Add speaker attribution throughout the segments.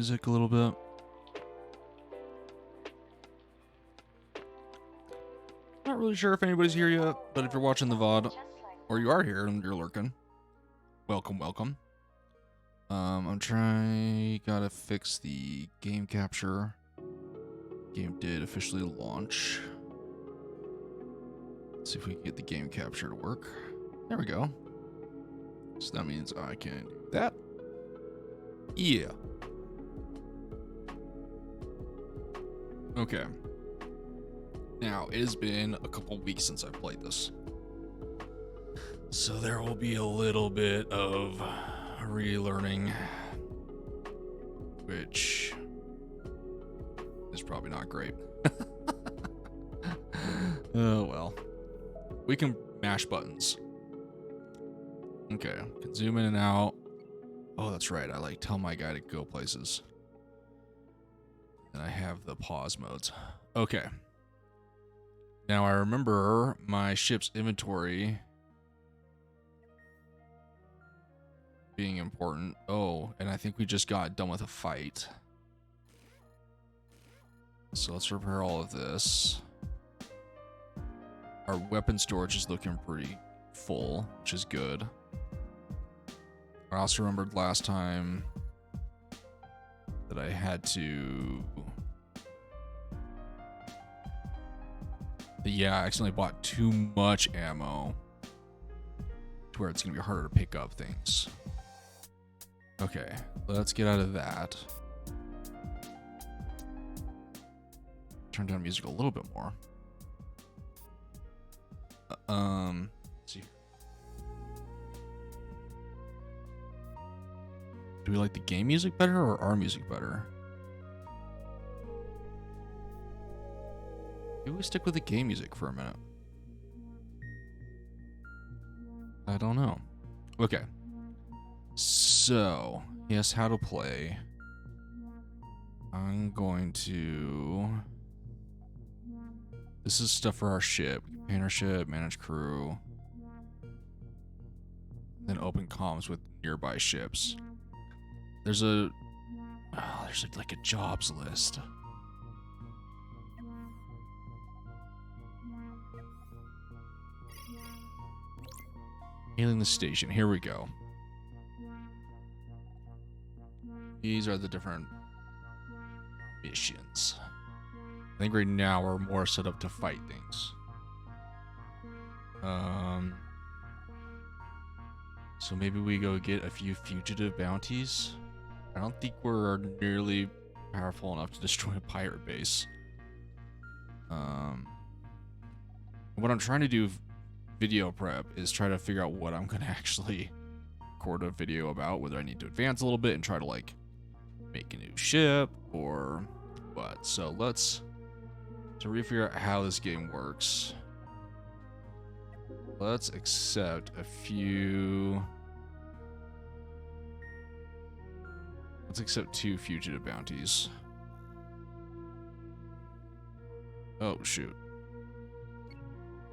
Speaker 1: music a little bit. Not really sure if anybody's here yet, but if you're watching the VOD, or you are here and you're lurking, welcome, welcome. Gotta fix the game capture. Game did officially launch. Let's see if we can get the game capture to work. There we go. So that means I can do that. Yeah. Okay. Now, it has been a couple weeks since I've played this. So there will be a little bit of relearning, which is probably not great. Oh, well. We can mash buttons. Okay, can zoom in and out. Oh, that's right. I like tell my guy to go places. And I have the pause modes. Okay. Now I remember my ship's inventory being important. Oh, and I think we just got done with a fight. So let's repair all of this. Our weapon storage is looking pretty full, which is good. I also remembered last time that I had to... Yeah, I accidentally bought too much ammo to where it's going to be harder to pick up things. Okay, let's get out of that. Turn down music a little bit more. Let's see. Do we like the game music better or our music better? Maybe we stick with the game music for a minute. I don't know. Okay. So, yes, how to play. I'm going to... This is stuff for our ship. We can paint our ship, manage crew. Then open comms with nearby ships. There's like a jobs list. Hailing the station. Here we go. These are the different missions. I think right now we're more set up to fight things. So maybe we go get a few fugitive bounties. I don't think we're nearly powerful enough to destroy a pirate base. What I'm trying to do video prep is try to figure out what I'm gonna actually record a video about, whether I need to advance a little bit and try to like make a new ship or what. So let's figure out how this game works. Let's accept a few. Let's accept 2 fugitive bounties. Oh shoot.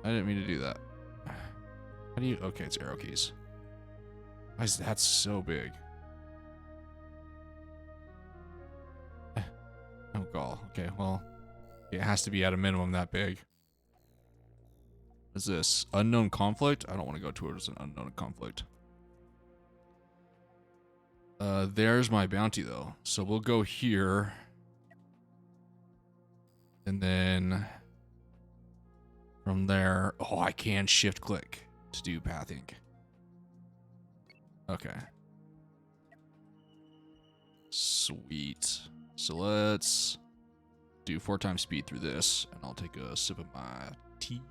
Speaker 1: I didn't mean to do that. How do you... Okay, it's arrow keys. Why is that so big? Oh, god. Okay, well... It has to be at a minimum that big. What is this? Unknown conflict? I don't want to go towards an unknown conflict. There's my bounty, though. So we'll go here. And then... From there... Oh, I can shift-click to do pathing. Okay. Sweet. So let's do 4 times speed through this, and I'll take a sip of my tea.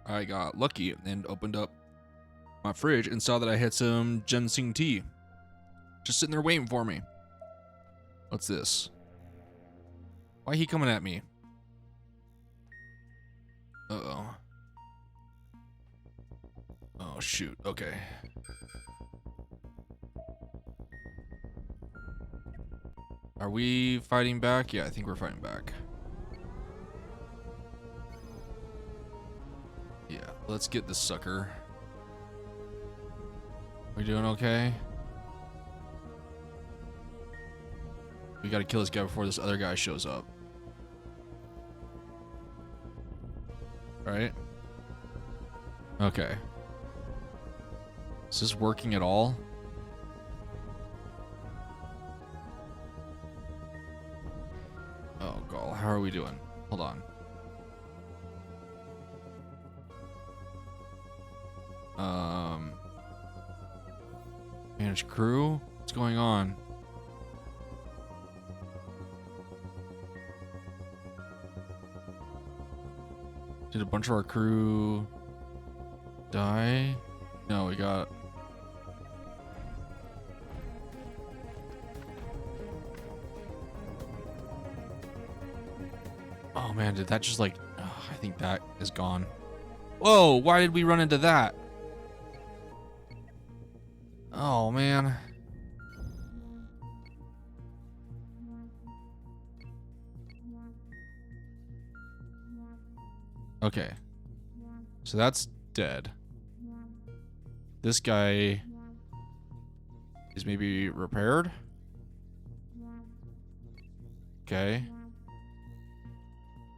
Speaker 1: I got lucky and opened up my fridge and saw that I had some ginseng tea just sitting there waiting for me. What's this? Why he coming at me? Uh-oh. Oh, shoot. Okay. Are we fighting back? Yeah, I think we're fighting back. Let's get this sucker. We doing okay? We gotta kill this guy before this other guy shows up. Right? Okay. Is this working at all? Oh, God. How are we doing? Hold on. Manage crew? What's going on? Did a bunch of our crew die? No, we got... Oh man, did that just like... Oh, I think that is gone. Whoa, why did we run into that? Oh man. Okay. So that's dead. This guy is maybe repaired. Okay.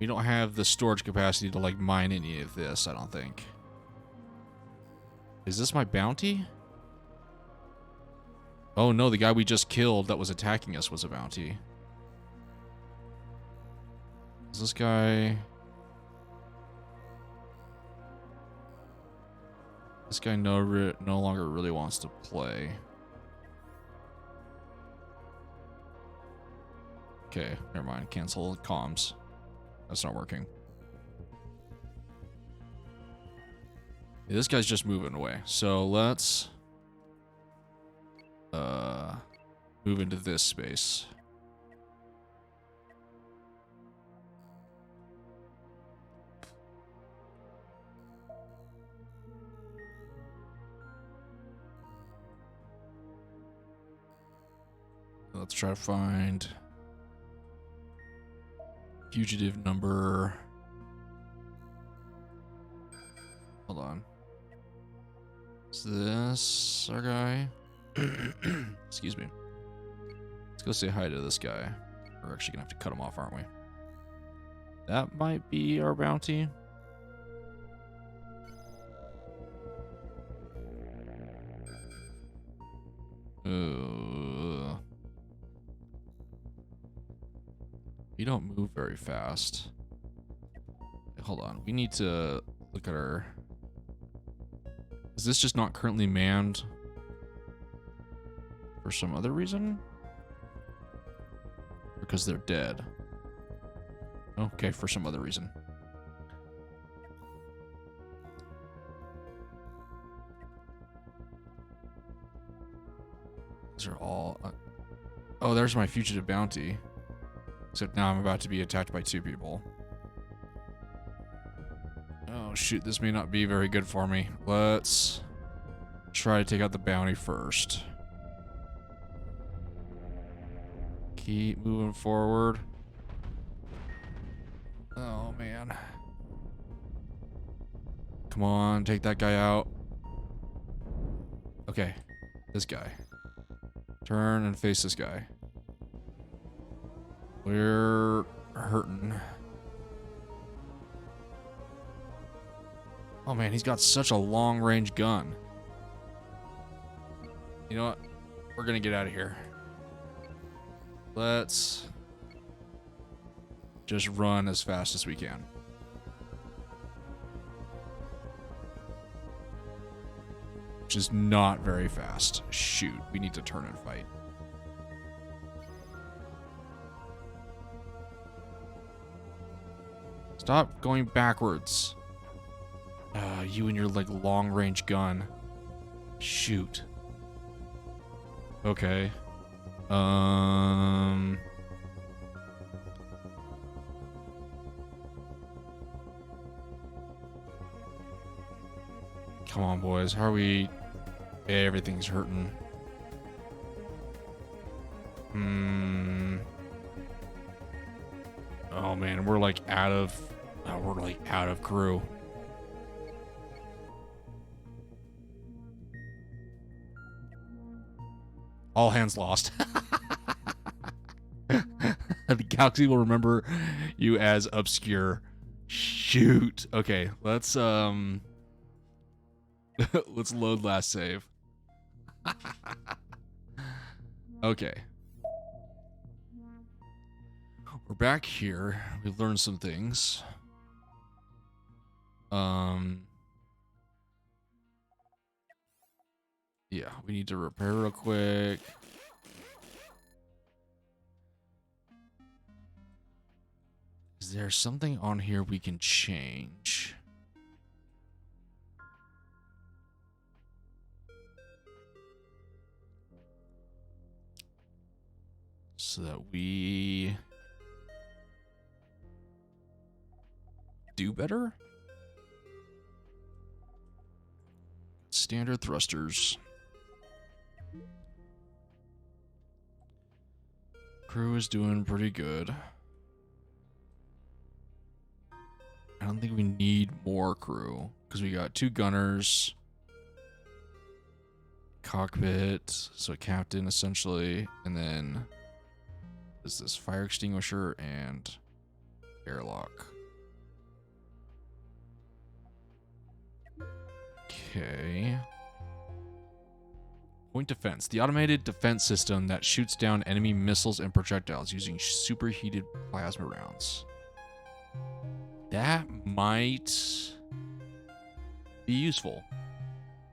Speaker 1: We don't have the storage capacity to like mine any of this, I don't think. Is this my bounty? Oh no, the guy we just killed that was attacking us was a bounty. Is this guy... This guy no longer really wants to play. Okay, never mind. Cancel comms. That's not working. Yeah, this guy's just moving away. So let's move into this space. Let's try to find fugitive number. Hold on. Is this our guy? Excuse me. Let's go say hi to this guy. We're actually gonna have to cut him off, aren't we? That might be our bounty. You don't move very fast. Hold on. We need to look at our... Is this just not currently manned for some other reason? Because they're dead. Okay, for some other reason. These are all... Oh, there's my fugitive bounty. Except now I'm about to be attacked by 2 people. Oh shoot, this may not be very good for me. Let's try to take out the bounty first. Keep moving forward. Oh man. Come on, take that guy out. Okay, this guy. Turn and face this guy. We're hurting. Oh man, he's got such a long-range gun. You know what? We're gonna get out of here. Let's just run as fast as we can. Which is not very fast. Shoot, we need to turn and fight. Stop going backwards. You and your like long-range gun. Shoot. Okay. Come on, boys. How are we? Everything's hurting. Oh man, we're like out of. Oh, we're like out of crew. All hands lost. The galaxy will remember you as obscure. Shoot. Okay, let's let's load last save. Okay. We're back here. We've learned some things. Yeah, we need to repair real quick. Is there something on here we can change? So that we do better? Standard thrusters. Crew is doing pretty good. I don't think we need more crew because we got 2 gunners, cockpit, so a captain essentially, and then is this fire extinguisher and airlock. Okay. Point defense. The automated defense system that shoots down enemy missiles and projectiles using superheated plasma rounds. That might be useful.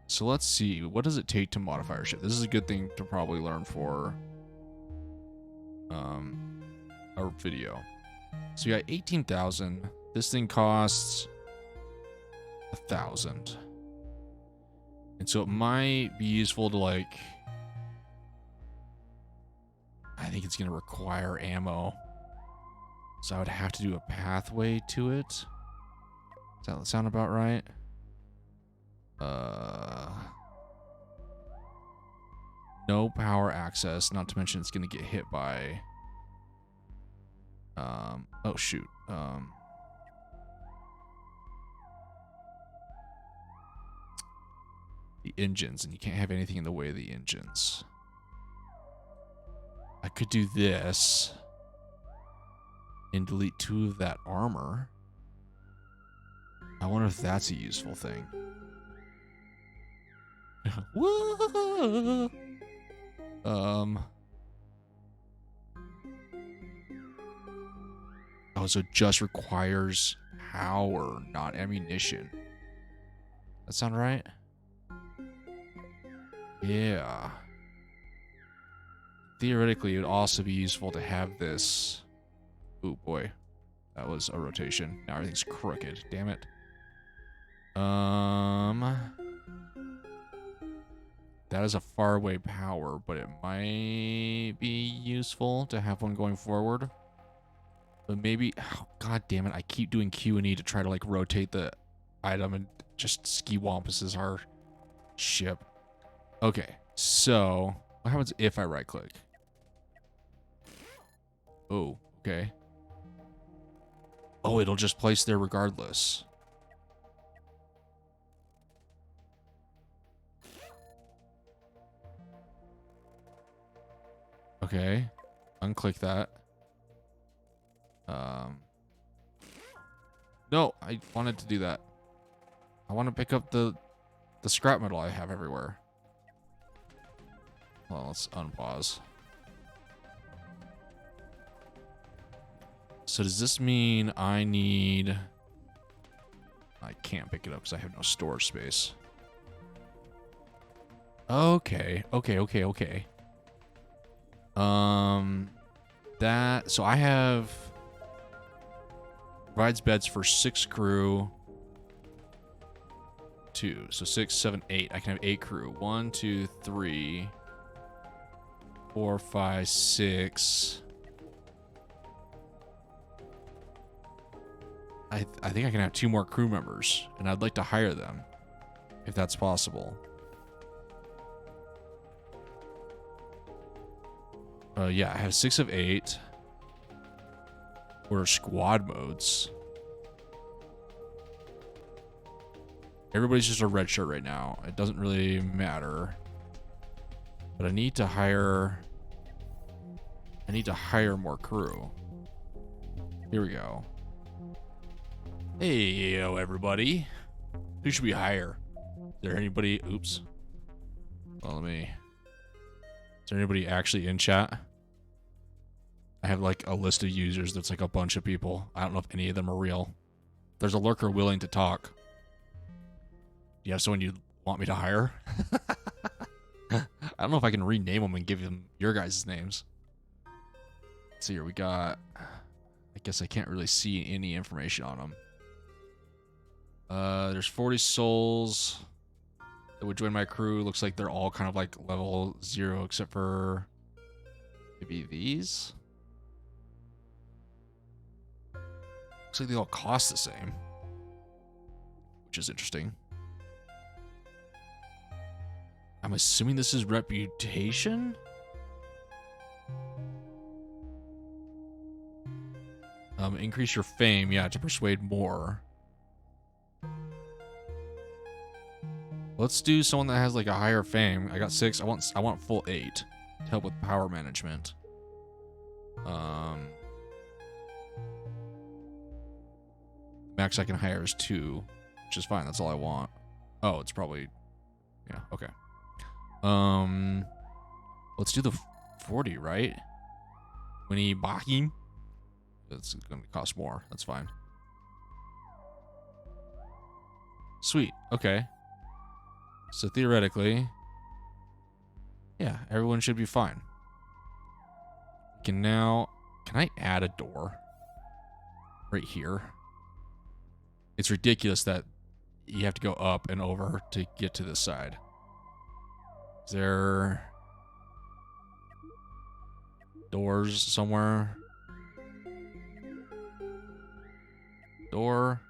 Speaker 1: So let's see. What does it take to modify our ship? This is a good thing to probably learn for our video. So we got 18,000. This thing costs 1,000. And so it might be useful to, like, I think it's going to require ammo. So I would have to do a pathway to it. Does that sound about right? No power access, not to mention it's going to get hit by... oh, shoot. The engines, and you can't have anything in the way of the engines. I could do this and delete 2 of that armor. I wonder if that's a useful thing. Whoa! Oh, so it just requires power, not ammunition. That sound right? Yeah. Theoretically, it would also be useful to have this. Oh boy, that was a rotation. Now everything's crooked. Damn it. That is a faraway power, but it might be useful to have one going forward. But maybe, oh, god damn it, I keep doing Q and E to try to, like, rotate the item and just ski-wampuses our ship. Okay, so what happens if I right click? Oh, okay. Oh, it'll just place there regardless. Okay, unclick that. No, I wanted to do that. I want to pick up the scrap metal I have everywhere. Well, let's unpause. So does this mean I need... I can't pick it up because I have no storage space. Okay. So I have... provides beds for 6 crew. 2. So 6, 7, 8. I can have 8 crew. 1, 2, 3... 4, 5, 6. I think I can have 2 more crew members, and I'd like to hire them, if that's possible. Yeah, I have 6 of 8. Or squad modes. Everybody's just a red shirt right now. It doesn't really matter. But I need to hire more crew. Here we go. Hey, yo, everybody. Who should we hire? Is there anybody? Oops. Well, let me. Is there anybody actually in chat? I have like a list of users that's like a bunch of people. I don't know if any of them are real. There's a lurker willing to talk. Do you have someone you want me to hire? I don't know if I can rename them and give them your guys' names. Let's see here. We got... I guess I can't really see any information on them. There's 40 souls that would join my crew. Looks like they're all kind of like level 0 except for maybe these. Looks like they all cost the same, which is interesting. I'm assuming this is reputation? Increase your fame, yeah, to persuade more. Let's do someone that has like a higher fame. I got 6. I want full 8 to help with power management. Max I can hire is 2, which is fine. That's all I want. Oh, it's probably, yeah, okay. Let's do the 40, right? Winnie Bahim. It's gonna cost more. That's fine. Sweet. Okay. So theoretically, yeah, everyone should be fine. Can I add a door right here? It's ridiculous that you have to go up and over to get to this side. Is there doors somewhere? Door.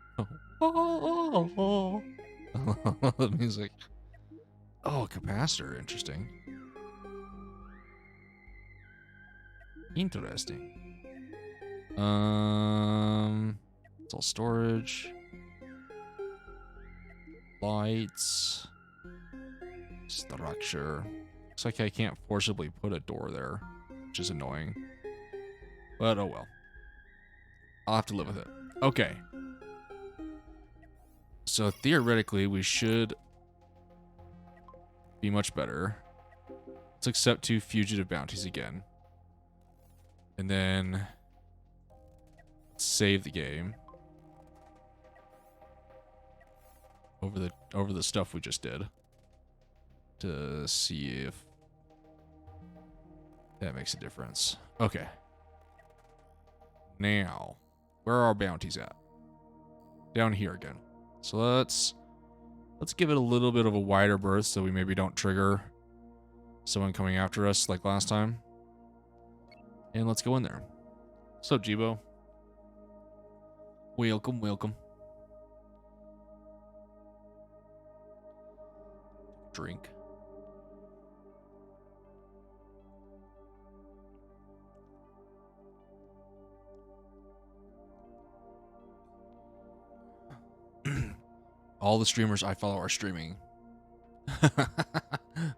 Speaker 1: Oh. The music. Oh, capacitor. Interesting. Interesting. It's all storage. Lights. Structure. Looks like I can't forcibly put a door there, which is annoying. But oh well. I'll have to live with it. Okay. So theoretically, we should be much better. Let's accept 2 fugitive bounties again. And then save the game. Over the stuff we just did. To see if that makes a difference. Okay. Now, where are our bounties at? Down here again. So let's give it a little bit of a wider berth so we maybe don't trigger someone coming after us like last time. And let's go in there. What's up, Jibo? Welcome, welcome. Drink. All the streamers I follow are streaming.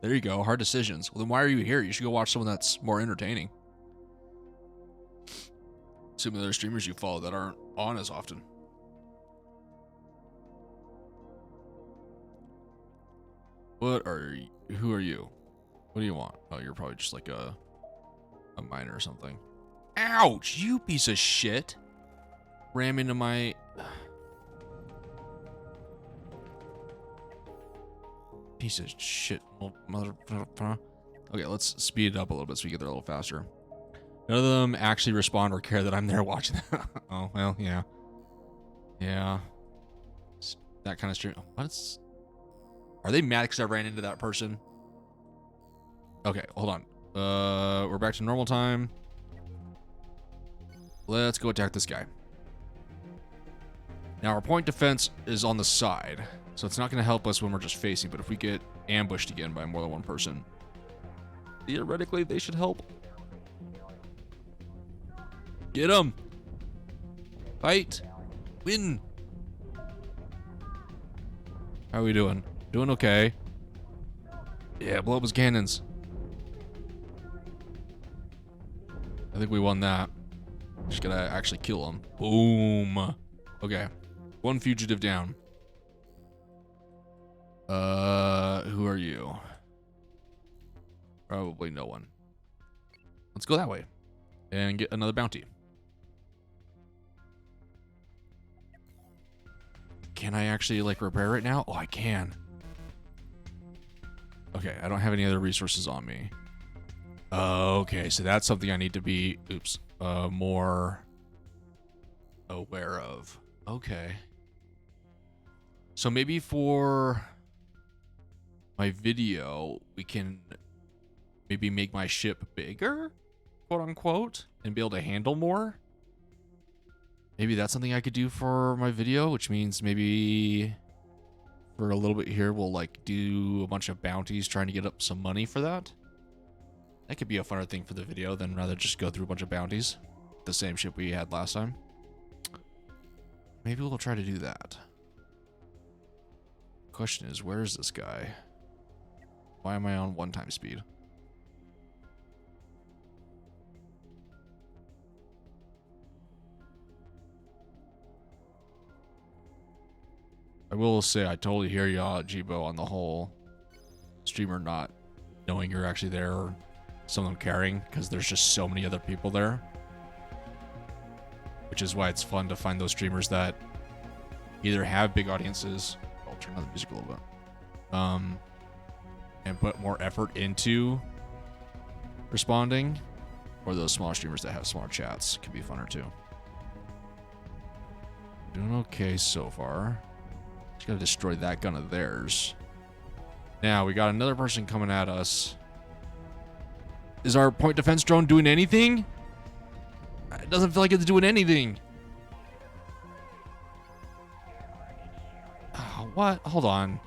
Speaker 1: There you go. Hard decisions. Well, then why are you here? You should go watch someone that's more entertaining. Assuming there are streamers you follow that aren't on as often. What are you? Who are you? What do you want? Oh, you're probably just like a miner or something. Ouch! You piece of shit! Ram into my... Piece of shit, mother. Okay, let's speed it up a little bit so we get there a little faster. None of them actually respond or care that I'm there watching them. Oh, well, yeah. Yeah. That kind of stream. What's... Are they mad because I ran into that person? Okay, hold on. We're back to normal time. Let's go attack this guy. Now, our point defense is on the side, so it's not going to help us when we're just facing, but if we get ambushed again by more than one person, theoretically, they should help. Get him! Fight! Win! How are we doing? Doing okay. Yeah, blow up his cannons. I think we won that. Just gotta actually kill him. Boom. Okay. One fugitive down. Who are you? Probably no one. Let's go that way and get another bounty. Can I actually like repair it now? Oh, I can. Okay, I don't have any other resources on me. Okay, so that's something I need to be, more aware of. Okay. So maybe for my video, we can maybe make my ship bigger, quote unquote, and be able to handle more. Maybe that's something I could do for my video, which means maybe for a little bit here, we'll like do a bunch of bounties trying to get up some money for that. That could be a funner thing for the video than rather just go through a bunch of bounties. The same ship we had last time. Maybe we'll try to do that. Question is, where is this guy? Why am I on 1x speed? I will say I totally hear y'all, Jibo, on the whole streamer not knowing you're actually there or some of them caring, because there's just so many other people there. Which is why it's fun to find those streamers that either have big audiences. I'll turn on the music a little bit. And put more effort into responding, or those smaller streamers that have smaller chats can be funner too. Doing okay so far. Just gotta destroy that gun of theirs. Now we got another person coming at us. Is our point defense drone doing anything? It doesn't feel like it's doing anything. Oh, what? Hold on.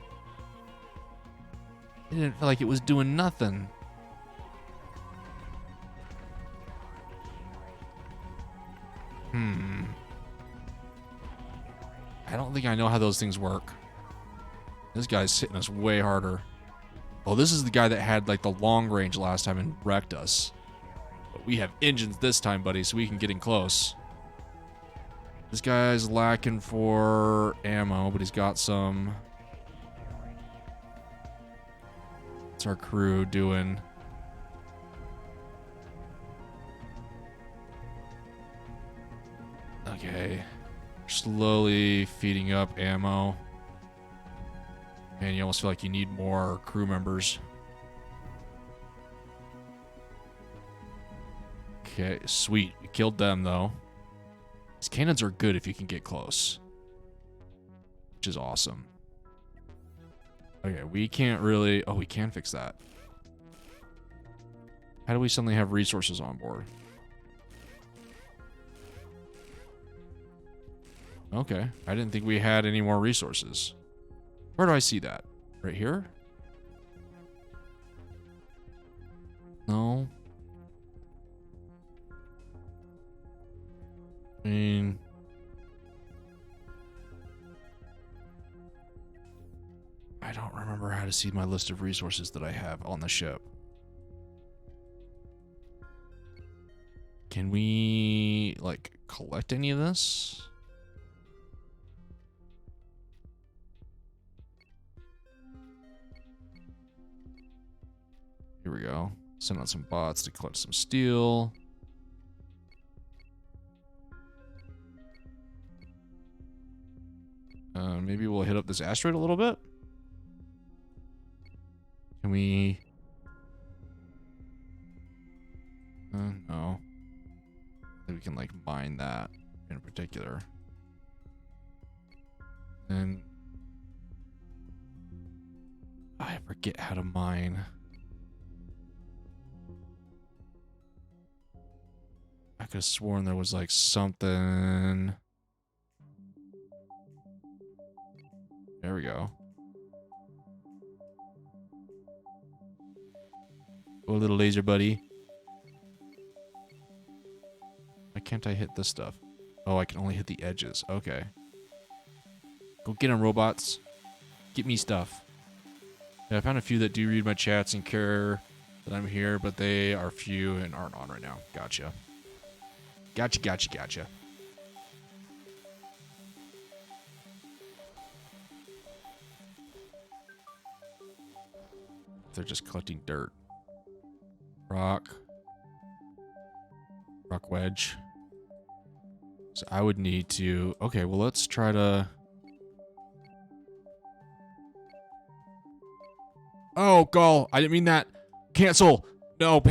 Speaker 1: It didn't feel like it was doing nothing. I don't think I know how those things work. This guy's hitting us way harder. Oh, this is the guy that had like the long range last time and wrecked us. But we have engines this time, buddy, so we can get in close. This guy's lacking for ammo, but he's got some. What's our crew doing? Okay. Slowly feeding up ammo. And you almost feel like you need more crew members. Okay, sweet. We killed them, though. These cannons are good if you can get close. Which is awesome. Okay, we can't really... Oh, we can fix that. How do we suddenly have resources on board? Okay, I didn't think we had any more resources. Where do I see that? Right here? No. I mean... I don't remember how to see my list of resources that I have on the ship. Can we, like, collect any of this? Here we go. Send out some bots to collect some steel. Maybe we'll hit up this asteroid a little bit. Can we... no. Maybe we can, like, mine that in particular. And... I forget how to mine. I could have sworn there was, like, something... There we go. Oh, little laser buddy. Why can't I hit this stuff? Oh, I can only hit the edges. Okay. Go get them, robots. Get me stuff. Yeah, I found a few that do read my chats and care that I'm here, but they are few and aren't on right now. Gotcha. Gotcha, gotcha, gotcha. They're just collecting dirt. Rock wedge. So I would need to... Okay, well, let's try to... Oh, gall. I didn't mean that. Cancel. No,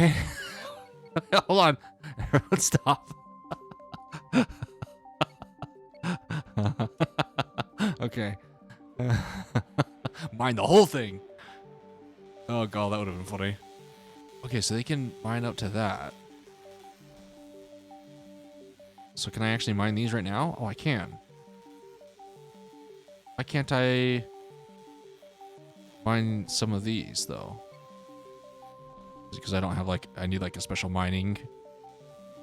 Speaker 1: hold on. Everyone stop. Okay. Mine the whole thing. Oh, god, that would have been funny. Okay, so they can mine up to that. So can I actually mine these right now? Oh, I can. Why can't I mine some of these, though? Is it because I don't have, like, I need, like, a special mining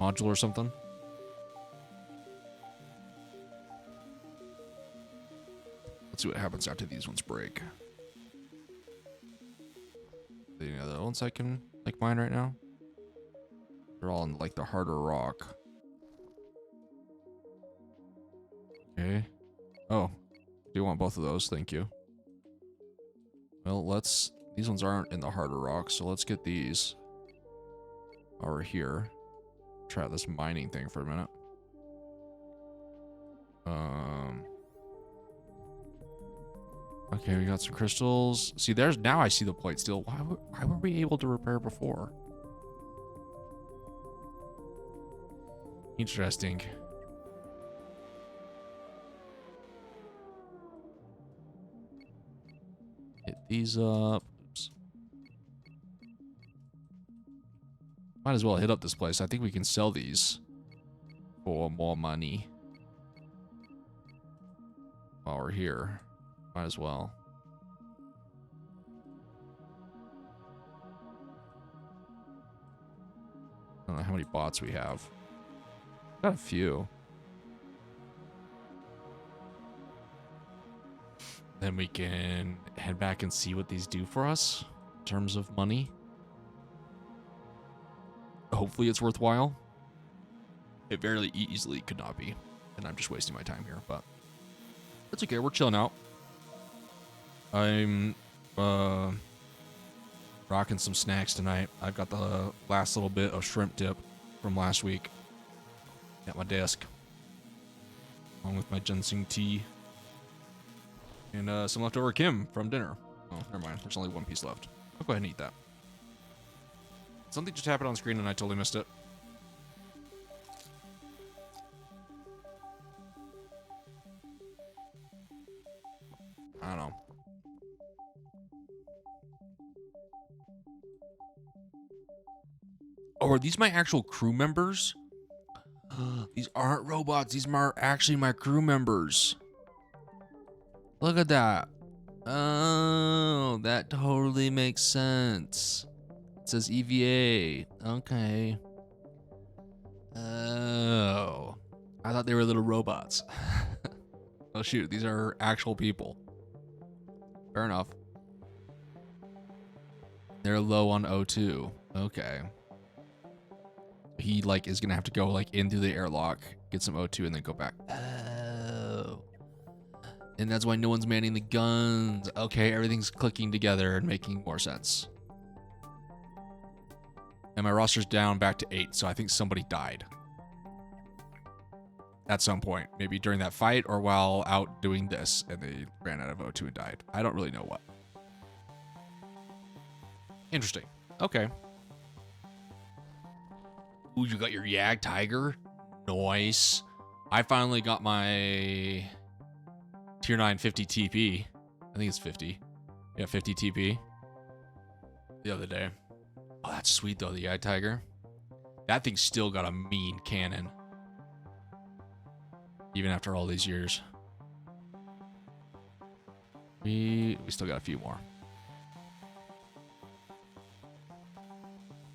Speaker 1: module or something? Let's see what happens after these ones break. Any other ones I can, like, mine right now? They're all in, like, the harder rock. Okay. Oh. Do you want both of those? Thank you. Well, let's... These ones aren't in the harder rock, so let's get these over here. Try this mining thing for a minute. Okay, we got some crystals. See, there's... Now I see the plate still. Why were we able to repair before? Interesting. Hit these up. Oops. Might as well hit up this place. I think we can sell these for more money. While we're here. Might as well. I don't know how many bots we have. Got a few. Then we can head back and see what these do for us in terms of money. Hopefully it's worthwhile. It very easily could not be. And I'm just wasting my time here, but that's okay. We're chilling out. I'm rocking some snacks tonight. I've got the last little bit of shrimp dip from last week at my desk, along with my ginseng tea and some leftover Kim from dinner. Oh, never mind. There's only one piece left. I'll go ahead and eat that. Something just happened on screen and I totally missed it. I don't know. Oh, are these my actual crew members? These aren't robots. These are actually my crew members. Look at that. Oh, that totally makes sense. It says EVA. Okay. Oh. I thought they were little robots. Oh, shoot. These are actual people. Fair enough. They're low on O2. Okay. He, like, is gonna have to go, like, into the airlock, get some O2, and then go back. Oh. And that's why no one's manning the guns. Okay, everything's clicking together and making more sense. And my roster's down back to 8, so I think somebody died. At some point. Maybe during that fight or while out doing this, and they ran out of O2 and died. I don't really know what. Interesting. Okay. Ooh, you got your Yag Tiger? Nice. I finally got my Tier 9 50 TP. I think it's 50. Yeah, 50 TP. The other day. Oh, that's sweet though, the Yag Tiger. That thing's still got a mean cannon. Even after all these years. We still got a few more.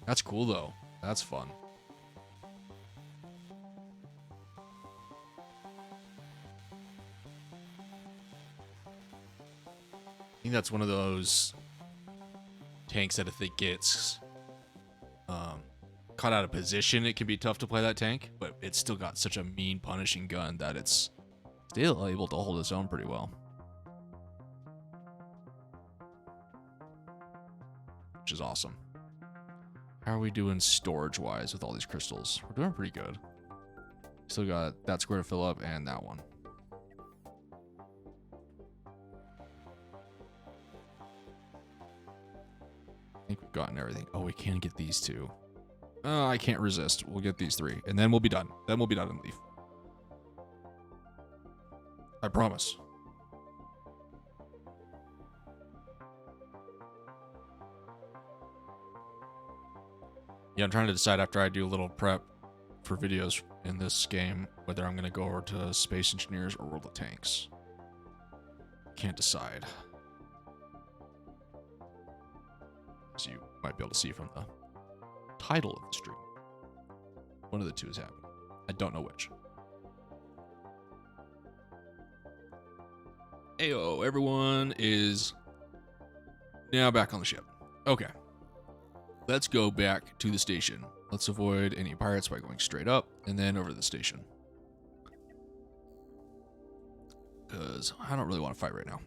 Speaker 1: That's cool though. That's fun. I think that's one of those tanks that if it gets caught out of position, it can be tough to play that tank, but it's still got such a mean punishing gun that it's still able to hold its own pretty well. Which is awesome. How are we doing storage-wise with all these crystals? We're doing pretty good. Still got that square to fill up and that one. I think we've gotten everything. Oh, we can get these two. I can't resist. We'll get these 3, and then we'll be done. Then we'll be done and leave. I promise. Yeah, I'm trying to decide after I do a little prep for videos in this game whether I'm going to go over to Space Engineers or World of Tanks. Can't decide. As you might be able to see from the title of the stream. One of the two is happening. I don't know which. Ayo, everyone is now back on the ship. Okay. Let's go back to the station. Let's avoid any pirates by going straight up and then over to the station. Because I don't really want to fight right now.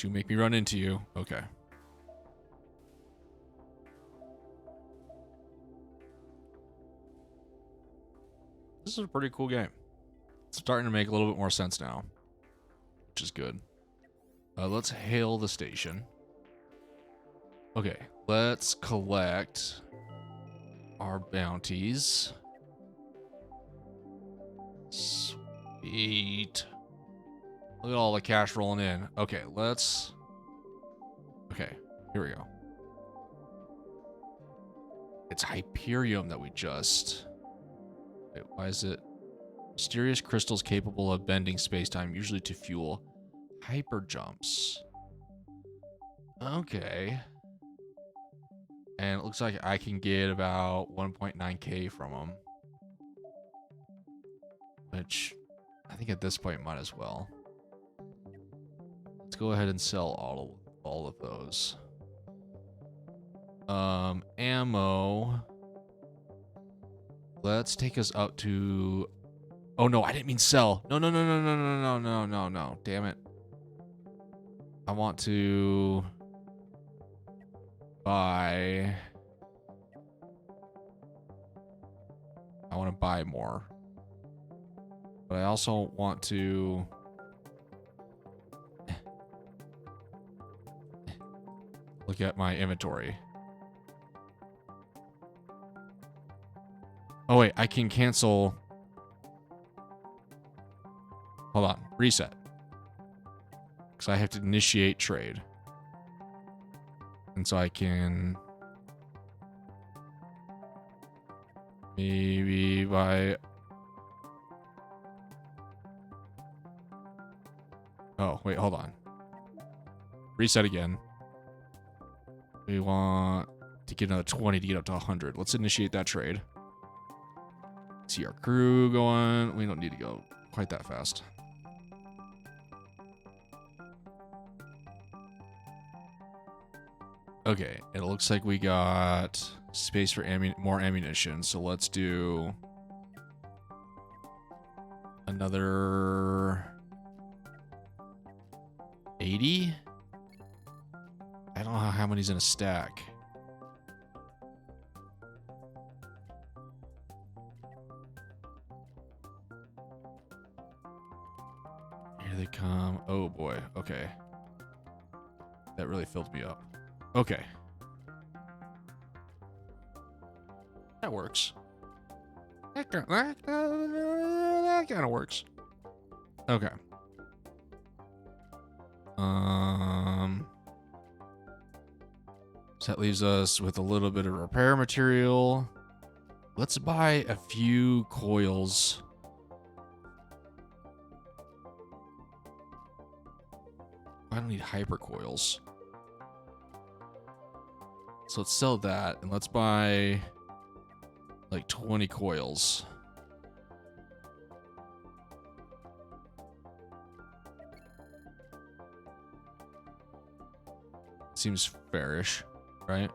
Speaker 1: You make me run into you. Okay. This is a pretty cool game. It's starting to make a little bit more sense now, which is good. Let's hail the station. Okay, let's collect our bounties. Sweet. Look at all the cash rolling in. Okay, let's... Okay, here we go. It's Hyperium that we just... Wait, why is it... Mysterious crystals capable of bending space-time, usually to fuel hyper jumps. Okay. And it looks like I can get about 1.9k from them. Which, I think at this point might as well. Let's go ahead and sell all of those. Ammo. Let's take us up to... Oh no, I didn't mean sell. No. Damn it. I want to buy... I want to buy more. But I also want to... look at my inventory. Oh wait, I can cancel... Hold on, reset. Because I have to initiate trade. And so I can... maybe buy... Oh, wait, hold on. Reset again. We want to get another 20 to get up to 100. Let's initiate that trade. See our crew going. We don't need to go quite that fast. Okay, it looks like we got space for more ammunition. So let's do another 80. I don't know how many's in a stack. Here they come. Oh boy. Okay. That really filled me up. Okay. That works. That kind of works. Okay. So that leaves us with a little bit of repair material. Let's buy a few coils. I don't need hyper coils. So let's sell that and let's buy like 20 coils. Seems fairish, right?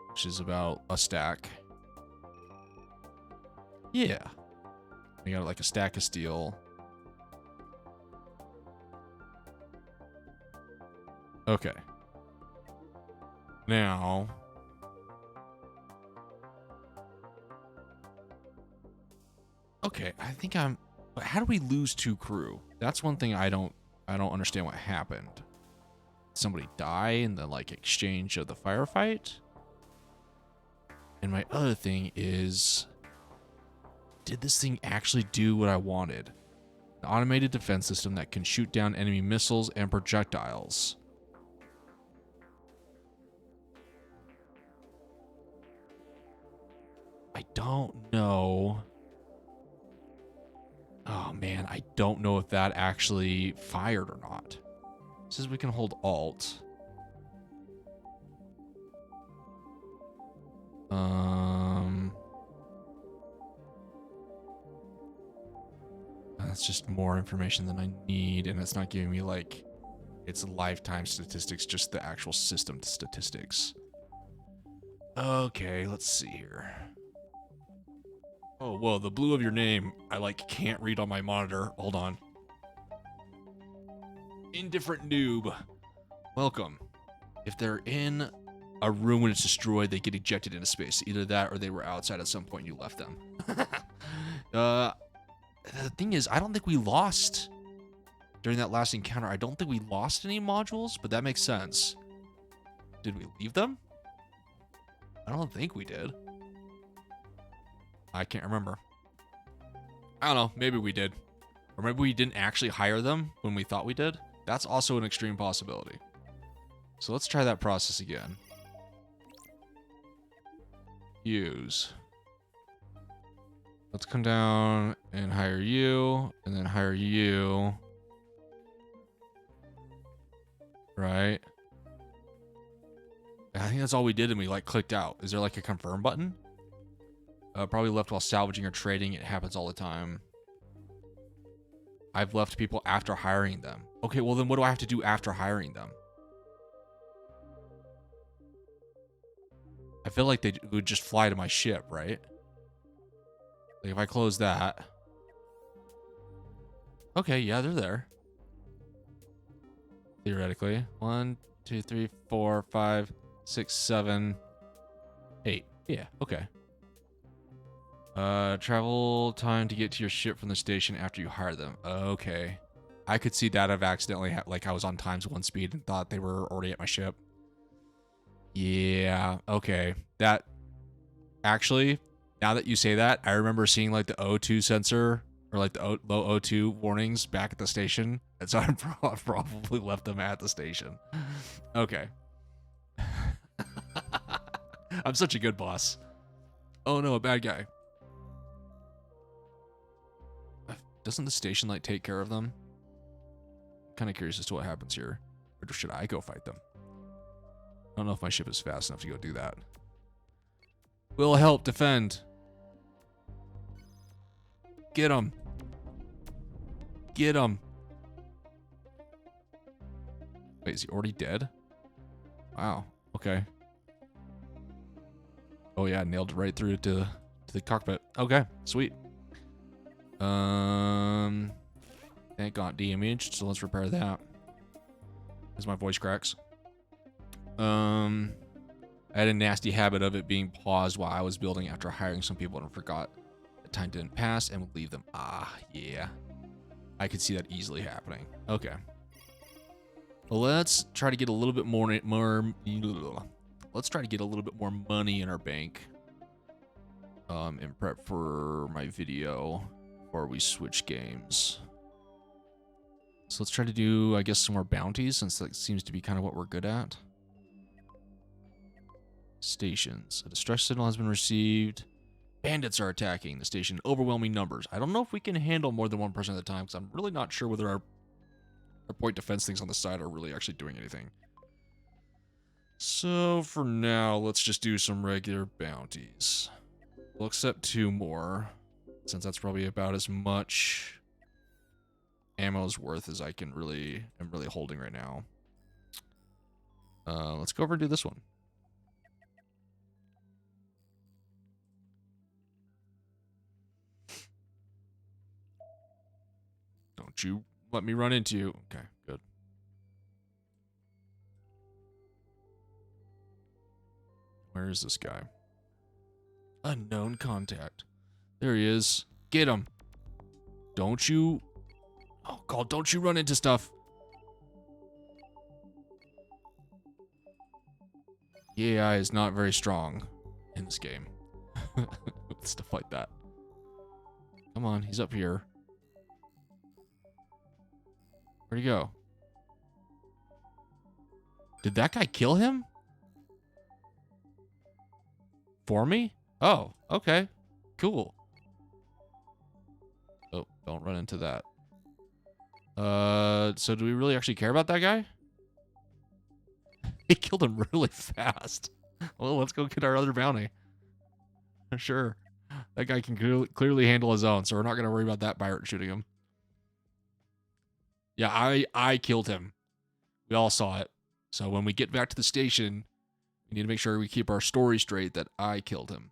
Speaker 1: Which is about a stack. Yeah. We got like a stack of steel. Okay. Now. Okay, I think I'm. But how do we lose 2 crew? That's one thing I don't understand what happened. Did somebody die in the like exchange of the firefight? And my other thing is, did this thing actually do what I wanted? An automated defense system that can shoot down enemy missiles and projectiles. I don't know. Oh man, I don't know if that actually fired or not. It says we can hold Alt. That's just more information than I need, and it's not giving me like its lifetime statistics, just the actual system statistics. Okay, let's see here. Oh, whoa, the blue of your name, I like can't read on my monitor. Hold on. Indifferent noob. Welcome. If they're in a room when it's destroyed, they get ejected into space. Either that or they were outside at some point and you left them. The thing is, I don't think we lost during that last encounter. I don't think we lost any modules, but that makes sense. Did we leave them? I don't think we did. I can't remember. I don't know. Maybe we did. Or maybe we didn't actually hire them when we thought we did. That's also an extreme possibility. So let's try that process again. Use. Let's come down and hire you, and then hire you. Right? I think that's all we did, and we like clicked out. Is there like a confirm button? Probably left while salvaging or trading. It happens all the time. I've left people after hiring them. Okay, well then what do I have to do after hiring them? I feel like they would just fly to my ship, right? Like if I close that. Okay, yeah, they're there. Theoretically. 1, 2, 3, 4, 5, 6, 7, 8. Yeah, okay. Travel time to get to your ship from the station after you hire them. Okay. I could see that I've accidentally like I was on ×1 speed and thought they were already at my ship. Yeah, okay. That actually, now that you say that, I remember seeing like the O2 sensor or like the low O2 warnings back at the station. And so I probably left them at the station. Okay. I'm such a good boss. Oh no, a bad guy. Doesn't the station like take care of them? I'm kind of curious as to what happens here. Or should I go fight them? I don't know if my ship is fast enough to go do that. Will help defend. Get him. Get him. Wait, is he already dead? Wow. Okay. Oh yeah, nailed right through to the cockpit. Okay, sweet. That got damaged, so let's repair that. As my voice cracks. I had a nasty habit of it being paused while I was building after hiring some people and forgot that time didn't pass and would leave them. Ah, yeah. I could see that easily happening. Okay. Well, let's try to get a little bit more. Let's try to get a little bit more money in our bank. In prep for my video before we switch games. So let's try to do, I guess, some more bounties since that seems to be kind of what we're good at. Stations. A distress signal has been received. Bandits are attacking the station in overwhelming numbers. I don't know if we can handle more than one person at a time because I'm really not sure whether our point defense things on the side are really actually doing anything. So for now, let's just do some regular bounties. We'll accept 2 more since that's probably about as much ammo's worth as I am really holding right now. Let's go over and do this one. Don't you let me run into you. Okay, good. Where is this guy? Unknown contact. There he is. Get him. Don't you... Oh, God, don't you run into stuff. The AI is not very strong in this game. With stuff like that. Come on, he's up here. Where'd he go? Did that guy kill him? For me? Oh, okay. Cool. Oh, don't run into that. So do we really actually care about that guy? He killed him really fast. Well, let's go get our other bounty. Sure. That guy can clearly handle his own, so we're not going to worry about that pirate shooting him. Yeah, I killed him. We all saw it. So when we get back to the station, we need to make sure we keep our story straight that I killed him.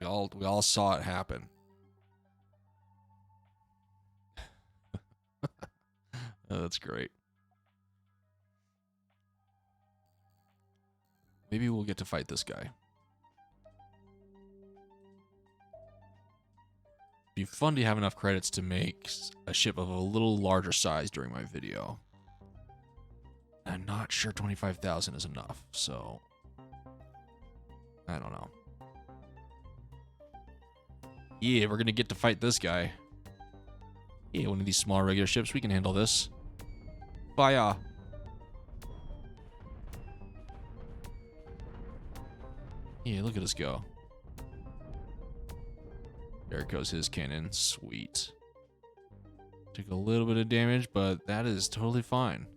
Speaker 1: We all saw it happen. Oh, that's great. Maybe we'll get to fight this guy. Be fun to have enough credits to make a ship of a little larger size during my video. I'm not sure 25,000 is enough, so I don't know. Yeah, we're gonna get to fight this guy. Yeah, one of these small regular ships, we can handle this. Fire. Yeah, look at us go. There goes his cannon. Sweet. Took a little bit of damage, but that is totally fine.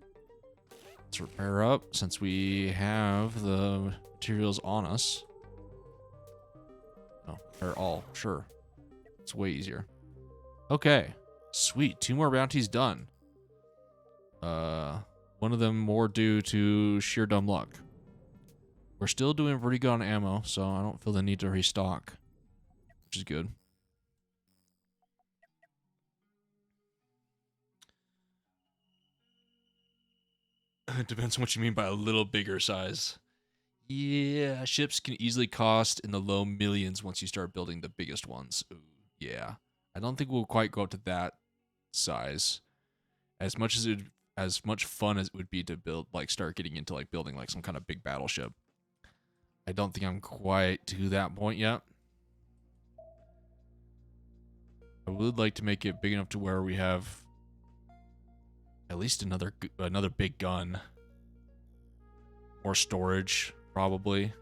Speaker 1: Let's repair up since we have the materials on us. Oh, repair all. Sure. It's way easier. Okay. Sweet. 2 more bounties done. One of them more due to sheer dumb luck. We're still doing pretty good on ammo, so I don't feel the need to restock, which is good. It depends on what you mean by a little bigger size. Yeah, ships can easily cost in the low millions once you start building the biggest ones. Ooh, yeah, I don't think we'll quite go up to that size. As much fun as it would be to build, like, start getting into like building like some kind of big battleship. I don't think I'm quite to that point yet. I would like to make it big enough to where we have at least another big gun. More storage, probably.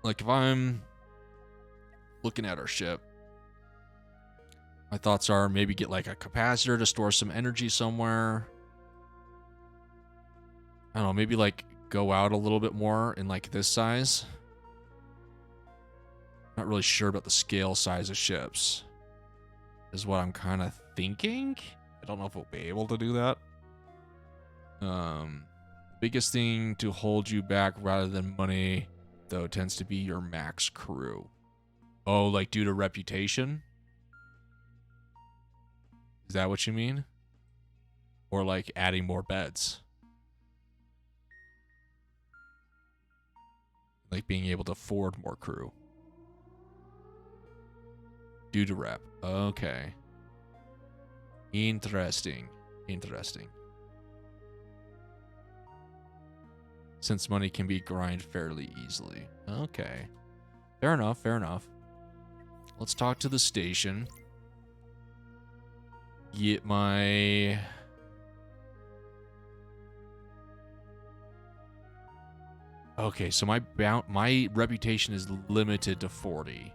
Speaker 1: Like, if I'm looking at our ship, my thoughts are maybe get like a capacitor to store some energy somewhere. I don't know, maybe like go out a little bit more in like this size. Not really sure about the scale size of ships, is what I'm kind of thinking. I don't know if we'll be able to do that. Biggest thing to hold you back rather than money, though, tends to be your max crew. Oh, like due to reputation? Is that what you mean? Or like adding more beds? Like being able to afford more crew. Due to rep. Okay. Interesting. Interesting. Since money can be grind fairly easily. Okay. Fair enough, fair enough. Let's talk to the station. Get my... Okay, so my reputation is limited to 40.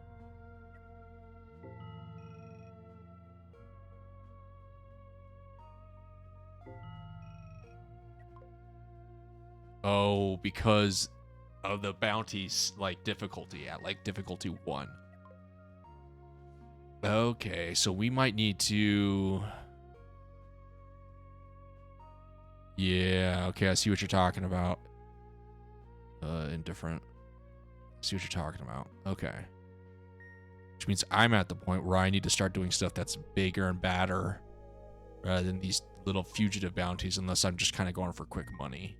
Speaker 1: Oh, because of the bounties, like, difficulty at, like, difficulty 1. Okay, so we might need to Yeah, okay, I see what you're talking about. Indifferent. See what you're talking about. Okay. Which means I'm at the point where I need to start doing stuff that's bigger and badder rather than these little fugitive bounties, unless I'm just kind of going for quick money.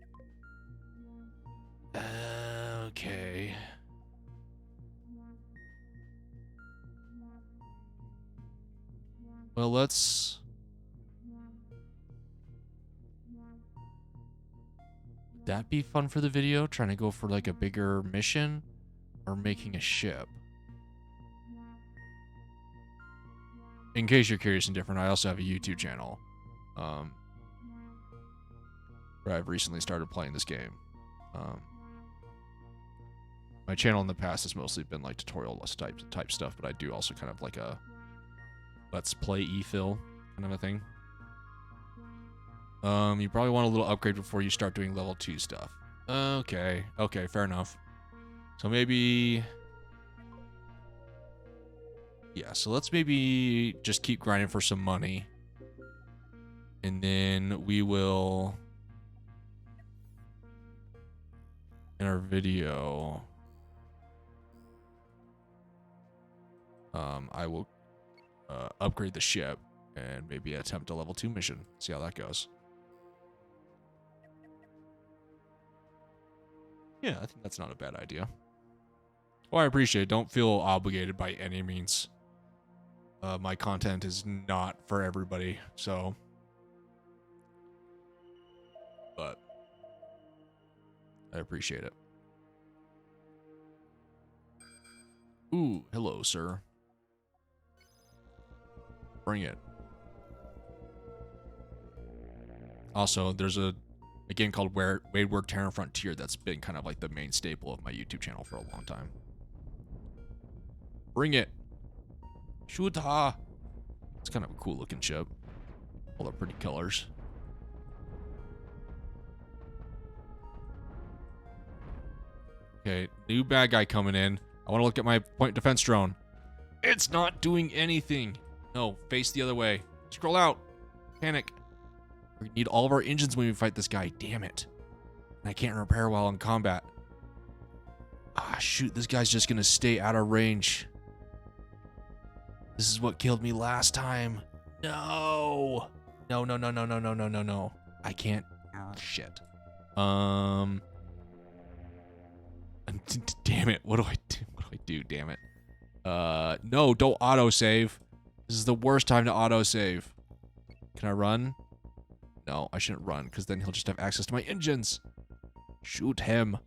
Speaker 1: Okay. Well, let's... Would that be fun for the video? Trying to go for like a bigger mission? Or making a ship? In case you're curious and different, I also have a YouTube channel. Where I've recently started playing this game. My channel in the past has mostly been like tutorial type stuff, but I do also kind of like a let's play e-fill kind of a thing. You probably want a little upgrade before you start doing level 2 stuff. Okay, fair enough. So maybe... Yeah, so let's maybe just keep grinding for some money. And then we will... In our video... I will upgrade the ship and maybe attempt a level 2 mission. See how that goes. Yeah, I think that's not a bad idea. Well, I appreciate it. Don't feel obligated by any means. My content is not for everybody, so... But... I appreciate it. Ooh, hello, sir. Bring it. Also, there's a game called Wayward Terran Frontier that's been kind of like the main staple of my YouTube channel for a long time. Bring it. Shoot ha. It's kind of a cool looking ship. All the pretty colors. Okay, new bad guy coming in. I want to look at my point defense drone. It's not doing anything. No, face the other way. Scroll out. Panic. We need all of our engines when we fight this guy. Damn it. And I can't repair while in combat. Ah, shoot. This guy's just going to stay out of range. This is what killed me last time. No. No. I can't. Oh, shit. Damn it. What do I do? What do I do? Damn it. No, don't autosave. This is the worst time to autosave. Can I run? No, I shouldn't run, because then he'll just have access to my engines. Shoot him.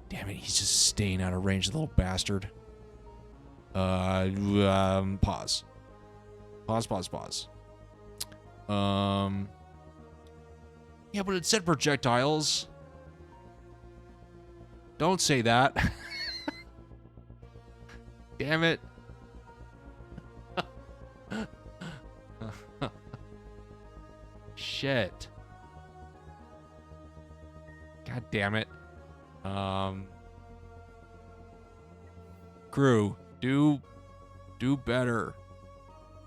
Speaker 1: Damn it, he's just staying out of range, the little bastard. Pause. Pause. Yeah, but it said projectiles. Don't say that. Damn it. Shit. God damn it. Crew, do better.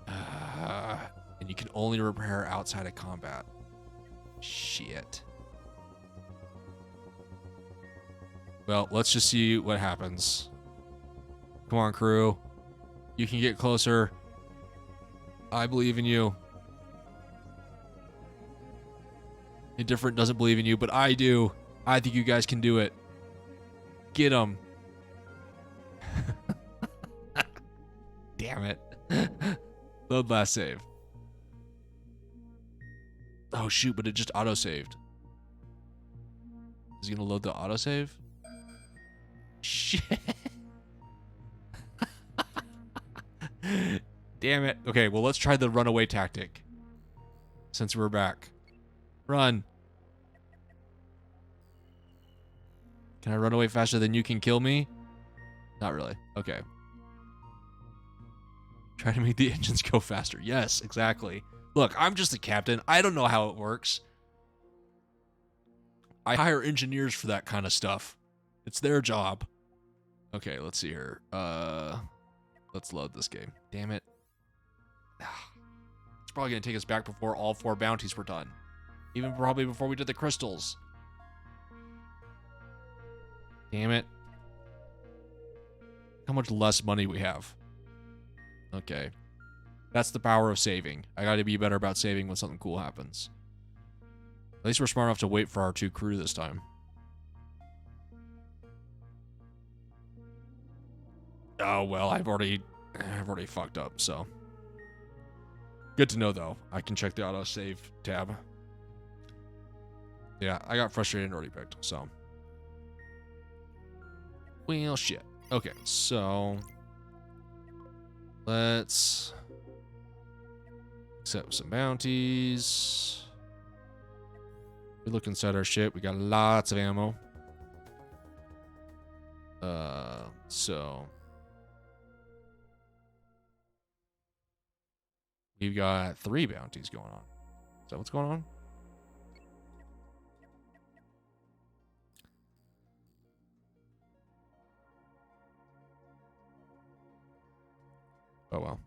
Speaker 1: And you can only repair outside of combat. Shit. Well, let's just see what happens. Come on, crew. You can get closer. I believe in you. Indifferent doesn't believe in you, but I do. I think you guys can do it. Get him. Damn it. Load last save. Oh, shoot, but it just auto-saved. Is he gonna load the autosave? Shit. Damn it. Okay, well, let's try the runaway tactic. Since we're back. Run. Can I run away faster than you can kill me? Not really. Okay. Try to make the engines go faster. Yes, exactly. Look, I'm just the captain. I don't know how it works. I hire engineers for that kind of stuff. It's their job. Okay, let's see here. Let's load this game. Damn it. It's probably going to take us back before all 4 bounties were done. Even probably before we did the crystals. Damn it. How much less money we have. Okay. That's the power of saving. I gotta be better about saving when something cool happens. At least we're smart enough to wait for our 2 crew this time. Oh, well, I've already fucked up, so. Good to know, though. I can check the autosave tab. Yeah, I got frustrated and already picked, so. Well, shit. Okay, so. Let's accept some bounties. We look inside our ship. We got lots of ammo. So. We've got 3 bounties going on. Is that what's going on? Oh,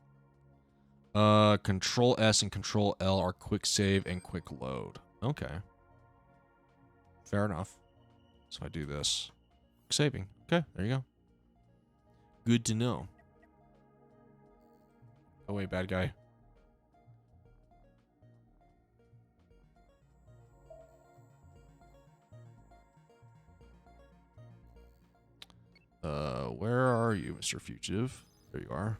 Speaker 1: well. Control S and Control L are quick save and quick load. Okay. Fair enough. So I do this. Quick saving. Okay, there you go. Good to know. Oh, wait, bad guy. Where are you, Mr. Fugitive? There you are.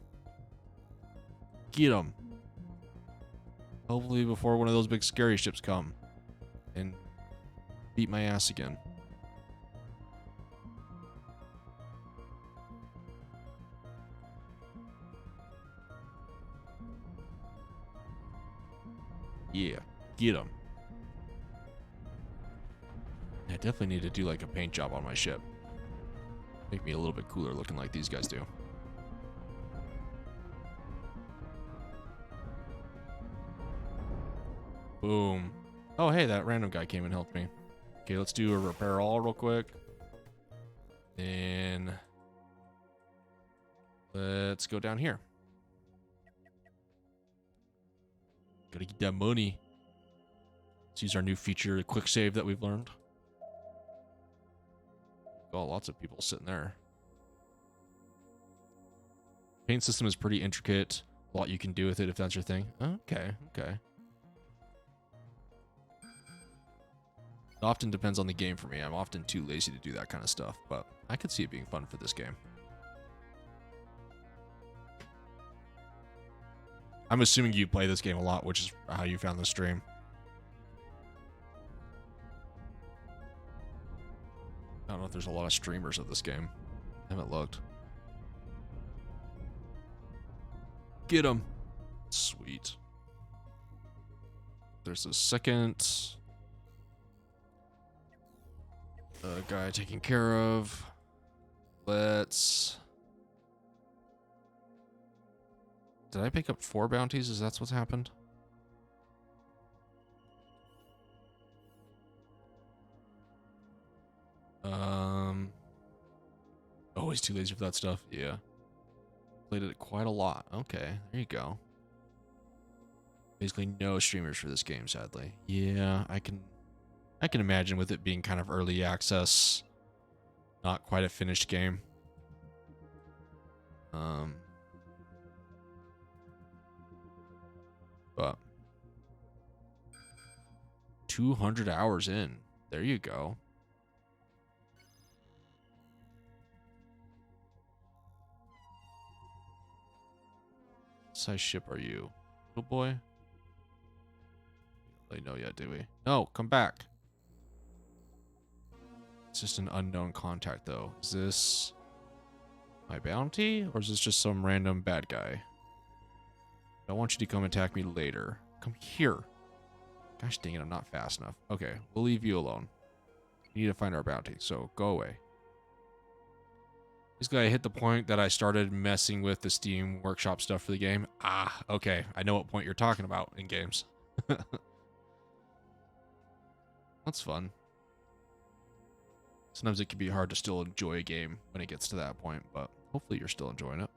Speaker 1: Get him. Hopefully before one of those big scary ships come and beat my ass again. Yeah, get him. I definitely need to do like a paint job on my ship. Make me a little bit cooler looking like these guys do. Boom. Oh, hey, that random guy came and helped me. Okay, let's do a repair all real quick. Then let's go down here. Gotta get that money. Let's use our new feature, quick save that we've learned. Got lots of people sitting there. Paint system is pretty intricate. A lot you can do with it if that's your thing. Okay, okay. It often depends on the game for me. I'm often too lazy to do that kind of stuff, but I could see it being fun for this game. I'm assuming you play this game a lot, which is how you found the stream. I don't know if there's a lot of streamers of this game. I haven't looked. Get him. Sweet. There's a second guy taken care of. Let's... Did I pick up 4 bounties? Is that what's happened? Oh, he's too lazy for that stuff. Yeah. Played it quite a lot. Okay, there you go. Basically no streamers for this game, sadly. Yeah, I can imagine with it being kind of early access, not quite a finished game. But 200 hours in. There you go. What size ship are you? Little boy? We don't really know yet, do we? No, come back. It's just an unknown contact, though. Is this my bounty? Or is this just some random bad guy? I want you to come attack me later. Come here. Gosh dang it, I'm not fast enough. Okay, we'll leave you alone. We need to find our bounty, so go away. Basically, I hit the point that I started messing with the Steam Workshop stuff for the game. Ah, okay. I know what point you're talking about in games. That's fun. Sometimes it can be hard to still enjoy a game when it gets to that point, but hopefully you're still enjoying it.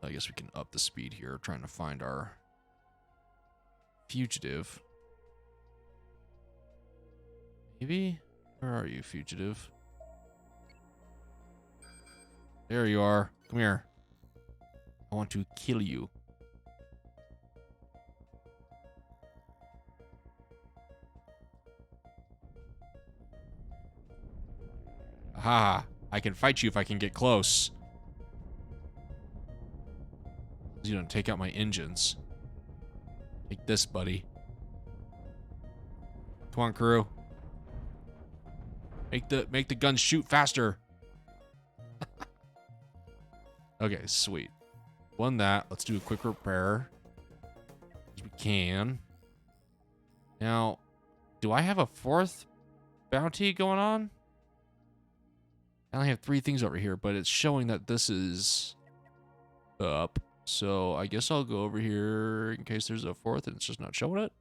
Speaker 1: I guess we can up the speed here, trying to find our fugitive. Maybe? Where are you, fugitive? There you are. Come here. I want to kill you. Aha! I can fight you if I can get close. You don't take out my engines. Take this, buddy. Come on, crew. Make the guns shoot faster. Okay, sweet. Won that. Let's do a quick repair. As we can. Now, do I have a fourth bounty going on? I only have 3 things over here, but it's showing that this is up. So I guess I'll go over here in case there's a fourth and it's just not showing it.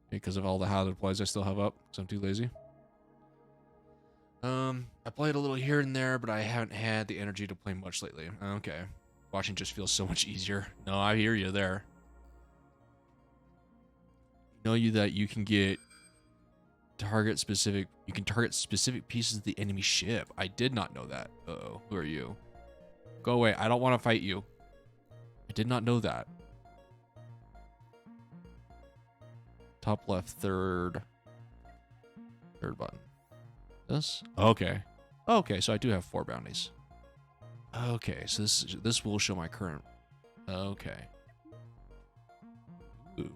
Speaker 1: Because of all the hazard plays I still have up, because I'm too lazy. I played a little here and there, but I haven't had the energy to play much lately. Okay. Watching just feels so much easier. No, I hear you there. Know you that you can get target specific pieces of the enemy ship. I did not know that. Uh-oh. Who are you? Go away. I don't want to fight you. I did not know that. Top left, third button. This? Okay. Okay, so I do have 4 bounties. Okay, so this will show my current. Okay. Ooh.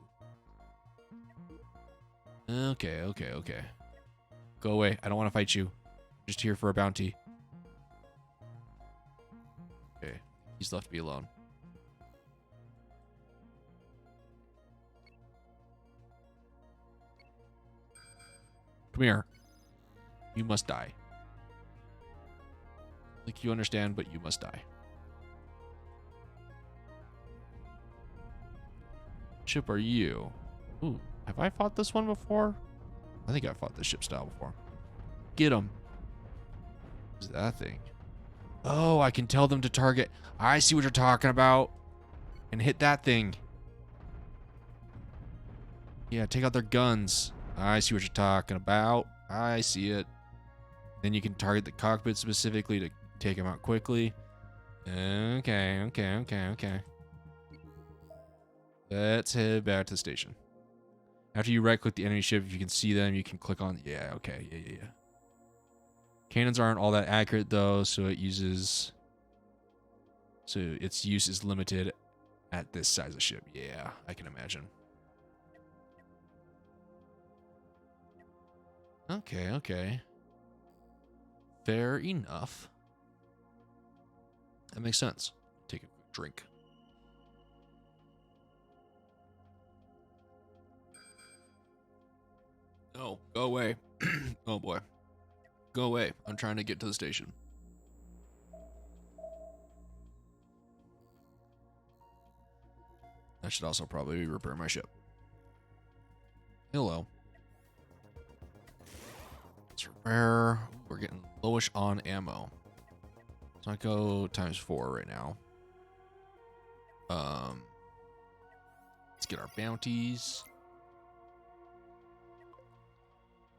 Speaker 1: Okay. Go away. I don't want to fight you. I'm just here for a bounty. Okay. He's left me alone. Come here. You must die. Like you understand, but you must die. What ship are you? Ooh, have I fought this one before? I think I fought this ship style before. Get him. What's that thing? Oh, I can tell them to target. I see what you're talking about. And hit that thing. Yeah, take out their guns. I see what you're talking about. I see it. Then you can target the cockpit specifically to take them out quickly. Okay. Let's head back to the station. After you right-click the enemy ship, if you can see them, you can click on... Yeah, okay. Yeah. Cannons aren't all that accurate, though, so its use is limited at this size of ship. Yeah, I can imagine. Okay. Fair enough. That makes sense. Take a quick drink. Oh, go away. Oh boy. Go away. I'm trying to get to the station. I should also probably repair my ship. Hello. Let's repair. We're getting lowish on ammo. So I go ×4 right now. Let's get our bounties.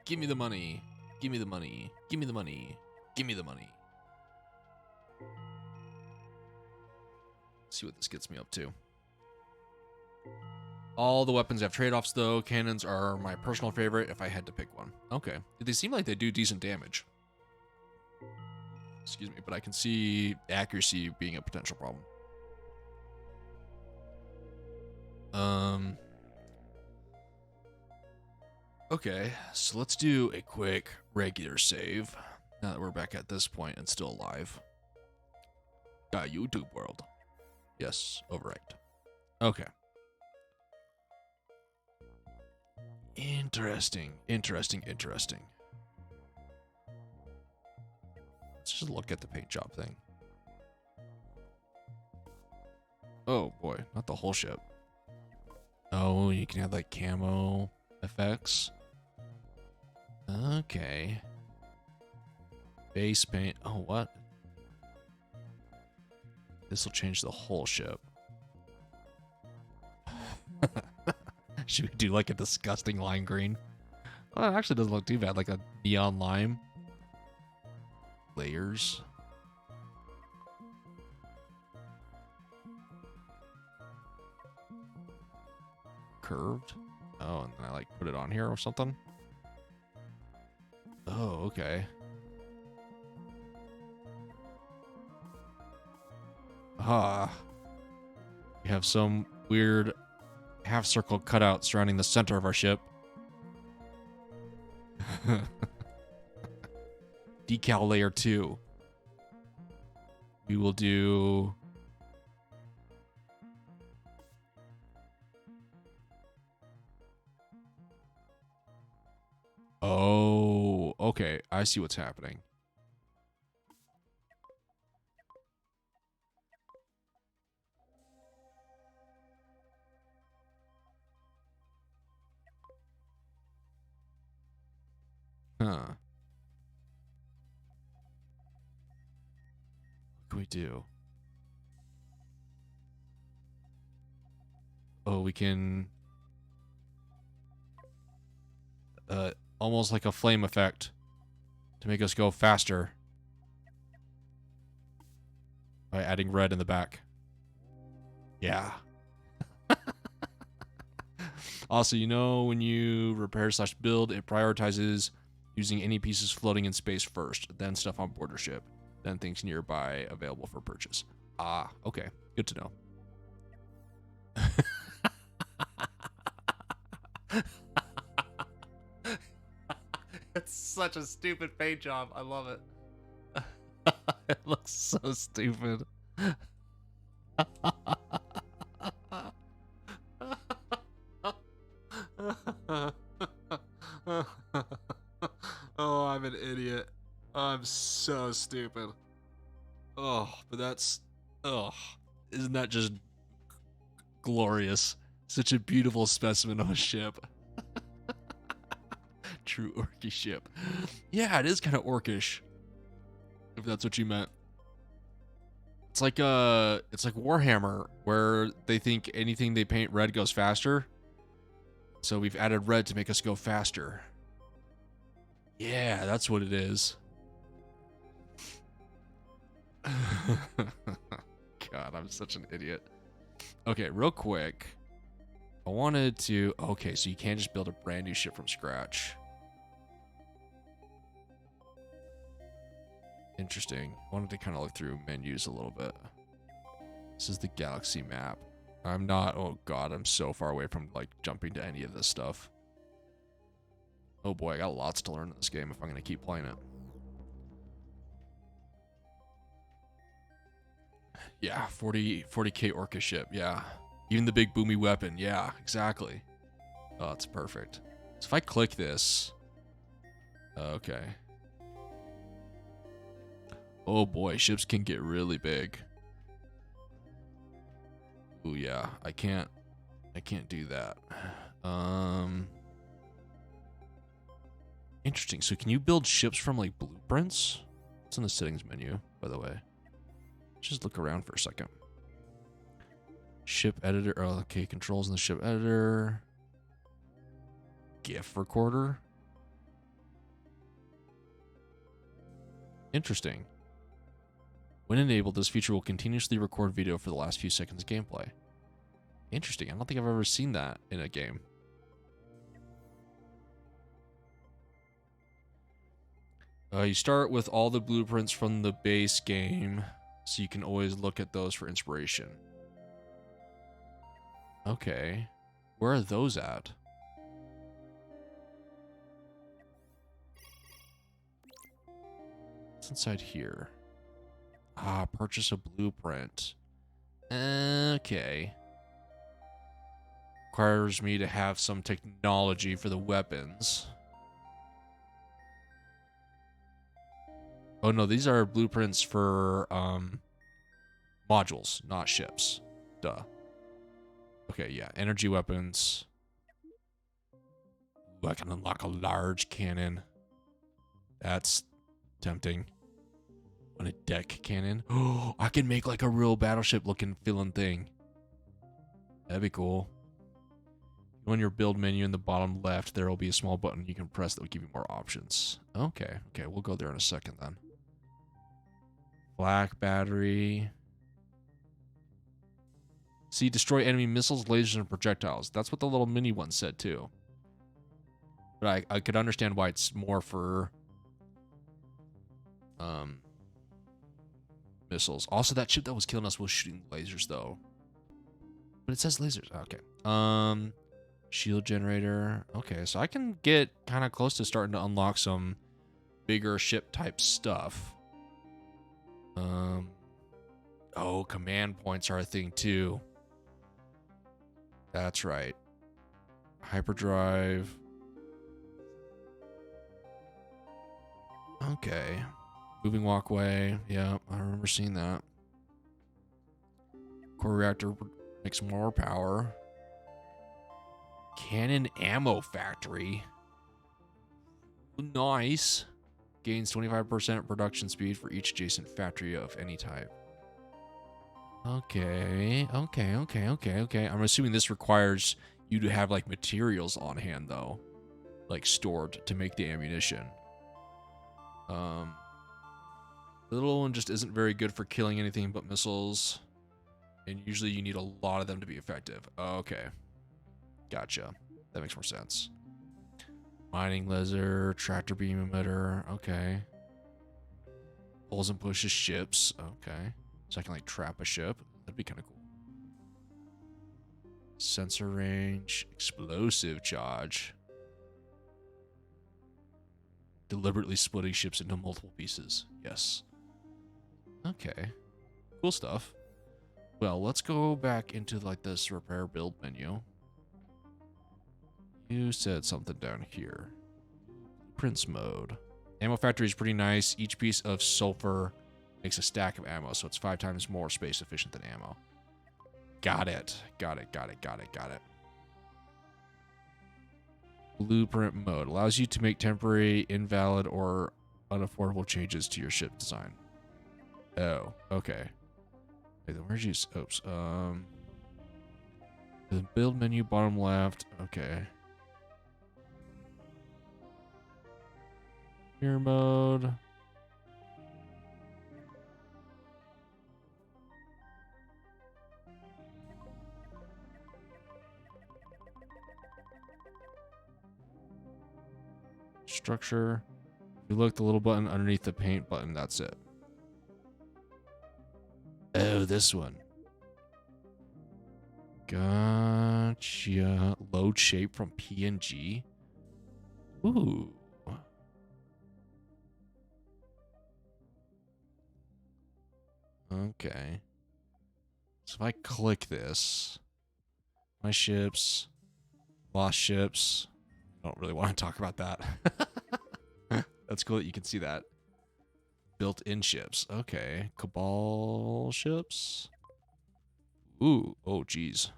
Speaker 1: Give me the money. Give me the money. Give me the money. Give me the money. Let's see what this gets me up to. All the weapons have trade-offs, though. Cannons are my personal favorite if I had to pick one. Okay. They seem like they do decent damage. Excuse me, but I can see accuracy being a potential problem. Okay, so let's do a quick regular save. Now that we're back at this point and still alive. YouTube world. Yes, overwrite. Okay. Interesting. Let's just look at the paint job thing. Oh boy, not the whole ship. Oh, you can have like camo effects. Okay. Base paint. Oh, what? This will change the whole ship. Should we do like a disgusting lime green? Well, it actually doesn't look too bad. Like a neon lime. Layers. Curved. Oh, and then I like put it on here or something. Oh, okay. Ah. We have some weird half circle cutout surrounding the center of our ship. Decal layer 2. We will do... Oh, okay. I see what's happening. Huh. What can we do? Oh, we can... almost like a flame effect to make us go faster by adding red in the back. Yeah. Also, you know, when you repair / build, it prioritizes using any pieces floating in space first, then stuff on board your ship, then things nearby available for purchase. Ah, okay. Good to know. It's such a stupid paint job. I love it. It looks so stupid. Oh, I'm an idiot. I'm so stupid. Oh, but that's... Oh, isn't that just glorious? Such a beautiful specimen of a ship. True orky ship. Yeah, it is kind of orcish. If that's what you meant. It's like Warhammer, where they think anything they paint red goes faster. So we've added red to make us go faster. Yeah, that's what it is. God, I'm such an idiot. Okay, real quick. I wanted to... Okay, so you can't just build a brand new ship from scratch. Interesting. I wanted to kind of look through menus a little bit. This is the galaxy map. I'm not... Oh, God, I'm so far away from, like, jumping to any of this stuff. Oh, boy, I got lots to learn in this game if I'm going to keep playing it. Yeah, 40k orca ship, yeah. Even the big boomy weapon, yeah, exactly. Oh, that's perfect. So if I click this... Okay. Oh boy, ships can get really big. Oh yeah, I can't do that. Interesting. So can you build ships from like blueprints? It's in the settings menu, by the way. Just look around for a second. Ship editor. Oh, okay, controls in the ship editor. GIF recorder. Interesting. When enabled, this feature will continuously record video for the last few seconds of gameplay. Interesting. I don't think I've ever seen that in a game. You start with all the blueprints from the base game, so you can always look at those for inspiration. Okay. Where are those at? What's inside here? Ah, purchase a blueprint. Okay. Requires me to have some technology for the weapons. Oh no, these are blueprints for modules, not ships. Duh. Okay, yeah, energy weapons. Ooh, I can unlock a large cannon. That's tempting. On a deck cannon. Oh, I can make like a real battleship looking feeling thing. That'd be cool. On your build menu in the bottom left, there will be a small button you can press that will give you more options. Okay, okay, we'll go there in a second then. Black battery. See, destroy enemy missiles, lasers, and projectiles. That's what the little mini one said too. But I could understand why it's more for missiles. Also, that ship that was killing us was shooting lasers though. But it says lasers. Okay. Shield generator. Okay, so I can get kind of close to starting to unlock some bigger ship type stuff. Oh, command points are a thing too. That's right. Hyperdrive. Okay. Moving walkway. Yeah, I remember seeing that. Core reactor makes more power. Cannon ammo factory. Nice. Gains 25% production speed for each adjacent factory of any type. Okay. I'm assuming this requires you to have like materials on hand though. Like stored to make the ammunition. The little one just isn't very good for killing anything but missiles. And usually you need a lot of them to be effective. Okay. Gotcha. That makes more sense. Mining laser, tractor beam emitter. Okay. Pulls and pushes ships. Okay. So I can like trap a ship. That'd be kind of cool. Sensor range, explosive charge. Deliberately splitting ships into multiple pieces. Yes. Okay. Cool stuff. Well, let's go back into like this repair build menu. You said something down here. Blueprints mode. Ammo factory is pretty nice. Each piece of sulfur makes a stack of ammo, so it's 5 times more space efficient than ammo. Got it. Got it. Blueprint mode allows you to make temporary, invalid, or unaffordable changes to your ship design. Oh, okay. Wait, then where's you? Oops. The build menu, bottom left. Okay. Mirror mode. Structure. If you look, the little button underneath the paint button, that's it. Oh, this one. Gotcha. Load shape from PNG. Ooh. Okay. So if I click this, my ships, lost ships. I don't really want to talk about that. That's cool that you can see that. Built-in ships. Okay. Cabal ships. Ooh. Oh, geez.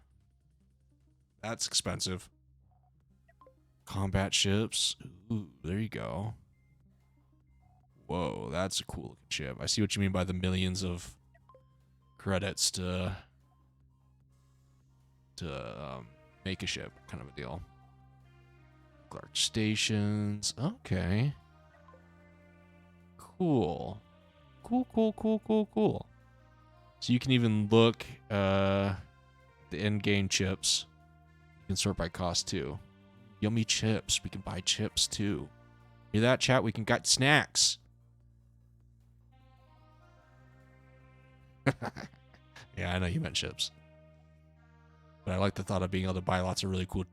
Speaker 1: That's expensive. Combat ships. Ooh, there you go. Whoa, that's a cool looking ship. I see what you mean by the millions of credits to make a ship kind of a deal. Clark stations. Okay. Cool. Cool. So you can even look the end game chips. You can sort by cost too. Yummy chips. We can buy chips too. Hear that, chat? We can get snacks. Yeah, I know you meant chips. But I like the thought of being able to buy lots of really cool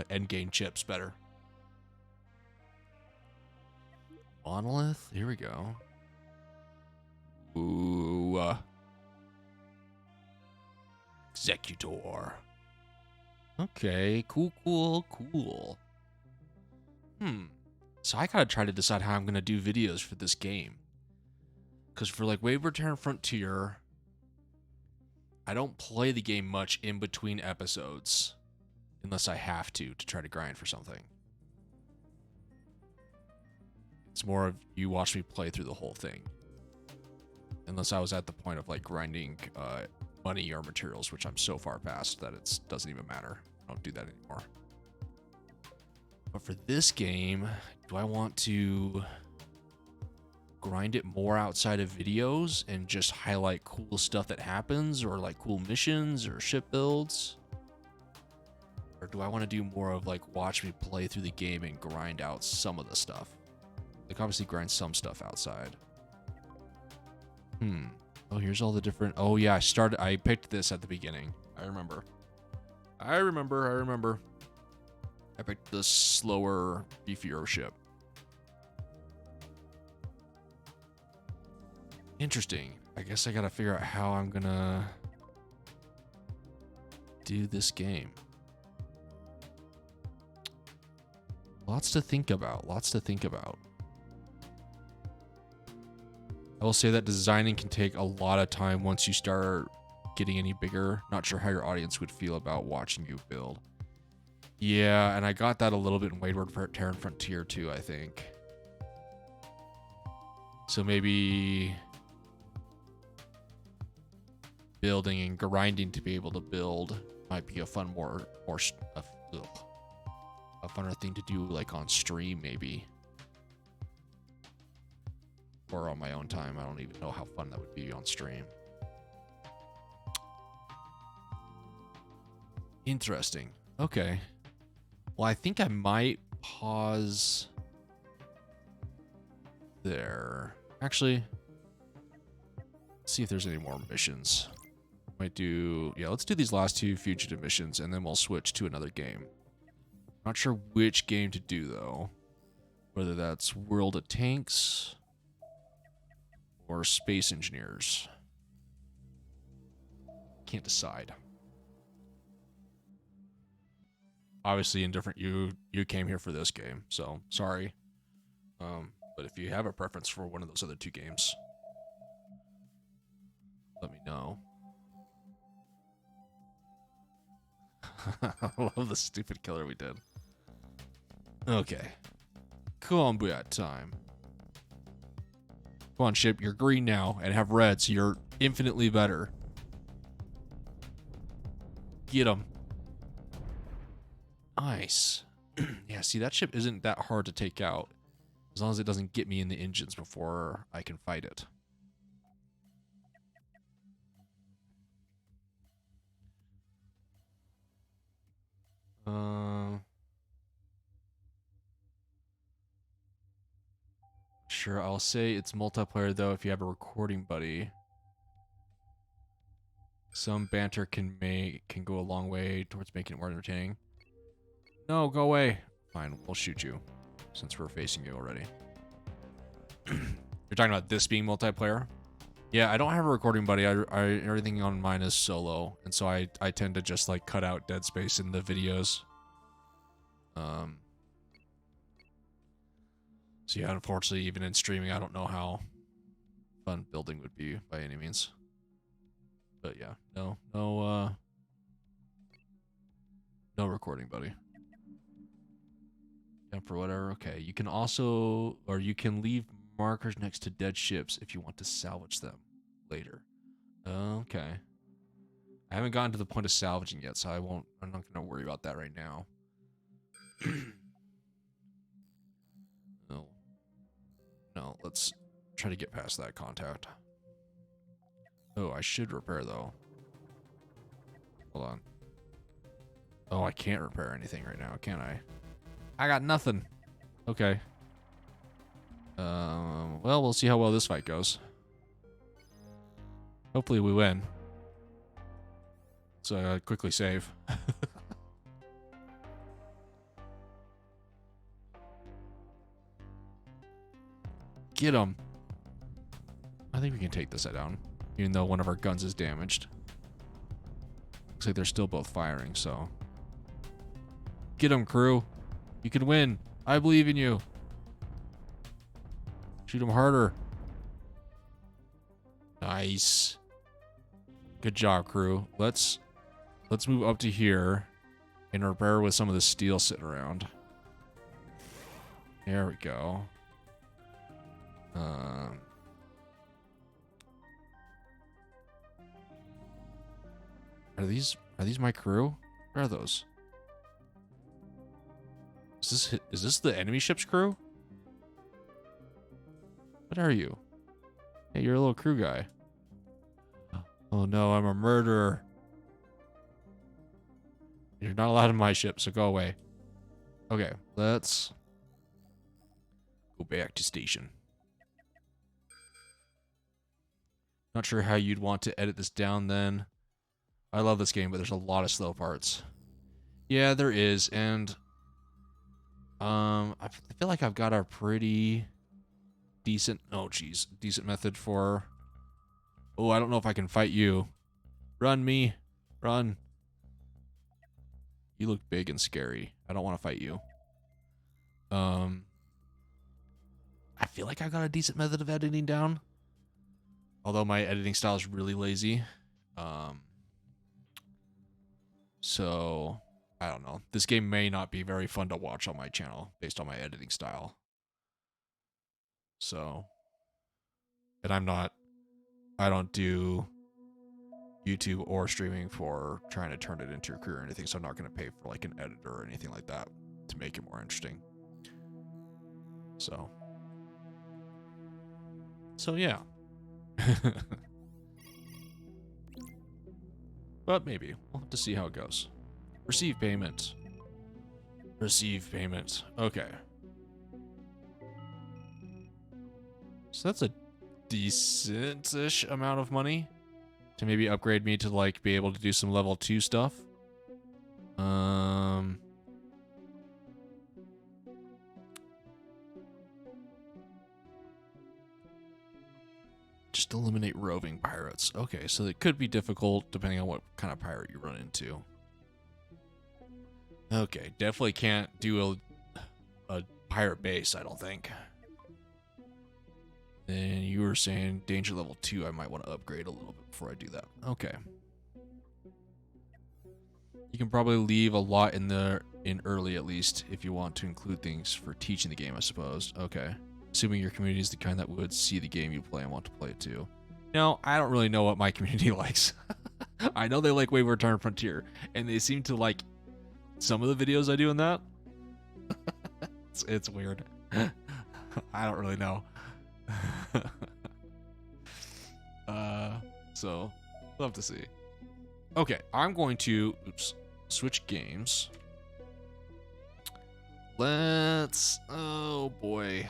Speaker 1: end game chips better. Monolith? Here we go. Ooh. Executor. Okay, cool. So I gotta try to decide how I'm gonna do videos for this game. Because for like Wave Return Frontier, I don't play the game much in between episodes. Unless I have to try to grind for something. It's more of you watch me play through the whole thing. Unless I was at the point of like grinding money or materials, which I'm so far past that it doesn't even matter. I don't do that anymore. But for this game, do I want to grind it more outside of videos and just highlight cool stuff that happens, or like cool missions or ship builds? Or do I want to do more of like watch me play through the game and grind out some of the stuff? Like obviously grind some stuff outside. Oh, here's all the different... Oh yeah, I picked this at the beginning. I remember. I picked the slower, beefier ship. Interesting. I guess I gotta figure out how I'm gonna do this game. Lots to think about. I will say that designing can take a lot of time once you start getting any bigger. Not sure how your audience would feel about watching you build. Yeah, and I got that a little bit in Wayward Terran Frontier too, I think. So maybe building and grinding to be able to build might be a funner thing to do, like on stream maybe. Or on my own time. I don't even know how fun that would be on stream. Interesting. Okay. Well, I think I might pause there. Actually, let's see if there's any more missions. Might do... Yeah, let's do these last two fugitive missions, and then we'll switch to another game. Not sure which game to do, though. Whether that's World of Tanks or Space Engineers. Can't decide. Obviously, indifferent. You came here for this game, so sorry. But if you have a preference for one of those other two games, let me know. I love the stupid killer we did. Okay. Combat time. Come on, ship. You're green now and have red, so you're infinitely better. Get him. Nice. Yeah, see, that ship isn't that hard to take out. As long as it doesn't get me in the engines before I can fight it. Sure, I'll say it's multiplayer, though, if you have a recording buddy. Some banter can go a long way towards making it more entertaining. No, go away. Fine, we'll shoot you, since we're facing you already. You're talking about this being multiplayer? Yeah, I don't have a recording buddy. Everything on mine is solo, and so I tend to just like cut out dead space in the videos. So yeah, unfortunately, even in streaming, I don't know how fun building would be by any means. But yeah, no recording buddy. Yeah, for whatever. Okay, you can also, or you can leave markers next to dead ships if you want to salvage them later. Okay. I haven't gotten to the point of salvaging yet, so I'm not gonna worry about that right now. No, let's try to get past that contact. Oh, I should repair, though. Hold on. Oh, I can't repair anything right now, can I? I got nothing. Okay. Well, we'll see how well this fight goes. Hopefully we win. So quickly save. Get him. I think we can take this down, even though one of our guns is damaged. Looks like they're still both firing, so. Get him, crew. You can win. I believe in you. Shoot him harder. Nice. Good job, crew. Let's move up to here and repair with some of the steel sitting around. There we go. Are these my crew? Where are those? Is this the enemy ship's crew? What are you? Hey, you're a little crew guy. Oh no, I'm a murderer. You're not allowed in my ship, so go away. Okay, let's go back to station. Not sure how you'd want to edit this down then. I love this game, but there's a lot of slow parts. Yeah, there is, and I feel like I've got a pretty decent, oh geez, decent method for, oh, I don't know if I can fight you. Run me, run. You look big and scary. I don't want to fight you. I feel like I've got a decent method of editing down. Although my editing style is really lazy. So, I don't know. This game may not be very fun to watch on my channel based on my editing style. So, and I don't do YouTube or streaming for trying to turn it into a career or anything, so I'm not going to pay for like an editor or anything like that to make it more interesting. So yeah. But maybe. We'll have to see how it goes. Receive payment. Receive payment. Okay. So that's a decent-ish amount of money to maybe upgrade me to like be able to do some level 2 stuff. Just eliminate roving pirates. Okay, so it could be difficult depending on what kind of pirate you run into. Okay, definitely can't do a pirate base, I don't think. Then you were saying danger level 2, I might want to upgrade a little bit before I do that. Okay. You can probably leave a lot in early at least if you want to include things for teaching the game, I suppose. Okay. Assuming your community is the kind that would see the game you play and want to play it too. Now, I don't really know what my community likes. I know they like Wayward Return Frontier, and they seem to like some of the videos I do in that. It's weird. I don't really know. So we'll have to see. Okay, I'm going to switch games. Let's, oh boy.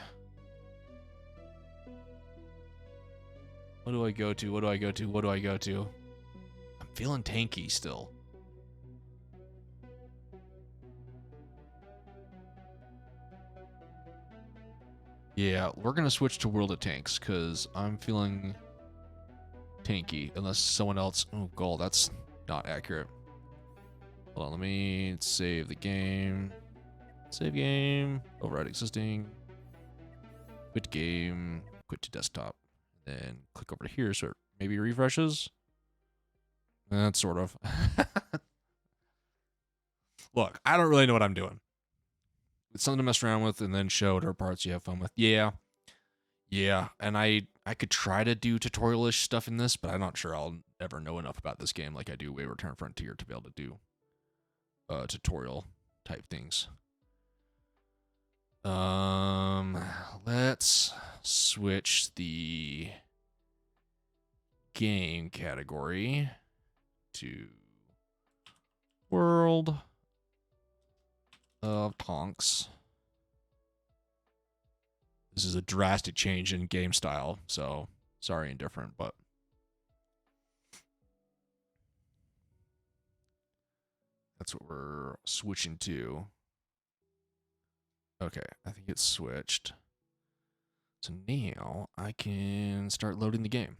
Speaker 1: What do I go to? What do I go to? What do I go to? I'm feeling tanky still. Yeah, we're gonna switch to World of Tanks because I'm feeling tanky. Unless someone else. Oh, gold. That's not accurate. Hold on. Let me save the game. Save game. Override existing. Quit game. Quit to desktop. Then click over to here so it maybe refreshes. That's sort of. Look, I don't really know what I'm doing. It's something to mess around with and then show what parts you have fun with. Yeah. Yeah. And I could try to do tutorial-ish stuff in this, but I'm not sure I'll ever know enough about this game like I do Wayward Return Frontier to be able to do tutorial type things. Let's switch the game category to World of Tanks. This is a drastic change in game style, so sorry and different, but that's what we're switching to. Okay, I think it's switched. So now I can start loading the game.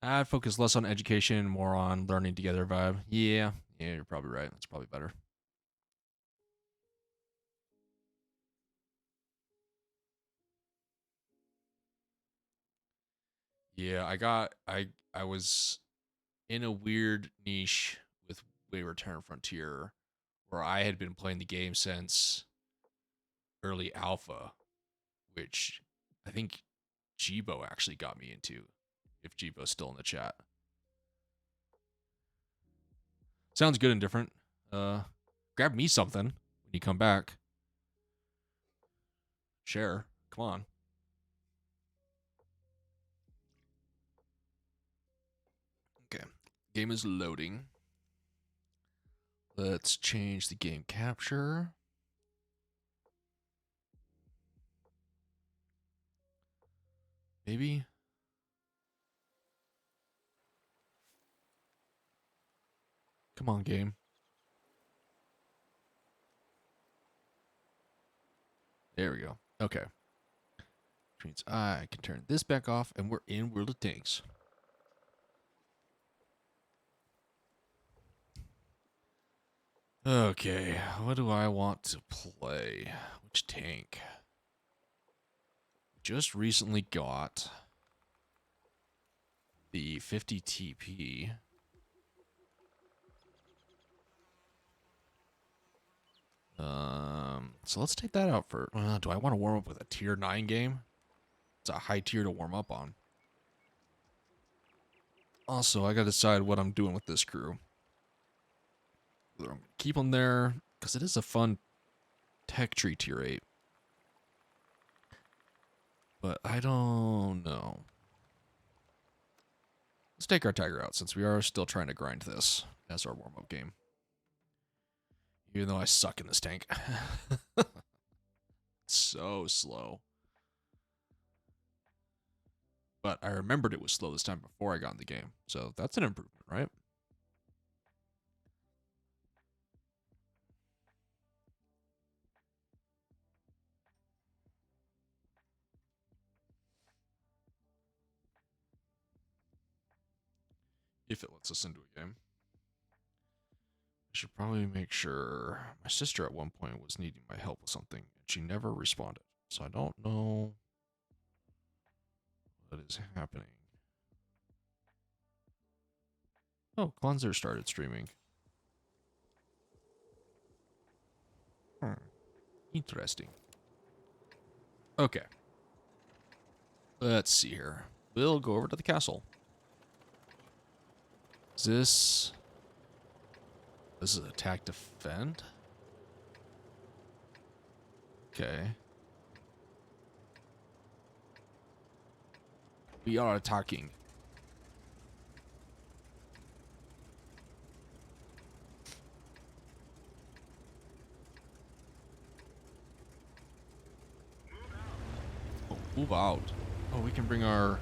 Speaker 1: I'd focus less on education, more on learning together vibe. Yeah, you're probably right. That's probably better. Yeah, I was in a weird niche with Wayward Return Frontier where I had been playing the game since early alpha, which I think Jibo actually got me into, if Jibo's still in the chat. Sounds good and different. Grab me something when you come back. Share. Come on. Okay. Game is loading. Let's change the game capture. Maybe. Come on, game. There we go. Okay. Which means I can turn this back off and we're in World of Tanks. Okay, what do I want to play? Which tank? Just recently got the 50 TP. So let's take that out for. Do I want to warm up with a tier 9 game? It's a high tier to warm up on. Also, I gotta decide what I'm doing with this crew. Whether I'm gonna keep them there, because it is a fun tech tree tier 8. But I don't know. Let's take our Tiger out since we are still trying to grind this as our warm-up game. Even though I suck in this tank. So slow. But I remembered it was slow this time before I got in the game. So that's an improvement, right? If it lets us into a game. I should probably make sure. My sister at one point was needing my help with something, and she never responded. So I don't know what is happening. Oh, Cleanser started streaming. Interesting. Okay. Let's see here. We'll go over to the castle. Is this is attack defend? Okay. We are attacking. Oh, move out. Oh, we can bring our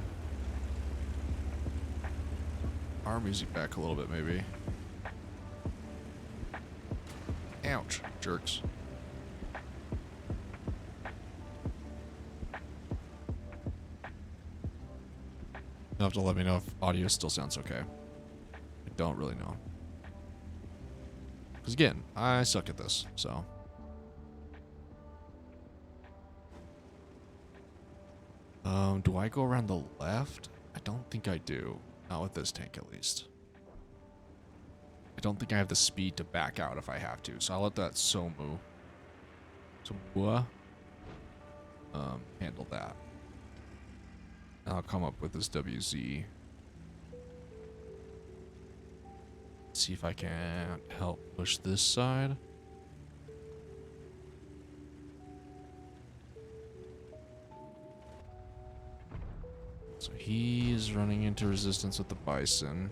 Speaker 1: music back a little bit, maybe. Ouch, jerks. You'll have to let me know if audio still sounds okay. I don't really know. Because again, I suck at this, so. Do I go around the left? I don't think I do. Not with this tank, at least. I don't think I have the speed to back out if I have to, so I'll let that Somu handle that. And I'll come up with this WZ. See if I can help push this side. So he's running into resistance with the Bison.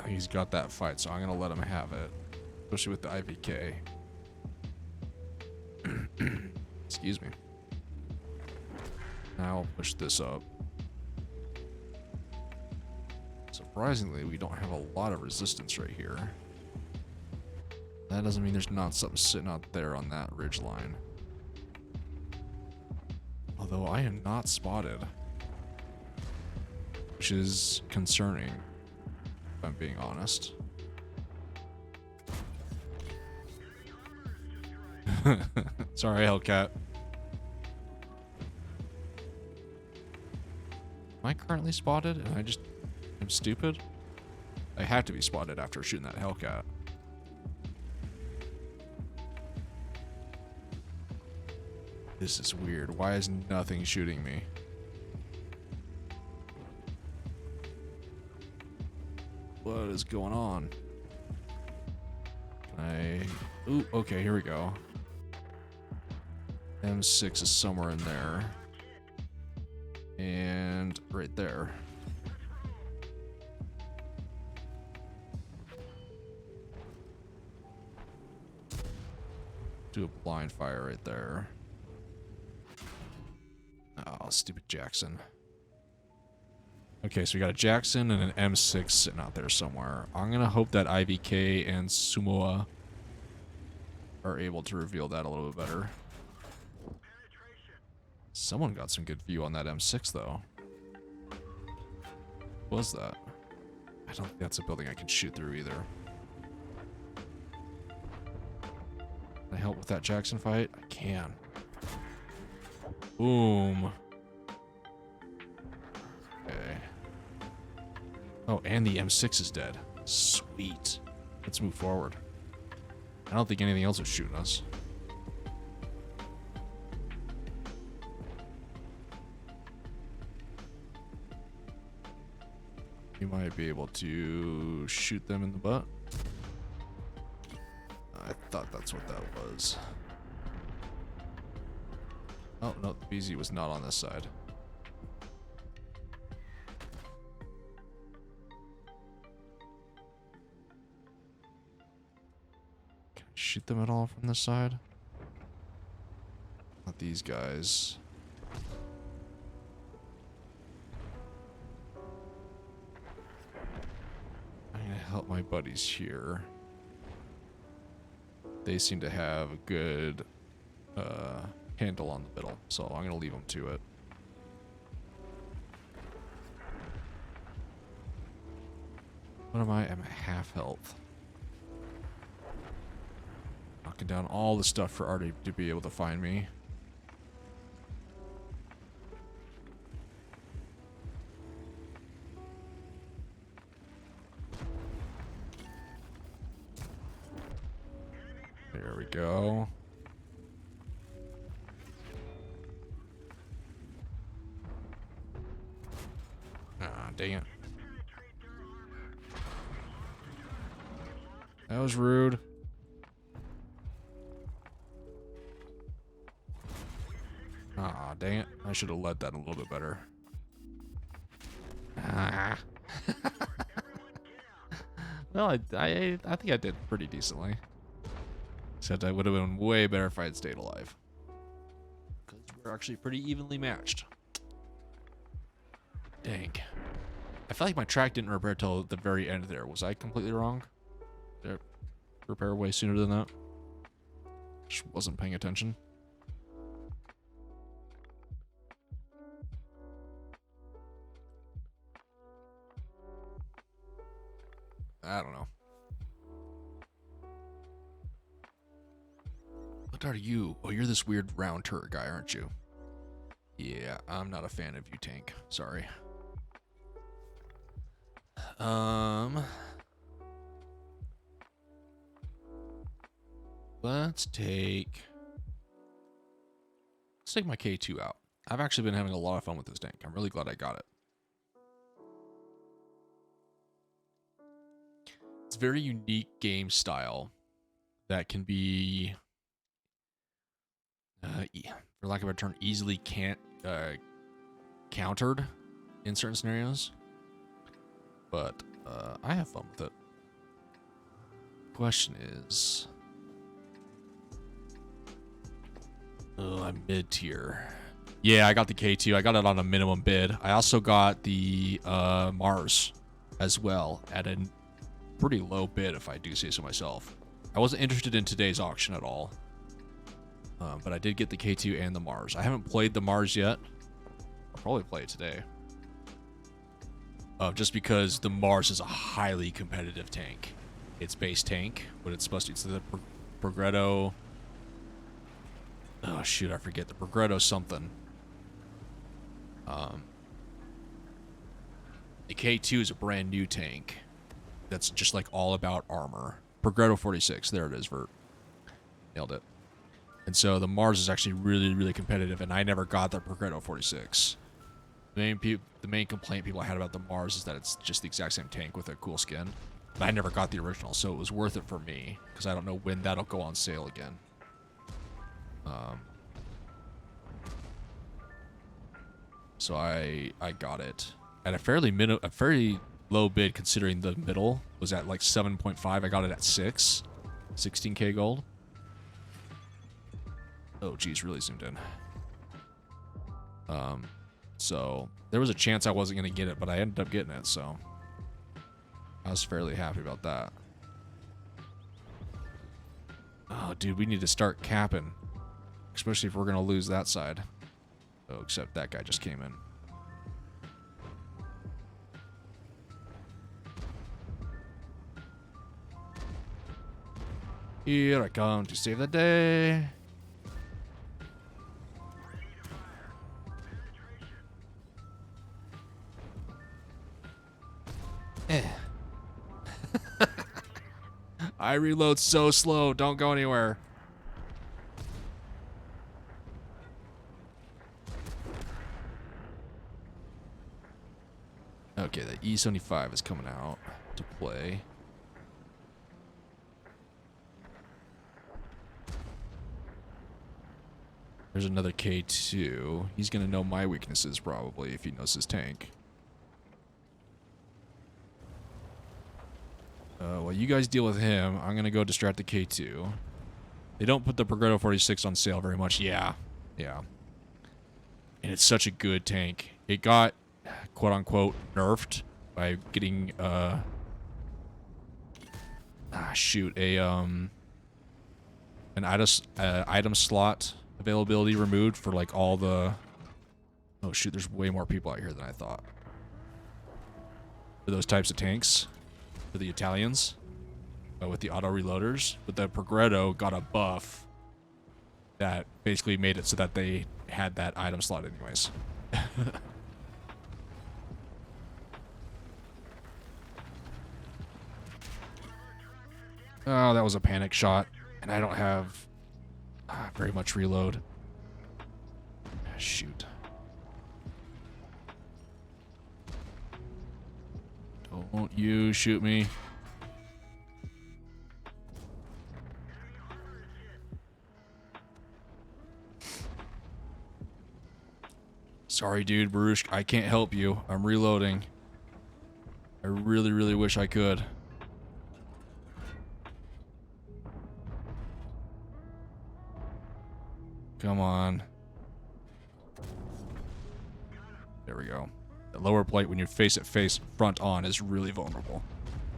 Speaker 1: He's got that fight, so I'm going to let him have it. Especially with the IVK. Excuse me. Now I'll push this up. Surprisingly, we don't have a lot of resistance right here. That doesn't mean there's not something sitting out there on that ridge line. Although I am not spotted. Which is concerning, if I'm being honest. Sorry, Hellcat. Am I currently spotted and I just am stupid? I have to be spotted after shooting that Hellcat. This is weird. Why is nothing shooting me? What is going on? Ooh, okay, here we go. M6 is somewhere in there. And right there. Do a blind fire right there. Oh, stupid Jackson. Okay, so we got a Jackson and an M6 sitting out there somewhere. I'm gonna hope that IVK and Sumoa are able to reveal that a little bit better. Someone got some good view on that M6 though. What was that? I don't think that's a building I can shoot through either. Can I help with that Jackson fight? I can. Boom. Okay. Oh, and the M6 is dead. Sweet. Let's move forward. I don't think anything else is shooting us. You might be able to shoot them in the butt. I thought that's what that was. Oh, no, the BZ was not on this side. Can I shoot them at all from this side? Not these guys. I'm gonna help my buddies here. They seem to have a good handle on the middle, so I'm gonna leave them to it. What am I? I'm at half health. Knocking down all the stuff for Artie to be able to find me. There we go. Ah, dang it. That was rude. Ah, dang it. I should have led that a little bit better. Ah. Well, I think I did pretty decently. Except I would have been way better if I had stayed alive. Because we're actually pretty evenly matched. Dang. I felt like my track didn't repair till the very end there. Was I completely wrong? Did it repair way sooner than that? Just wasn't paying attention. I don't know. What are you? Oh, you're this weird round turret guy, aren't you? Yeah, I'm not a fan of you, tank. Sorry. Let's take my K2 out. I've actually been having a lot of fun with this tank. I'm really glad I got it. It's a very unique game style that can be, for lack of a term, easily countered in certain scenarios. But I have fun with it. Question is, oh, I'm mid-tier. Yeah, I got the K2. I got it on a minimum bid. I also got the Mars as well at a pretty low bid, if I do say so myself. I wasn't interested in today's auction at all. But I did get the K2 and the Mars. I haven't played the Mars yet. I'll probably play it today. Just because the Mars is a highly competitive tank. It's base tank, but it's supposed to... It's the Progredo... Oh, shoot, I forget. The Progredo something. The K2 is a brand new tank. That's just like all about armor. Progredo 46. There it is, Vert. Nailed it. And so the Mars is actually really, really competitive, and I never got the Progredo 46. The main complaint people had about the Mars is that it's just the exact same tank with a cool skin. But I never got the original, so it was worth it for me because I don't know when that'll go on sale again. So I got it at a fairly low bid considering the middle was at like 7.5. I got it at 16k gold. Oh geez, really zoomed in. So there was a chance I wasn't gonna get it, but I ended up getting it, so I was fairly happy about that. Oh dude, we need to start capping, especially if we're gonna lose that side. Oh, except that guy just came in. Here I come to save the day. I reload so slow. Don't go anywhere. Okay, the E75 is coming out to play. There's another K2. He's going to know my weaknesses probably if he knows his tank. While you guys deal with him, I'm going to go distract the K2. They don't put the Progredo 46 on sale very much. Yeah. Yeah. And it's such a good tank. It got, quote-unquote, nerfed by getting, an item slot availability removed for, like, all the... Oh, shoot, there's way more people out here than I thought. For those types of tanks. For the Italians. With the auto reloaders. But the Progredo got a buff that basically made it so that they had that item slot anyways. Oh, that was a panic shot. And I don't have very much reload. Shoot. Don't you shoot me. Sorry, dude, Baruch, I can't help you. I'm reloading. I really, really wish I could. Come on. There we go. The lower plate, when you face it face front on, is really vulnerable.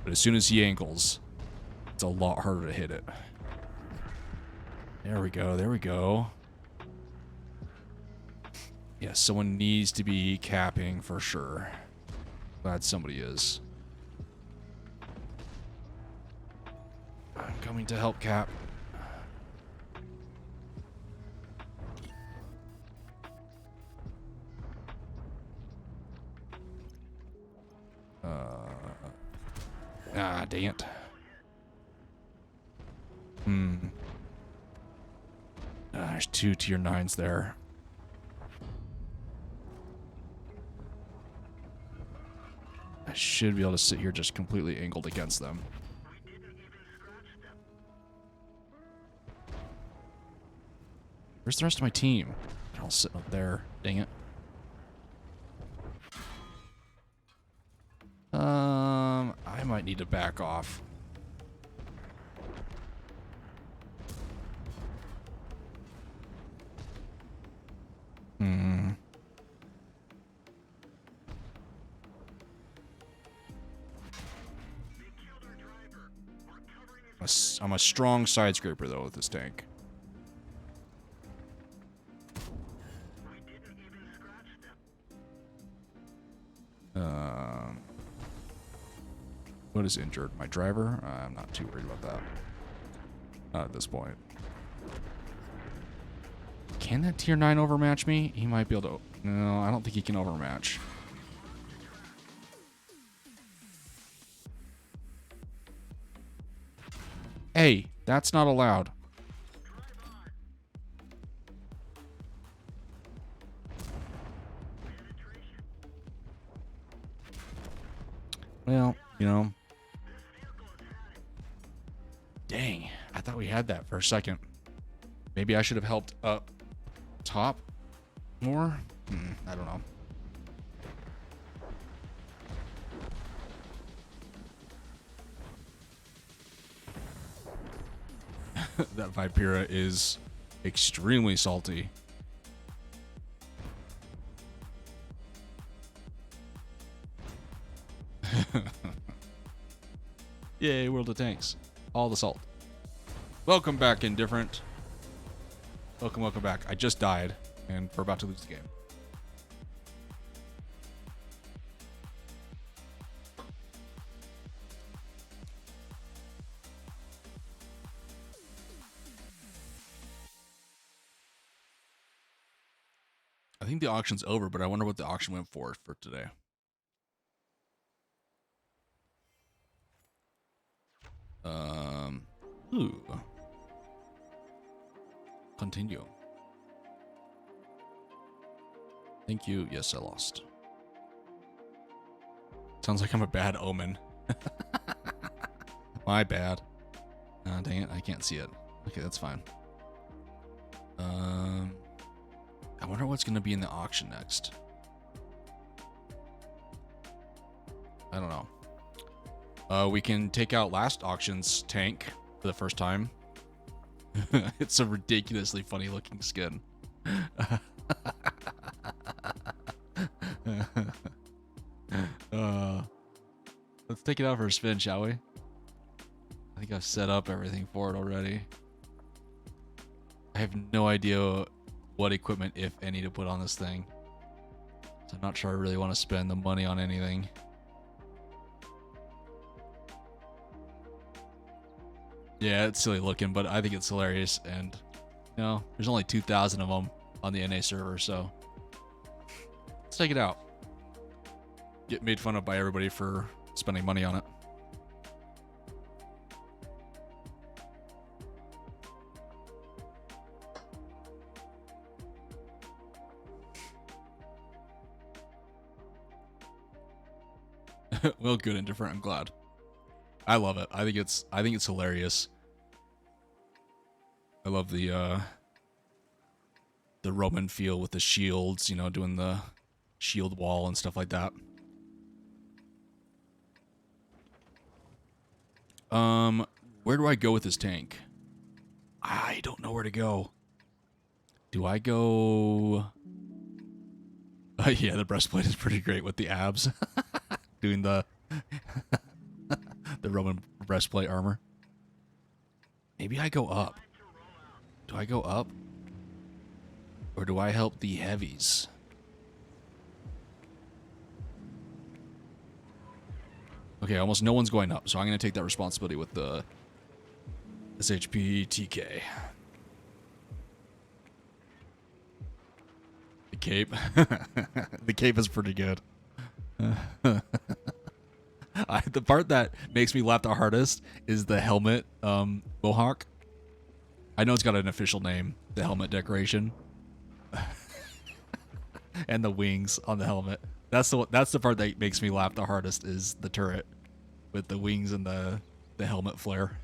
Speaker 1: But as soon as he angles, it's a lot harder to hit it. There we go, there we go. Yes, someone needs to be capping for sure. Glad somebody is. I'm coming to help cap. Dang it. There's 2 tier 9s there. I should be able to sit here just completely angled against them. Where's the rest of my team? They're all sitting up there. Dang it. I might need to back off. I'm a strong side scraper though with this tank. What is injured? My driver? I'm not too worried about that. Not at this point. Can that tier 9 overmatch me? He might be able to... No, I don't think he can overmatch. Hey, that's not allowed. Well, you know. Dang, I thought we had that for a second. Maybe I should have helped up top more? I don't know. That Vipera is extremely salty. Yay, World of Tanks. All the salt. Welcome back, Indifferent. Welcome back. I just died, and we're about to lose the game. I think the auction's over, but I wonder what the auction went for today. Ooh. Continue. Thank you. Yes, I lost. Sounds like I'm a bad omen. My bad. Dang it, I can't see it. Okay, that's fine. I wonder what's going to be in the auction next. I don't know. We can take out last auction's tank for the first time. It's a ridiculously funny looking skin. Let's take it out for a spin, shall we? I think I've set up everything for it already. I have no idea what equipment, if any, to put on this thing. So I'm not sure I really want to spend the money on anything. Yeah, it's silly looking, but I think it's hilarious. And, you know, there's only 2,000 of them on the NA server, so let's take it out. Get made fun of by everybody for spending money on it. Well, good and different. I'm glad. I love it. I think it's hilarious. I love the Roman feel with the shields, you know, doing the shield wall and stuff like that. Where do I go with this tank? I don't know where to go. Do I go? Yeah, the breastplate is pretty great with the abs. Doing the the Roman breastplate armor. Maybe I go up. Do I go up? Or do I help the heavies? Okay, almost no one's going up, so I'm going to take that responsibility with the SHP TK. The cape. The cape is pretty good. The part that makes me laugh the hardest is the helmet mohawk. I know it's got an official name, the helmet decoration. And the wings on the helmet. That's the part that makes me laugh the hardest, is the turret with the wings and the helmet flare.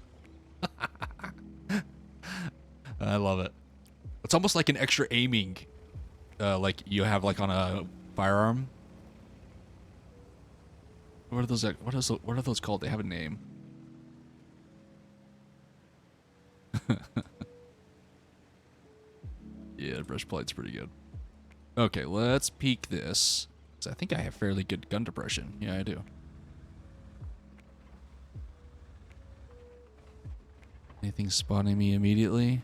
Speaker 1: I love it. It's almost like an extra aiming, like you have like on a firearm. What are those? What are those called? They have a name. Yeah, the breastplate's pretty good. Okay, let's peek this. I think I have fairly good gun depression. Yeah, I do. Anything spawning me immediately?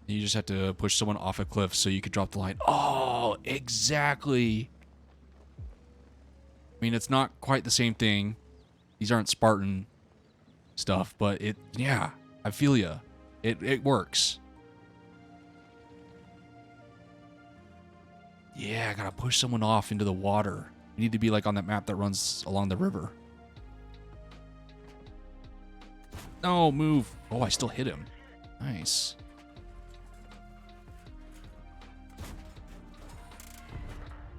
Speaker 1: You just have to push someone off a cliff so you could drop the line. Oh, exactly. I mean, it's not quite the same thing. These aren't Spartan stuff, but yeah, I feel ya. It works. Yeah, I gotta push someone off into the water. You need to be like on that map that runs along the river. No, move. Oh, I still hit him. Nice.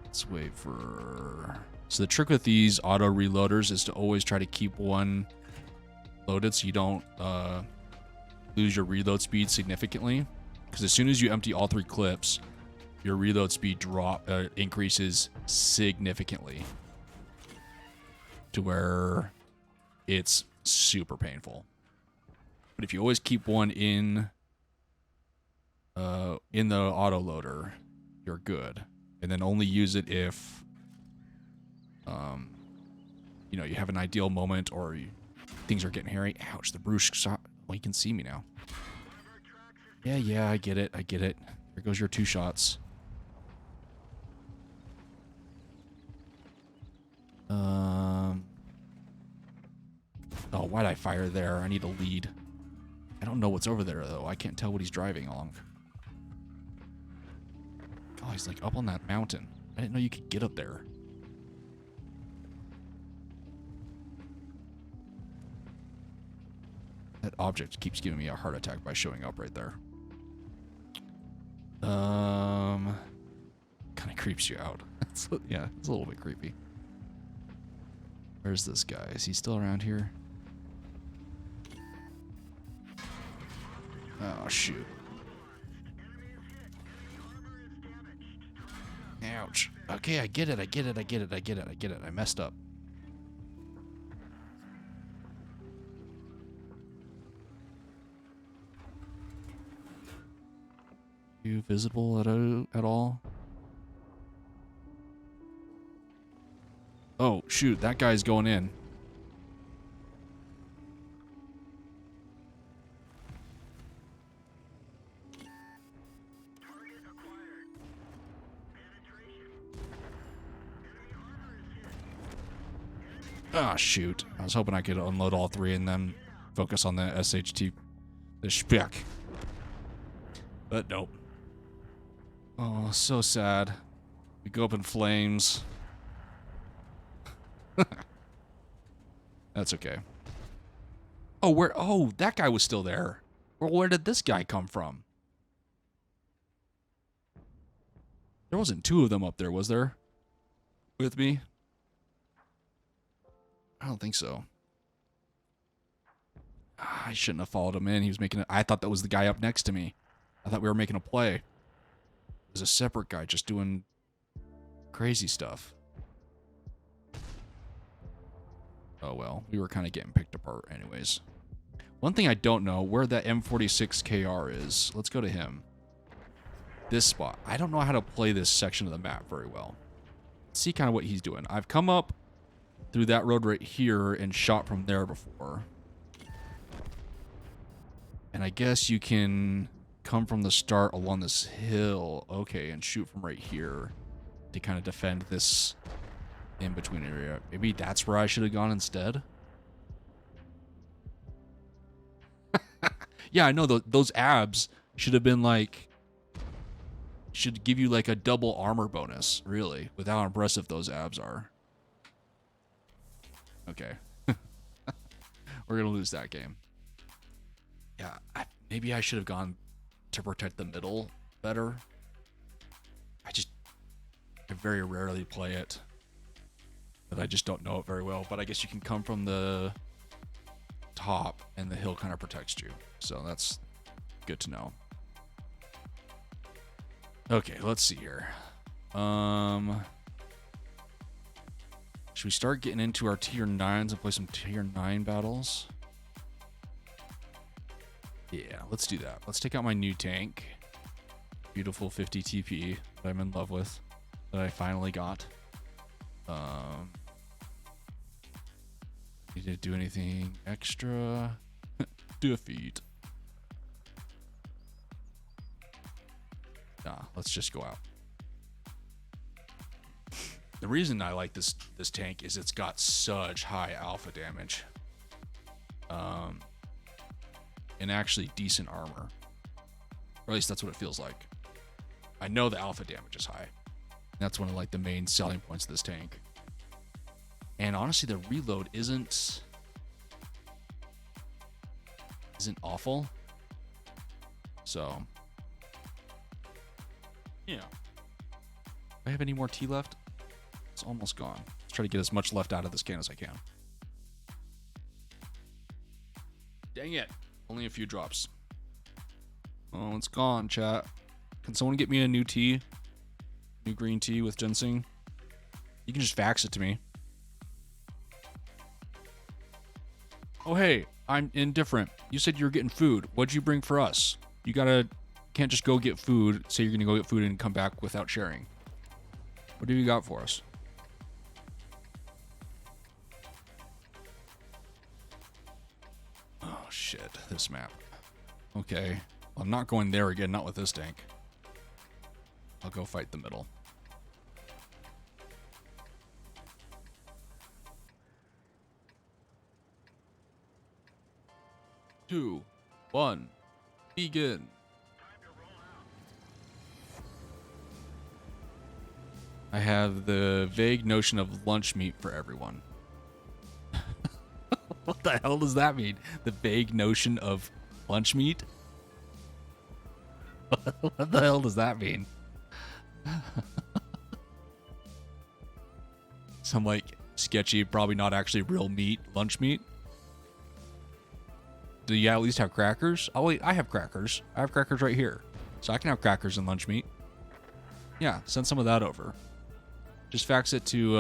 Speaker 1: Let's wait for So the trick with these auto reloaders is to always try to keep one loaded so you don't lose your reload speed significantly. Because as soon as you empty all 3 clips, your reload speed increases significantly to where it's super painful. But if you always keep one in the auto loader, you're good. And then only use it if you know, you have an ideal moment or things are getting hairy. Ouch, the Bruce shot. Well, you can see me now. Yeah, I get it. Here goes your 2 shots. Oh, why'd I fire there? I need a lead. I don't know what's over there, though. I can't tell what he's driving along. Oh, he's like up on that mountain. I didn't know you could get up there. That object keeps giving me a heart attack by showing up right there. Kind of creeps you out. Yeah, it's a little bit creepy. Where's this guy? Is he still around here? Oh, shoot. Ouch. Okay, I get it. I messed up. You visible at all? Oh, shoot. That guy's going in. Ah, shoot. I was hoping I could unload all 3 and then focus on the SHT, the spec. But nope. Oh, so sad. We go up in flames. That's okay. Oh, oh, that guy was still there. Well, where did this guy come from? There wasn't 2 of them up there, was there? With me? I don't think so. I shouldn't have followed him in. He was making it. I thought that was the guy up next to me. I thought we were making a play. It was a separate guy just doing crazy stuff. Oh well, we were kind of getting picked apart anyways. One thing I don't know, where that M46 KR is. Let's go to him. This spot. I don't know how to play this section of the map very well. Let's see kind of what he's doing. I've come up through that road right here and shot from there before. And I guess you can come from the start along this hill, okay, and shoot from right here to kind of defend this in-between area. Maybe that's where I should have gone instead. Yeah, I know those abs should have been like, should give you like a double armor bonus, really, with how impressive those abs are. Okay. We're gonna lose that game. Yeah, maybe I should have gone to protect the middle better. I very rarely play it, but I just don't know it very well. But I guess you can come from the top and the hill kind of protects you, so that's good to know. Okay, let's see here. Should we start getting into our tier 9s and play some tier 9 battles? Yeah, let's do that. Let's take out my new tank. Beautiful 50 TP that I'm in love with, that I finally got. Need to do anything extra? Defeat. Nah, let's just go out. The reason I like this tank is it's got such high alpha damage. And actually decent armor. Or at least that's what it feels like. I know the alpha damage is high. That's one of like the main selling points of this tank. And honestly, the reload isn't awful. So, yeah. Do I have any more tea left? It's almost gone. Let's try to get as much left out of this can as I can. Dang it. Only a few drops. Oh, it's gone, chat. Can someone get me a new tea? New green tea with ginseng? You can just fax it to me. Oh, hey, I'm indifferent. You said you were getting food. What'd you bring for us? You can't just go get food, say you're gonna go get food and come back without sharing. What do you got for us? Oh, shit, this map. Okay, well, I'm not going there again, not with this tank. I'll go fight the middle. Two, one, begin. I have the vague notion of lunch meat for everyone. What the hell does that mean? The vague notion of lunch meat? What the hell does that mean? Some like sketchy, probably not actually real meat, lunch meat. Do you at least have crackers? Oh wait, I have crackers. I have crackers right here. So I can have crackers and lunch meat. Yeah, send some of that over. Just fax it to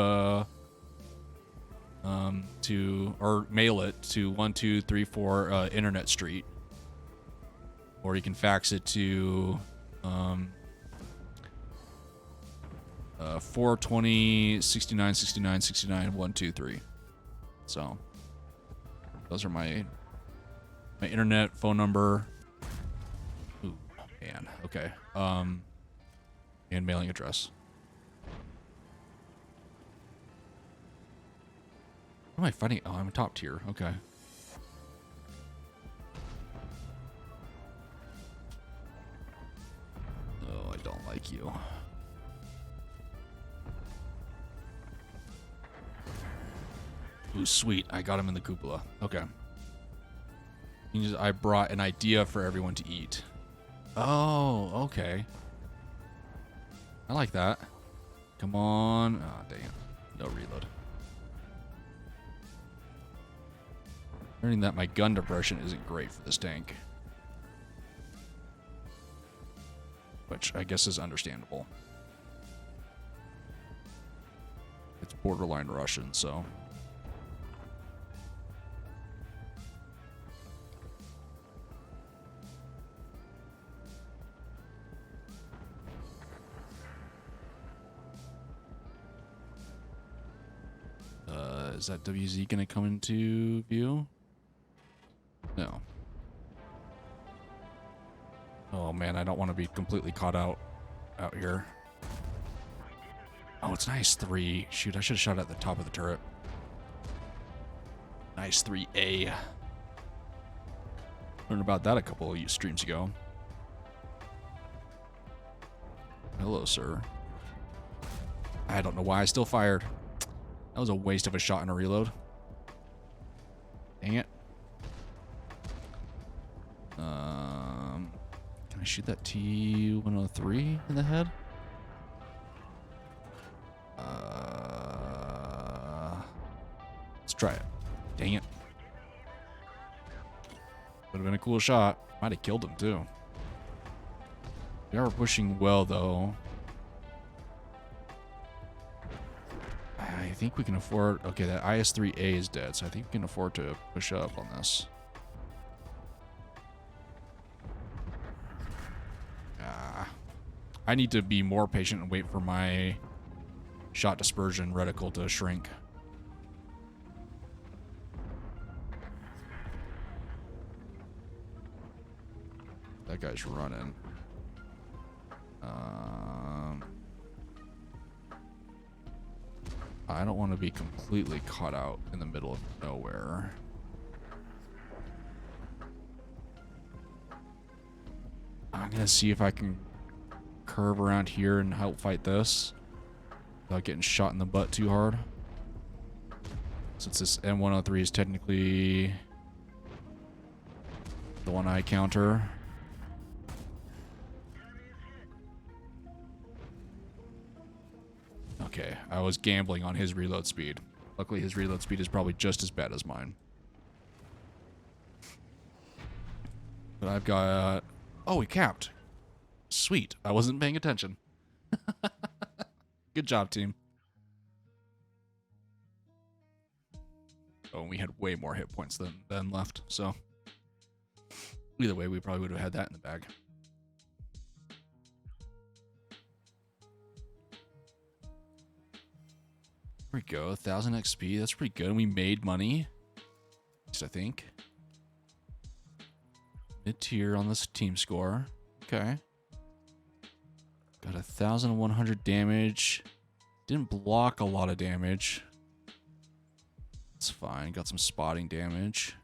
Speaker 1: or mail it to 1234 Internet Street. Or you can fax it to 420 69 69 69 123. So those are my internet phone number. Ooh, man. Okay. And mailing address. What am I fighting? Oh, I'm top tier. Okay. Oh, I don't like you. Ooh, sweet. I got him in the cupola. Okay. I brought an idea for everyone to eat. Oh, okay. I like that. Come on. Oh, dang it. No reload. Learning that my gun depression isn't great for this tank. Which I guess is understandable. It's borderline Russian, so... is that WZ gonna come into view? No. Oh man, I don't want to be completely caught out here. Oh, it's nice 3. Shoot, I should have shot at the top of the turret. Nice 3A. Learned about that a couple of streams ago. Hello, sir. I don't know why I still fired. That was a waste of a shot and a reload. Dang it. Can I shoot that T-103 in the head? Let's try it. Dang it. Would have been a cool shot. Might have killed him too. We are pushing well though. I think we can afford... Okay, that IS-3A is dead, so I think we can afford to push up on this. I need to be more patient and wait for my shot dispersion reticle to shrink. That guy's running. I don't want to be completely caught out in the middle of nowhere. I'm gonna see if I can curve around here and help fight this without getting shot in the butt too hard. Since this M103 is technically the one I counter. Okay, I was gambling on his reload speed. Luckily, his reload speed is probably just as bad as mine. But I've got... Oh, we capped. Sweet. I wasn't paying attention. Good job, team. Oh, and we had way more hit points than left, so... Either way, we probably would have had that in the bag. There we go, 1,000 XP. That's pretty good. And we made money. At least I think. Mid-tier on this team score. Okay. Got 1,100 damage. Didn't block a lot of damage. That's fine. Got some spotting damage.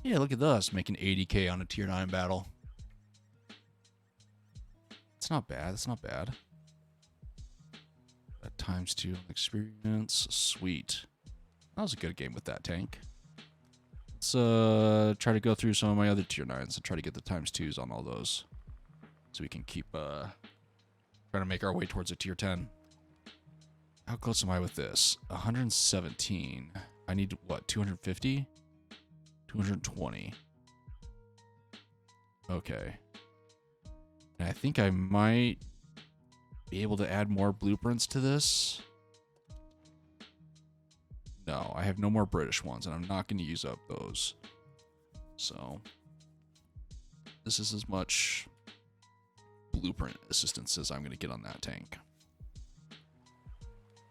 Speaker 1: Yeah, look at us making 80k on a tier 9 battle. It's not bad. It's not bad. That ×2 on experience. Sweet. That was a good game with that tank. Let's try to go through some of my other tier 9s and try to get the ×2s on all those. So we can keep trying to make our way towards a tier 10. How close am I with this? 117. I need, what, 250? 220. Okay. And I think I might be able to add more blueprints to this. No, I have no more British ones, and I'm not going to use up those. So, this is as much blueprint assistance as I'm going to get on that tank.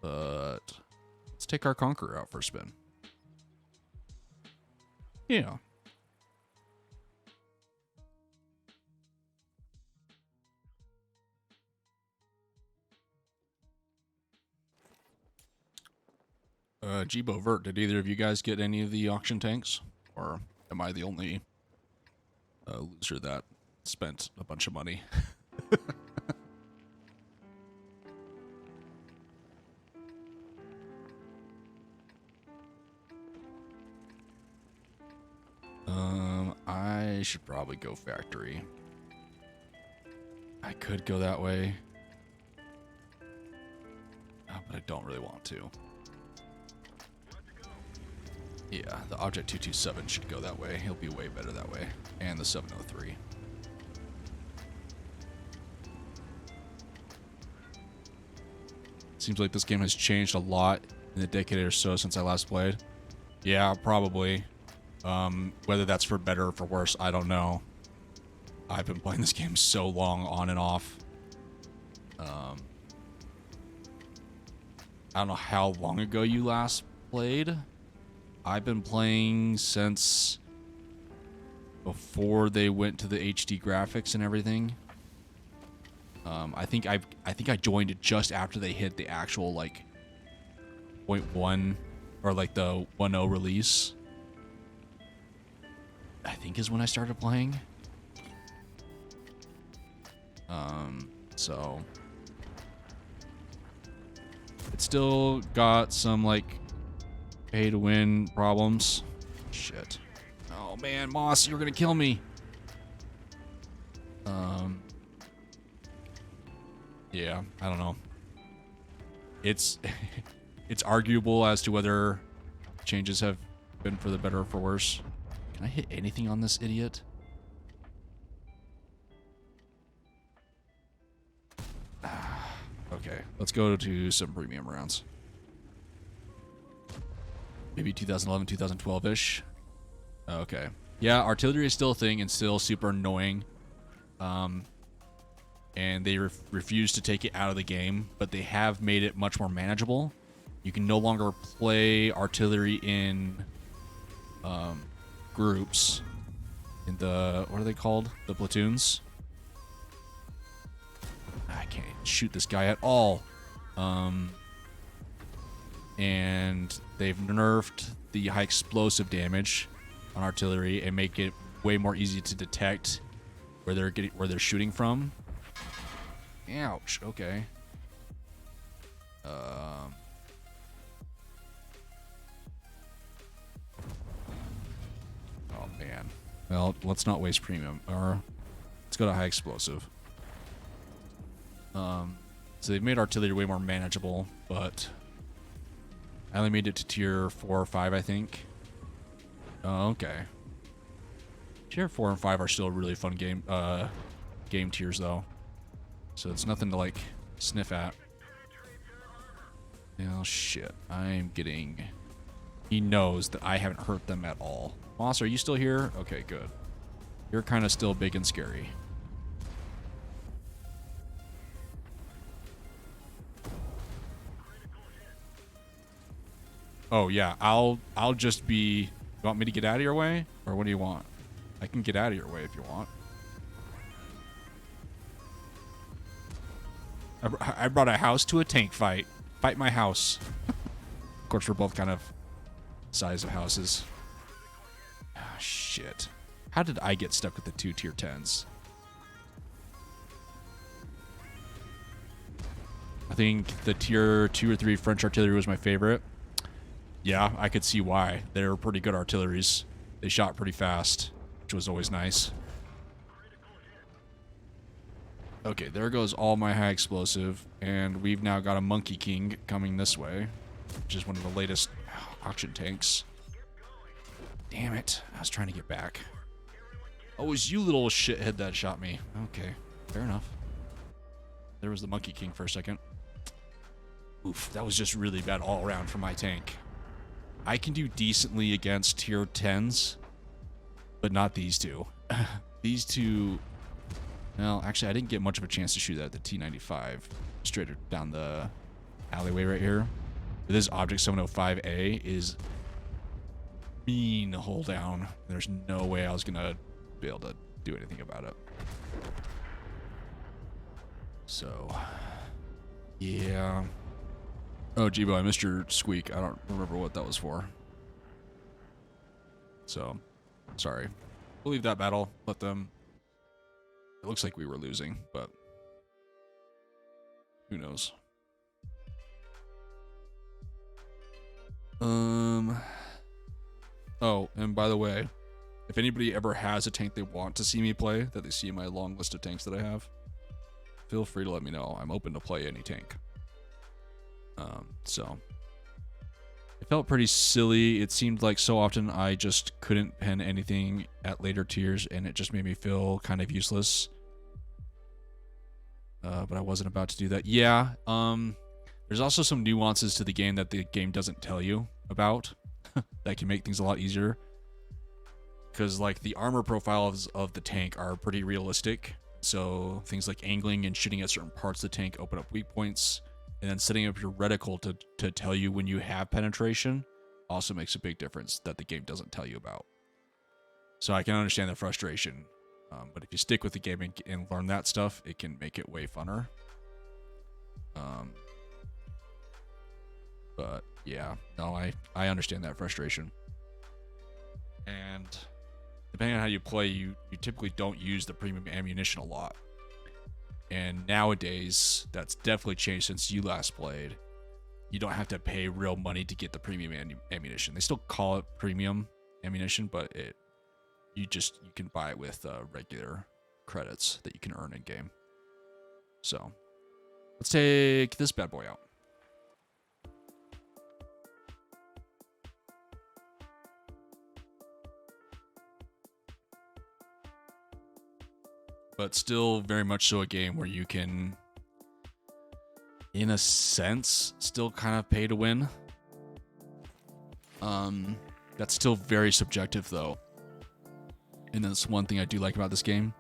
Speaker 1: But let's take our Conqueror out for a spin. Yeah. Jibo Vert, did either of you guys get any of the auction tanks? Or am I the only loser that spent a bunch of money? I should probably go factory. I could go that way. But I don't really want to. Yeah, the Object 227 should go that way. He'll be way better that way. And the 703. Seems like this game has changed a lot in the decade or so since I last played. Yeah, probably. Whether that's for better or for worse, I don't know. I've been playing this game so long, on and off. I don't know how long ago you last played. I've been playing since before they went to the HD graphics and everything. I think I joined it just after they hit the actual like 0.1 or like the 1.0 release. I think is when I started playing. So it's still got some like pay to win problems. Shit. Oh man, Moss, you're gonna kill me. Yeah, I don't know. It's it's arguable as to whether changes have been for the better or for worse. Can I hit anything on this idiot? Okay, let's go to some premium rounds. Maybe 2011, 2012-ish. Okay. Yeah, artillery is still a thing and still super annoying. And they refuse to take it out of the game, but they have made it much more manageable. You can no longer play artillery in groups. In the, what are they called? The platoons? I can't shoot this guy at all. And they've nerfed the high explosive damage on artillery and make it way more easy to detect where they're shooting from. Ouch. Okay. Oh man. Well, let's not waste premium. Or let's go to high explosive. So they've made artillery way more manageable, but I only made it to tier 4 or 5, I think. Oh, okay. Tier 4 and 5 are still a really fun game tiers, though. So it's nothing to, like, sniff at. Oh, shit. I'm getting... He knows that I haven't hurt them at all. Moss, are you still here? Okay, good. You're kind of still big and scary. Oh, yeah. I'll just be... You want me to get out of your way? Or what do you want? I can get out of your way if you want. I brought a house to a tank fight. Fight my house. Of course, we're both kind of size of houses. Ah, shit. How did I get stuck with the 2 tier 10s? I think the tier 2 or 3 French artillery was my favorite. Yeah, I could see why. They were pretty good artilleries. They shot pretty fast, which was always nice. Okay, there goes all my high explosive, and we've now got a Monkey King coming this way, which is one of the latest auction tanks. Damn it. I was trying to get back. Oh, it was you little shithead that shot me. Okay, fair enough. There was the Monkey King for a second. Oof, that was just really bad all around for my tank. I can do decently against tier 10s, but not these two. These two... Well, actually, I didn't get much of a chance to shoot at the T-95 straight down the alleyway right here. But this Object 705A is mean to hold down. There's no way I was going to be able to do anything about it. So, yeah. Oh, Jibo, I missed your squeak. I don't remember what that was for. So, sorry. We'll leave that battle. Let them... It looks like we were losing, but who knows? Oh, and by the way, if anybody ever has a tank they want to see me play, that they see in my long list of tanks that I have, feel free to let me know. I'm open to play any tank. So it felt pretty silly. It seemed like so often I just couldn't pen anything at later tiers, and it just made me feel kind of useless. But I wasn't about to do that. Yeah, there's also some nuances to the game that the game doesn't tell you about that can make things a lot easier. Because, like, the armor profiles of the tank are pretty realistic. So things like angling and shooting at certain parts of the tank open up weak points. And then setting up your reticle to tell you when you have penetration also makes a big difference that the game doesn't tell you about. So I can understand the frustration. But if you stick with the game and learn that stuff, it can make it way funner. But yeah, no, I understand that frustration. And depending on how you play, you typically don't use the premium ammunition a lot. And nowadays, that's definitely changed since you last played. You don't have to pay real money to get the premium ammunition. They still call it premium ammunition, but you can buy it with regular credits that you can earn in game. So let's take this bad boy out. But still very much so a game where you can, in a sense, still kind of pay to win. That's still very subjective though. And that's one thing I do like about this game.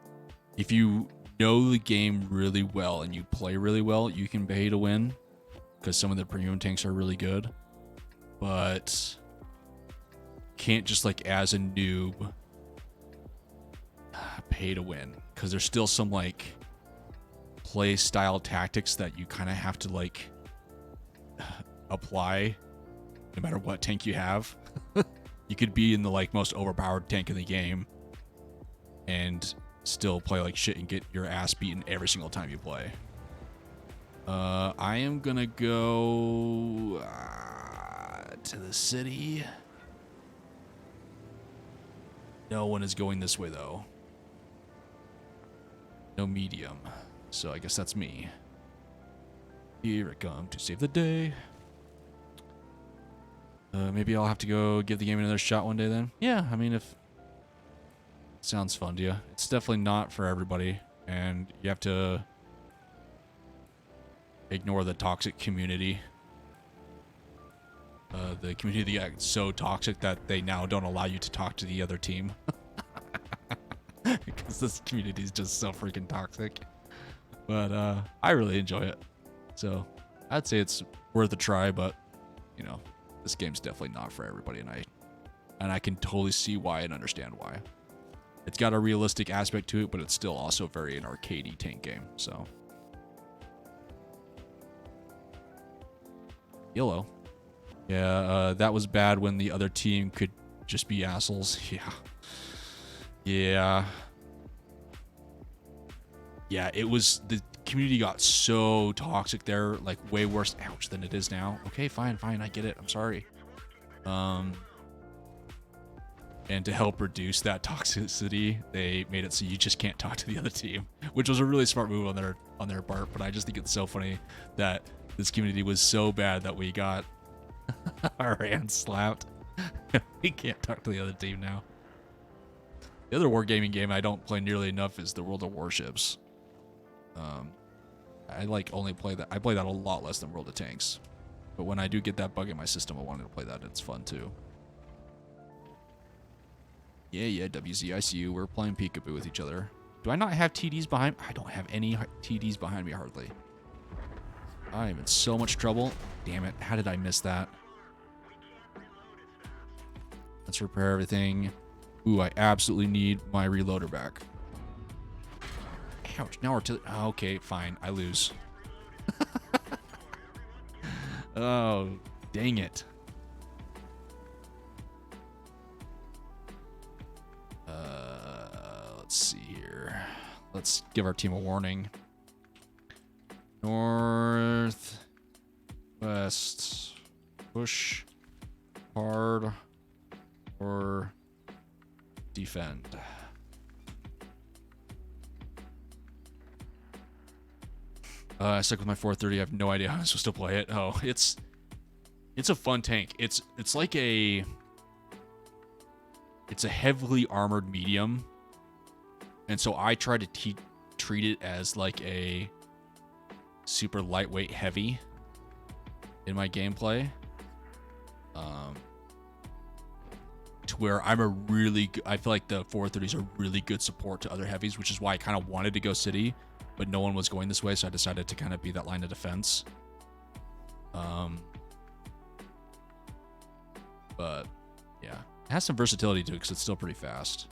Speaker 1: If you know the game really well and you play really well, you can pay to win. Because some of the premium tanks are really good. But can't just, like, as a noob pay to win, because there's still some, like, play style tactics that you kind of have to, like, apply no matter what tank you have. You could be in the, like, most overpowered tank in the game and still play like shit and get your ass beaten every single time you play. I am gonna go to the city. No one is going this way though. No medium. So I guess that's me. Here I come to save the day. Maybe I'll have to go give the game another shot one day then. Yeah, I mean, if... Sounds fun to you. It's definitely not for everybody. And you have to... ignore the toxic community. The community got so toxic that they now don't allow you to talk to the other team. Because this community is just so freaking toxic. But I really enjoy it. So I'd say it's worth a try, but you know, this game's definitely not for everybody, and I can totally see why and understand why. It's got a realistic aspect to it, but it's still also very an arcadey tank game. So YOLO. Yeah, that was bad when the other team could just be assholes. Yeah. Yeah, it was, the community got so toxic there, like way worse, ouch, than it is now. Okay, fine, I get it, I'm sorry. And to help reduce that toxicity, they made it so you just can't talk to the other team, which was a really smart move on their part, but I just think it's so funny that this community was so bad that we got our hands slapped. We can't talk to the other team now. The other wargaming game I don't play nearly enough is the World of Warships. I only play that. I play that a lot less than World of Tanks. But when I do get that bug in my system, I wanted to play that. It's fun too. Yeah, WZ, I see you. We're playing peekaboo with each other. Do I not have TDs behind? I don't have any TDs behind me hardly. I am in so much trouble. Damn it. How did I miss that? Let's repair everything. Ooh, I absolutely need my reloader back. Ouch. Now artillery. Oh, okay, fine. I lose. Oh, dang it. Let's see here. Let's give our team a warning. North, west, push, hard, or defend. I stuck with my 430. I have no idea how I'm supposed to play it. Oh, it's a fun tank. It's like a heavily armored medium, and so I try to treat it as like a super lightweight heavy in my gameplay. To where I feel like the 430s are really good support to other heavies, which is why I kind of wanted to go city, but no one was going this way, so I decided to kind of be that line of defense. But yeah, it has some versatility to it because it's still pretty fast.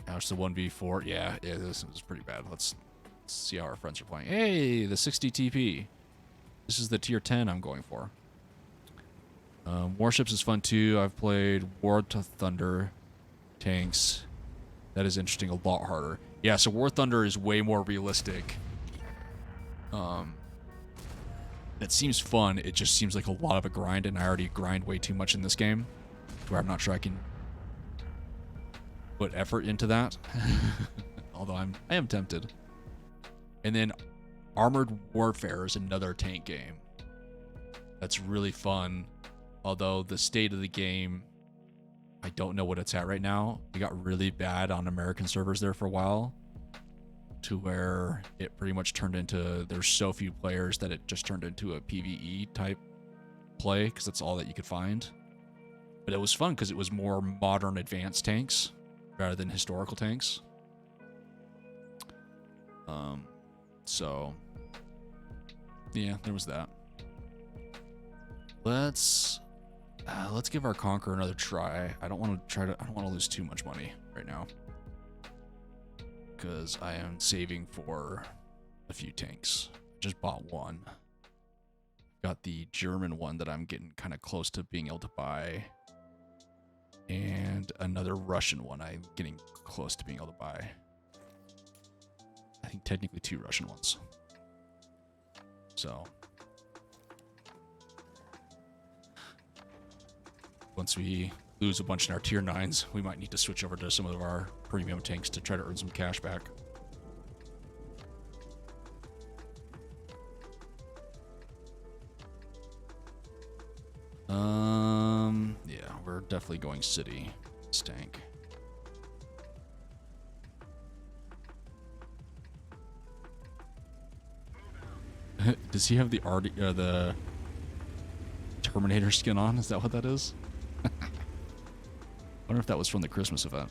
Speaker 1: Now it's the 1v4. Yeah, this is pretty bad. Let's see how our friends are playing. Hey, the 60 TP. This is the tier 10 I'm going for. Warships is fun too. I've played War to Thunder tanks. That is interesting, a lot harder. Yeah, so War Thunder is way more realistic. It seems fun. It just seems like a lot of a grind, and I already grind way too much in this game, where I'm not sure I can put effort into that. Although I am tempted. And then Armored Warfare is another tank game that's really fun. Although the state of the game, I don't know what it's at right now. It got really bad on American servers there for a while, to where it pretty much turned into, there's so few players that it just turned into a PvE type play, because that's all that you could find. But it was fun because it was more modern advanced tanks rather than historical tanks. So yeah, there was that. Let's give our Conqueror another try. I don't want to lose too much money right now, because I am saving for a few tanks. Just bought one. Got the German one that I'm getting kind of close to being able to buy, and another Russian one I'm getting close to being able to buy. I think technically 2 Russian ones. So once we lose a bunch in our tier 9s, we might need to switch over to some of our premium tanks to try to earn some cash back. Yeah, we're definitely going city. This tank. Does he have the the Terminator skin on? Is that what that is? I wonder if that was from the Christmas event.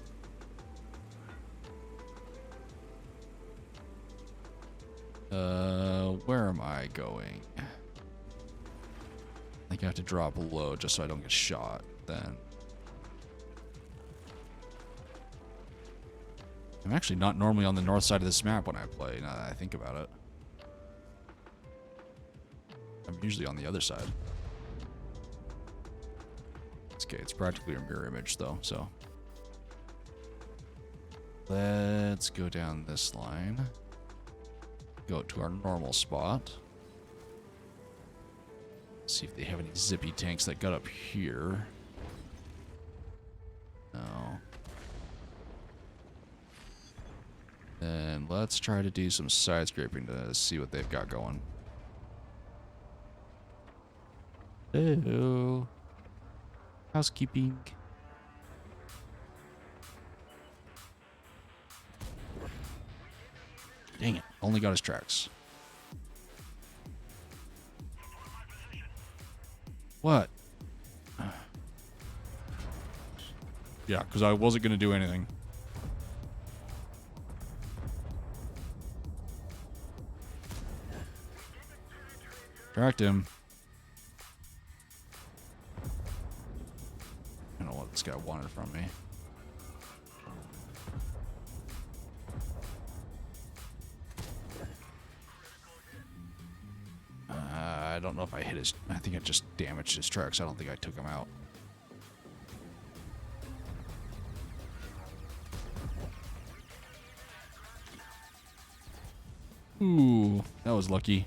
Speaker 1: Where am I going? I think I have to drop low just so I don't get shot then. I'm actually not normally on the north side of this map when I play, now that I think about it. I'm usually on the other side. It's okay, it's practically a mirror image though, so. Let's go down this line. Go to our normal spot. See if they have any zippy tanks that got up here. No. Then let's try to do some side scraping to see what they've got going. Hello. Housekeeping. Dang it. Only got his tracks. What? Yeah, because I wasn't going to do anything. Tracked him. I don't know what this guy wanted from me. I don't know if I hit his... I think I just damaged his tracks. I don't think I took him out. Ooh, that was lucky.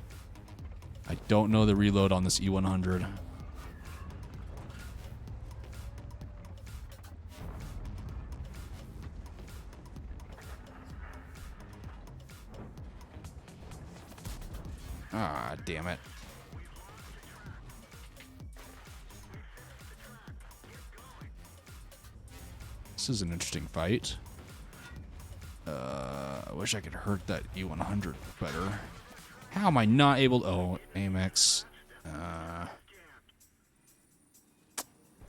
Speaker 1: I don't know the reload on this E100. Ah, damn it. This is an interesting fight. I wish I could hurt that E100 better. How am I not able to... Oh, AMX.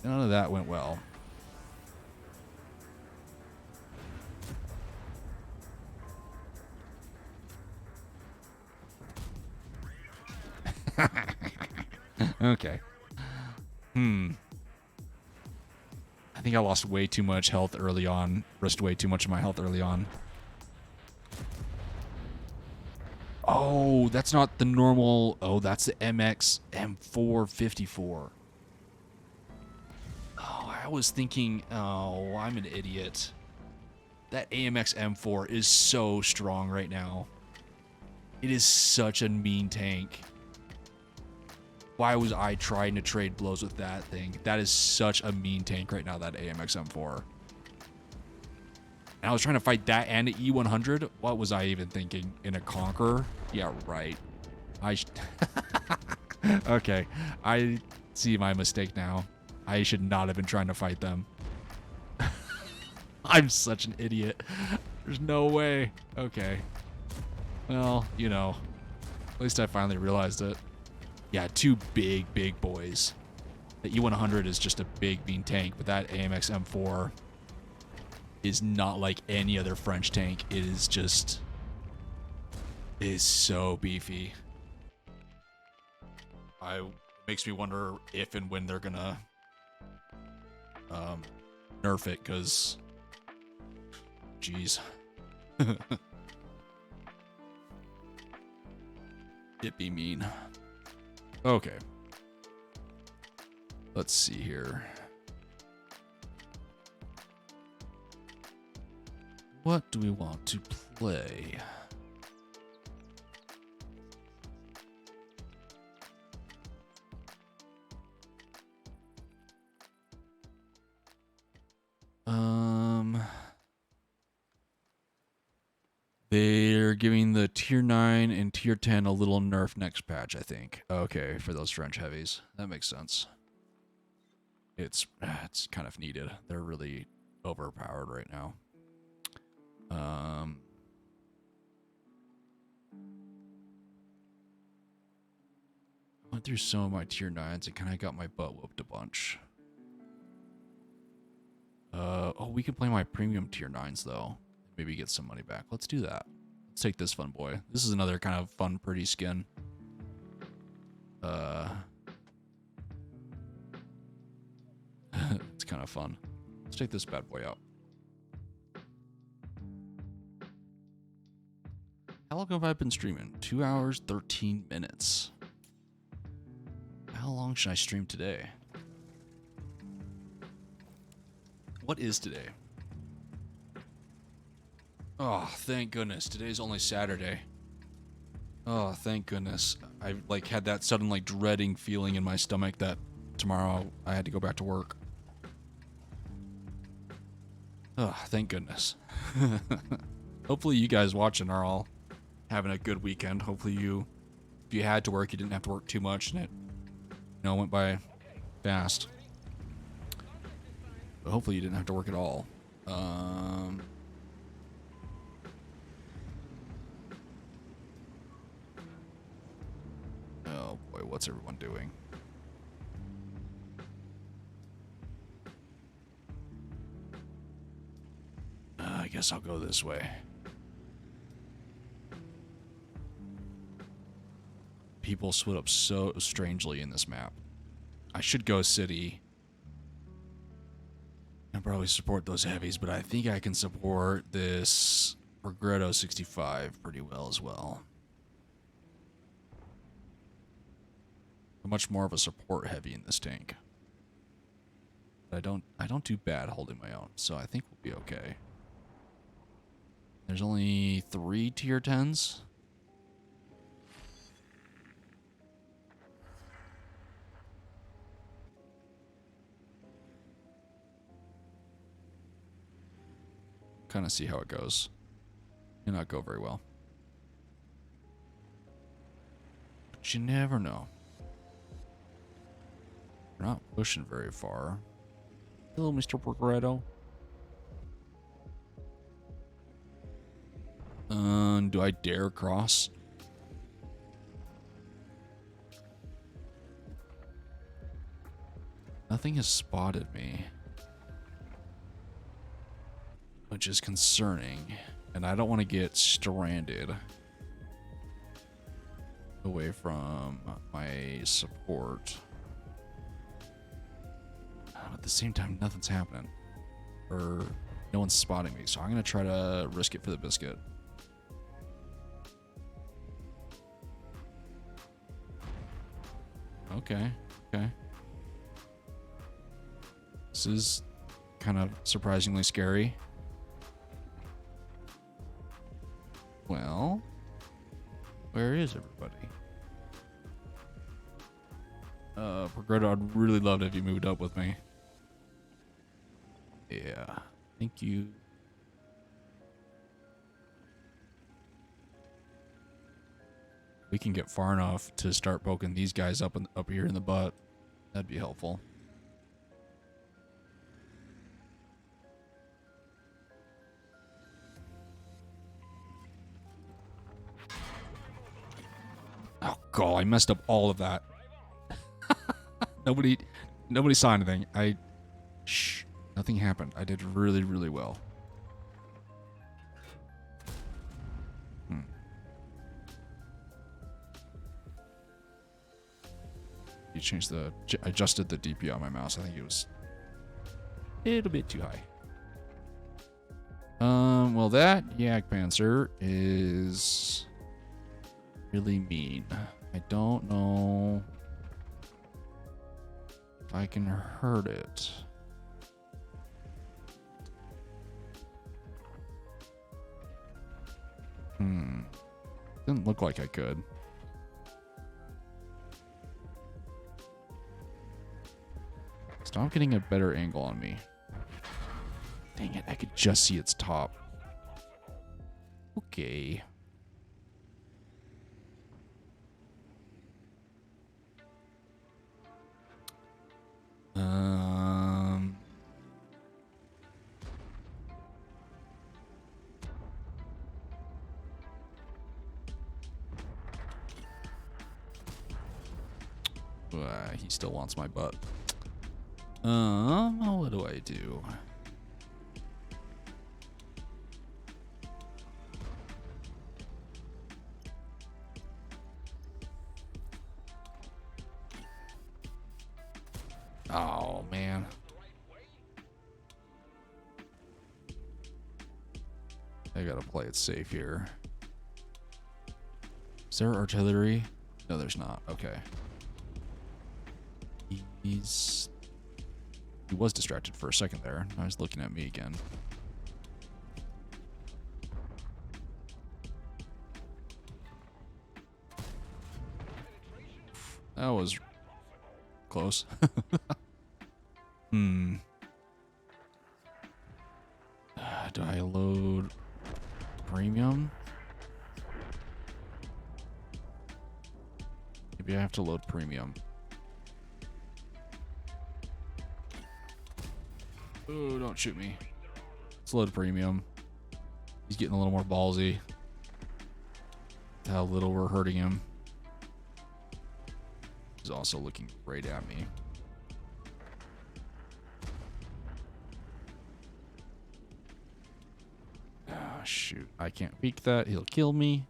Speaker 1: None of that went well. Okay. I think I lost way too much health early on. Risked way too much of my health early on. Oh, that's not the normal... Oh, that's the MX M454. Oh, I was thinking... Oh, I'm an idiot. That AMX M4 is so strong right now. It is such a mean tank. Why was I trying to trade blows with that thing? That is such a mean tank right now, that AMX M4. And I was trying to fight that and an E100. What was I even thinking? In a Conqueror? Yeah, right. Okay. I see my mistake now. I should not have been trying to fight them. I'm such an idiot. There's no way. Okay. Well, you know. At least I finally realized it. Yeah, two big boys. The E100 is just a big, mean tank, but that AMX M4 is not like any other French tank. It is just... It is so beefy. Makes me wonder if and when they're gonna nerf it, because... Jeez. It be mean. Okay. Let's see here. What do we want to play? They're giving the tier 9 and tier 10 a little nerf next patch, I think. Okay, for those French heavies. That makes sense. it's kind of needed. They're really overpowered right now. Went through some of my tier 9s and kind of got my butt whooped a bunch. Oh, we can play my premium tier 9s though. Maybe get some money back. Let's do that. Let's take this fun boy. This is another kind of fun, pretty skin. It's kind of fun. Let's take this bad boy out. How long have I been streaming? 2 hours, 13 minutes. How long should I stream today? What is today? Oh, thank goodness. Today's only Saturday. Oh, thank goodness. I like had that sudden like dreading feeling in my stomach that tomorrow I had to go back to work. Oh, thank goodness. Hopefully you guys watching are all having a good weekend. Hopefully if you had to work, you didn't have to work too much and it, went by fast. But hopefully you didn't have to work at all. Oh boy, what's everyone doing? I guess I'll go this way. People split up so strangely in this map. I should go city and probably support those heavies, but I think I can support this Regretto 65 pretty well as well. I'm much more of a support heavy in this tank. But I don't do bad holding my own, so I think we'll be okay. There's only 3 tier 10s. Kind of see how it goes. May not go very well. But you never know. We're not pushing very far. Hello, Mr. Progredo. Do I dare cross? Nothing has spotted me. Which is concerning. And I don't want to get stranded away from my support. At the same time, nothing's happening. Or no one's spotting me. So I'm going to try to risk it for the biscuit. Okay. Okay. This is kind of surprisingly scary. Well, where is everybody? Progredo, I'd really love it if you moved up with me. Yeah, thank you. We can get far enough to start poking these guys up here in the butt. That'd be helpful. Oh god, I messed up all of that. Nobody saw anything. Shh, nothing happened. I did really, really well. You changed adjusted the DPI on my mouse. I think it was a little bit too high. Well, that Yak Panzer is really mean. I don't know if I can hurt it. Didn't look like I could. Stop getting a better angle on me. Dang it, I could just see its top. Okay. He still wants my butt. What do I do? Oh, man. I gotta play it safe here. Is there artillery? No, there's not. Okay. He was distracted for a second there. Now he's looking at me again. That was close. Do I load premium? Maybe I have to load premium. Oh, don't shoot me. Let's load premium. He's getting a little more ballsy. How little we're hurting him. He's also looking right at me. Oh, shoot. I can't peek that. He'll kill me.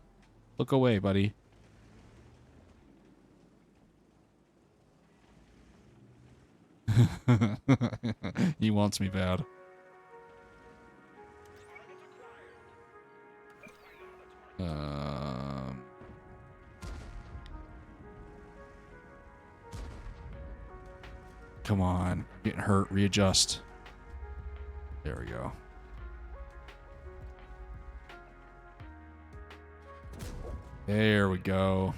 Speaker 1: Look away, buddy. He wants me bad. Come on. Getting hurt. Readjust. There we go. There we go.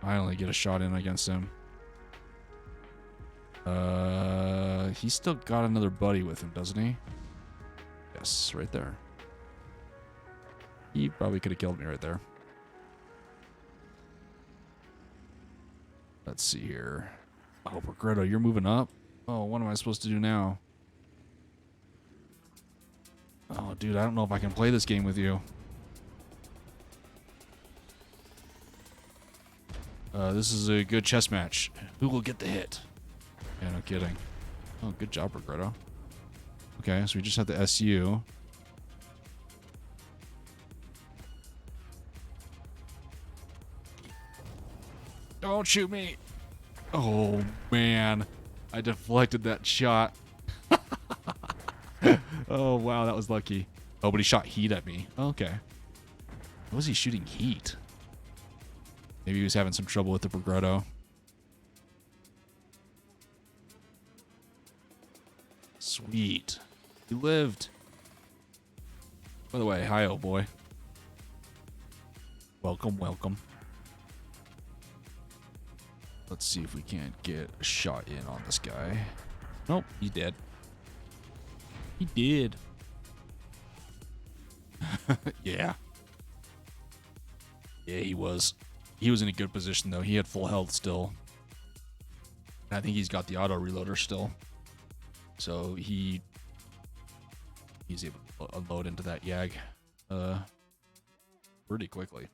Speaker 1: Finally get a shot in against him. He's still got another buddy with him, doesn't he? Yes, right there. He probably could have killed me right there. Let's see here. Oh, Progredo, you're moving up? Oh, what am I supposed to do now? Oh, dude, I don't know if I can play this game with you. This is a good chess match. Who will get the hit? Yeah, no kidding. Oh, good job, Progredo. Okay, so we just have the SU. Don't shoot me. Oh, man. I deflected that shot. Oh, wow, that was lucky. Oh, but he shot heat at me. Okay. How was he shooting heat? Maybe he was having some trouble with the Progredo. Sweet. He lived. By the way, hi, old boy. Welcome, welcome. Let's see if we can't get a shot in on this guy. Nope, he's dead. He did. Yeah. Yeah, he was. He was in a good position, though. He had full health still. And I think he's got the auto reloader still. So he's able to unload into that Yag pretty quickly.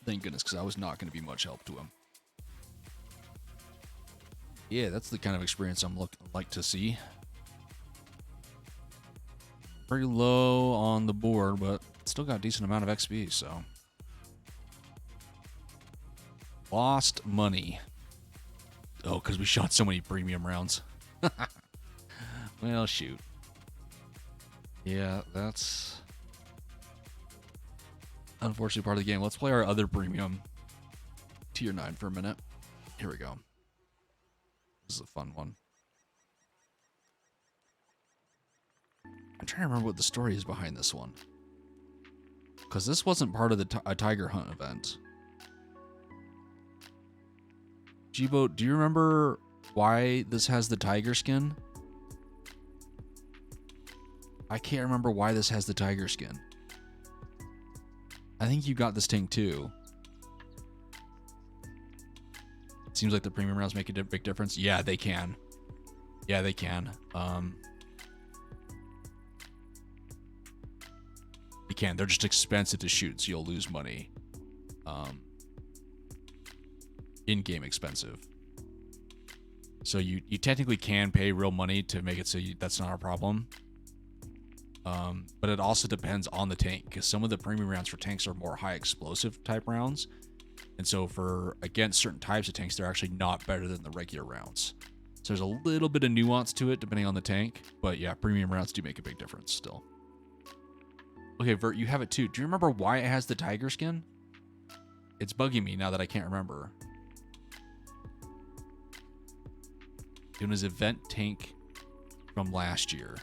Speaker 1: Thank goodness, because I was not going to be much help to him. Yeah, that's the kind of experience I'm like to see. Pretty low on the board, but still got a decent amount of XP, so. Lost money. Oh, because we shot so many premium rounds. Well, shoot. Yeah, that's unfortunately part of the game. Let's play our other premium tier 9 for a minute. Here we go. This is a fun one. I'm trying to remember what the story is behind this one. Because this wasn't part of the a tiger hunt event. Jibo, do you remember why this has the tiger skin? I can't remember why this has the tiger skin. I think you got this tank too. It seems like the premium rounds make a big difference. Yeah, they can. Yeah, they can. They can. They're just expensive to shoot, so you'll lose money. in-game expensive. So you technically can pay real money to make it so that's not a problem. But it also depends on the tank, because some of the premium rounds for tanks are more high explosive type rounds. And so for against certain types of tanks, they're actually not better than the regular rounds. So there's a little bit of nuance to it depending on the tank. But yeah, premium rounds do make a big difference still. Okay, Vert, you have it too. Do you remember why it has the tiger skin? It's bugging me now that I can't remember. It was event tank from last year.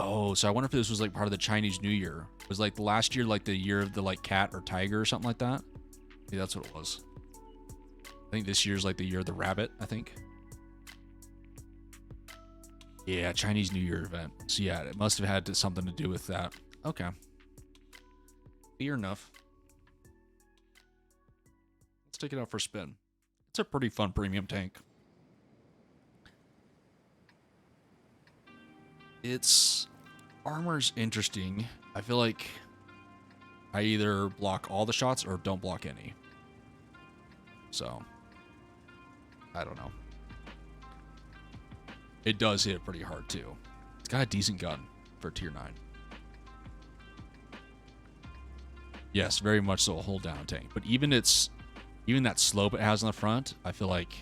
Speaker 1: Oh, so I wonder if this was like part of the Chinese New Year. Was like the last year like the year of the like cat or tiger or something like that? Yeah, that's what it was. I think this year's like the year of the rabbit, I think. Yeah, Chinese New Year event. So yeah, it must have had something to do with that. Okay. Fair enough. Let's take it out for a spin. It's a pretty fun premium tank. Its armor's interesting. I feel like I either block all the shots or don't block any. So, I don't know. It does hit pretty hard too. It's got a decent gun for tier 9. Yes, very much so a hold down tank. But even that slope it has on the front, I feel like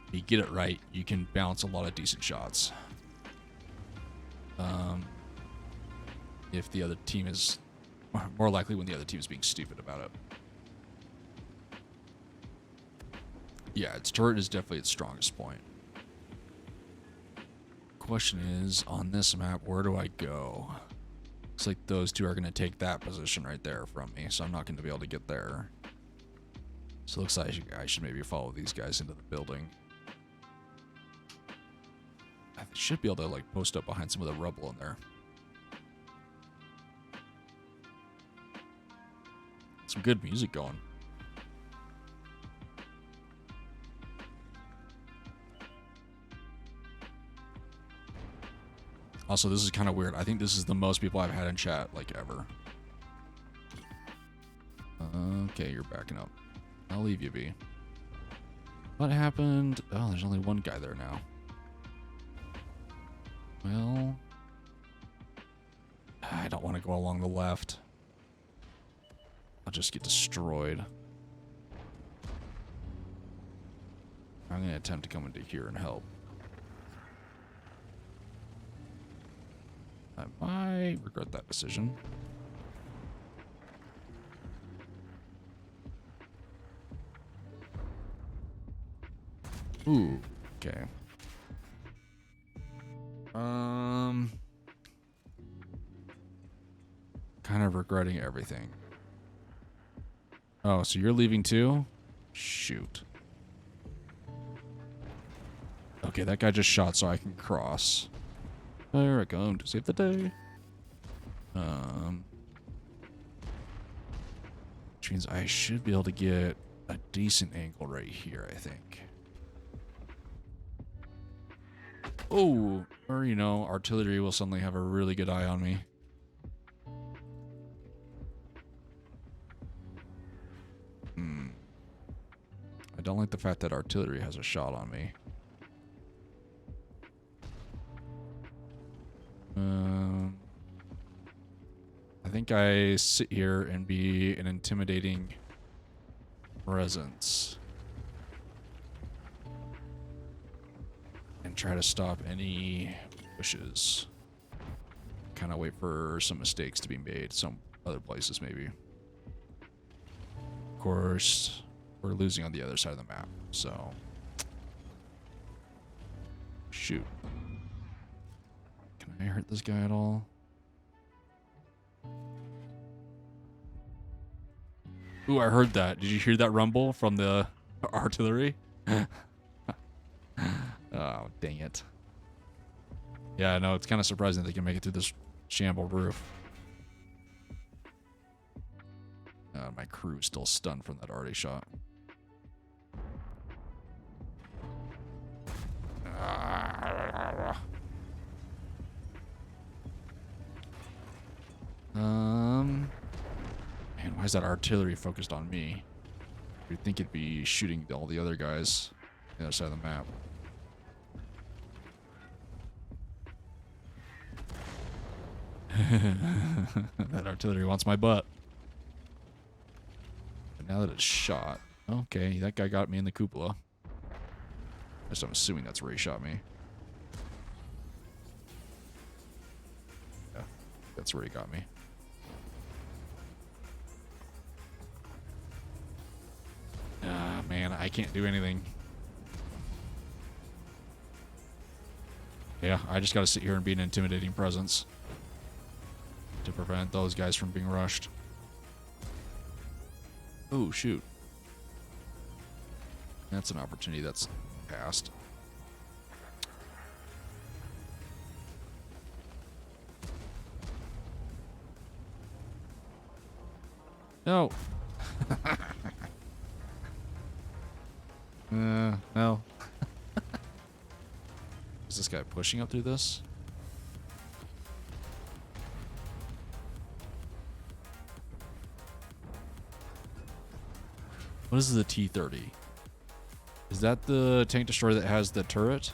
Speaker 1: if you get it right, you can bounce a lot of decent shots. If the other team is more likely when the other team is being stupid about it. Yeah, its turret is definitely its strongest point. Question is, on this map, where do I go? Looks like those two are going to take that position right there from me, so I'm not going to be able to get there. So it looks like I should maybe follow these guys into the building. I should be able to like post up behind some of the rubble in there. Some good music going. Also, this is kind of weird. I think this is the most people I've had in chat, like, ever. Okay, you're backing up. I'll leave you be. What happened? Oh, there's only one guy there now. Well, I don't want to go along the left. I'll just get destroyed. I'm going to attempt to come into here and help. I might regret that decision. Ooh, okay. Kind of regretting everything. Oh, so you're leaving too? Shoot. Okay, that guy just shot so I can cross. There I come to save the day. Which means I should be able to get a decent angle right here, I think. Oh, or you know, artillery will suddenly have a really good eye on me. I don't like the fact that artillery has a shot on me. I think I sit here and be an intimidating presence. And try to stop any pushes. Kind of wait for some mistakes to be made. Some other places, maybe. Of course, we're losing on the other side of the map, so... Shoot. Can I hurt this guy at all? Ooh, I heard that. Did you hear that rumble from the artillery? Oh, dang it. Yeah, I know. It's kind of surprising they can make it through this shamble roof. My crew's still stunned from that arty shot. Man, why is that artillery focused on me? You'd think it'd be shooting all the other guys on the other side of the map. That artillery wants my butt. But now that it's shot. Okay, that guy got me in the cupola. Guess I'm assuming that's where he shot me. Yeah, that's where he got me. Ah, man, I can't do anything. Yeah, I just gotta sit here and be an intimidating presence to prevent those guys from being rushed. Oh, shoot. That's an opportunity that's passed. No. No. Is this guy pushing up through this? What is the T-30? Is that the tank destroyer that has the turret?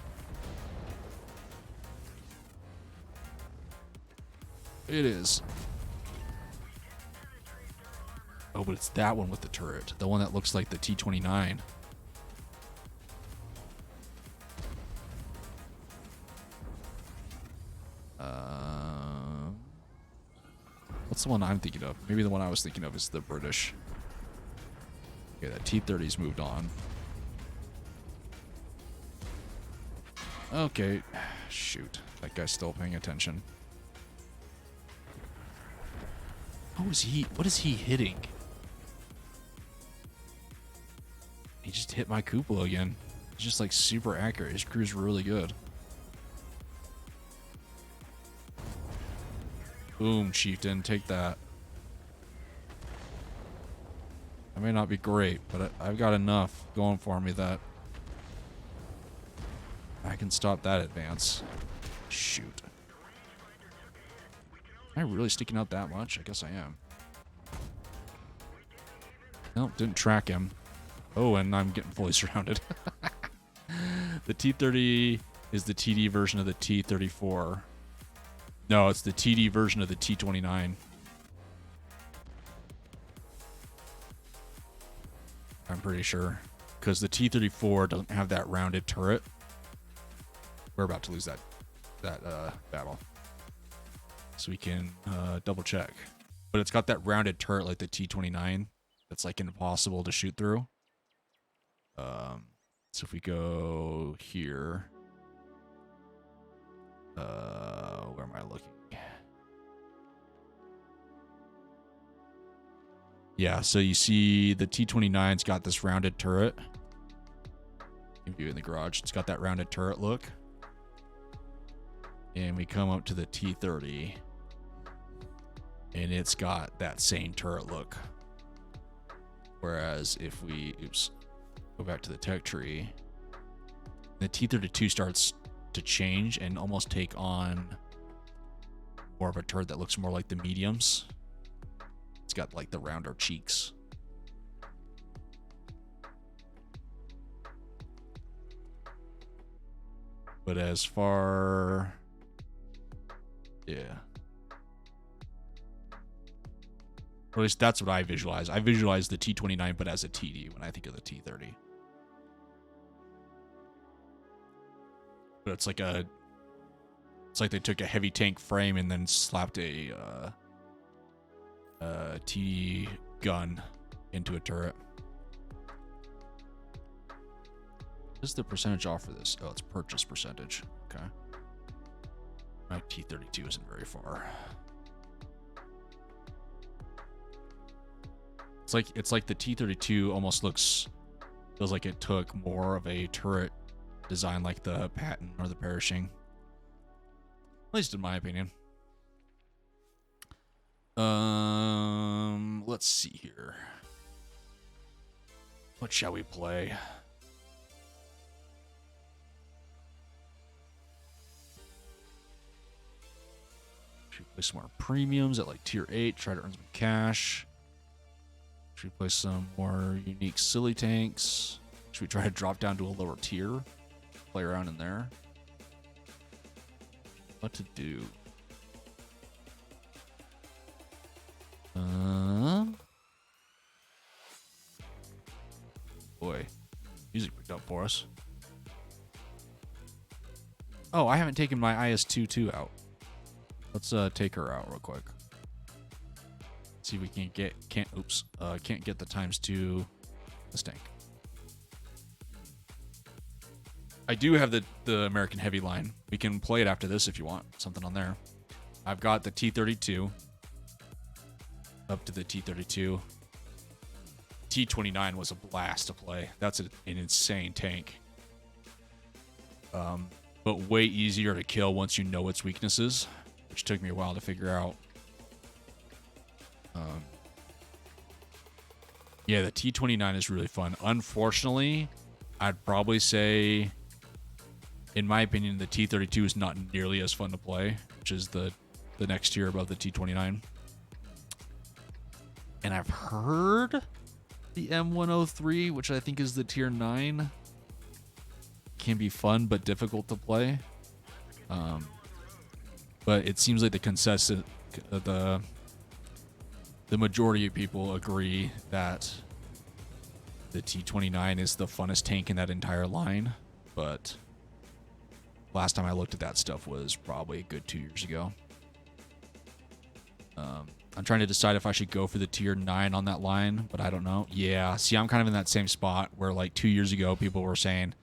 Speaker 1: It is. Oh, but it's that one with the turret. The one that looks like the T-29. What's the one I'm thinking of? Maybe the one I was thinking of is the British. Okay, that T-30's moved on. Okay. Shoot. That guy's still paying attention. What is he hitting? He just hit my cupola again. He's just like super accurate. His crew's really good. Boom, chieftain, take that. I may not be great, but I've got enough going for me that I can stop that advance. Shoot. Am I really sticking out that much? I guess I am. Nope, didn't track him. Oh, and I'm getting fully surrounded. The T-30 is the TD version of the T-34. No, it's the TD version of the T-29. I'm pretty sure. Because the T-34 doesn't have that rounded turret. We're about to lose that battle. So we can double check. But it's got that rounded turret like the T-29. That's like impossible to shoot through. So if we go here. Where am I looking? Yeah, so you see the T-29's got this rounded turret. You can view it in the garage. It's got that rounded turret look. And we come up to the T-30. And it's got that same turret look. Whereas if we, go back to the tech tree, the T-32 starts to change and almost take on more of a turret that looks more like the mediums. It's got like the rounder cheeks. But as far, yeah. Or at least that's what I visualize. I visualize the T-29 but as a TD when I think of the T-30. But it's like they took a heavy tank frame and then slapped a T gun into a turret. What is the percentage off for this? Oh, it's purchase percentage. Okay. My T-32 isn't very far. It's like the T-32 almost feels like it took more of a turret design like the Patton or the Pershing. At least in my opinion. Let's see here. What shall we play? Should we play some more premiums at like tier 8, try to earn some cash. Should we play some more unique silly tanks? Should we try to drop down to a lower tier? Play around in there? What to do? Boy, music picked up for us. Oh, I haven't taken my IS-22 out. Let's take her out real quick. See if we can't get can't get the ×2 this tank. I do have the American Heavy line. We can play it after this if you want something on there. I've got the T-32 up to the T-32. T-29 was a blast to play. That's an insane tank. But way easier to kill once you know its weaknesses, which took me a while to figure out. Yeah, the T-29 is really fun. Unfortunately, I'd probably say, in my opinion, the T-32 is not nearly as fun to play, which is the next tier above the T-29. And I've heard the M103, which I think is the tier 9, can be fun but difficult to play. But it seems like the consensus, the majority of people agree that the T-29 is the funnest tank in that entire line. But last time I looked at that stuff was probably a good 2 years ago. I'm trying to decide if I should go for the tier 9 on that line, but I don't know. Yeah, see, I'm kind of in that same spot where like 2 years ago people were saying,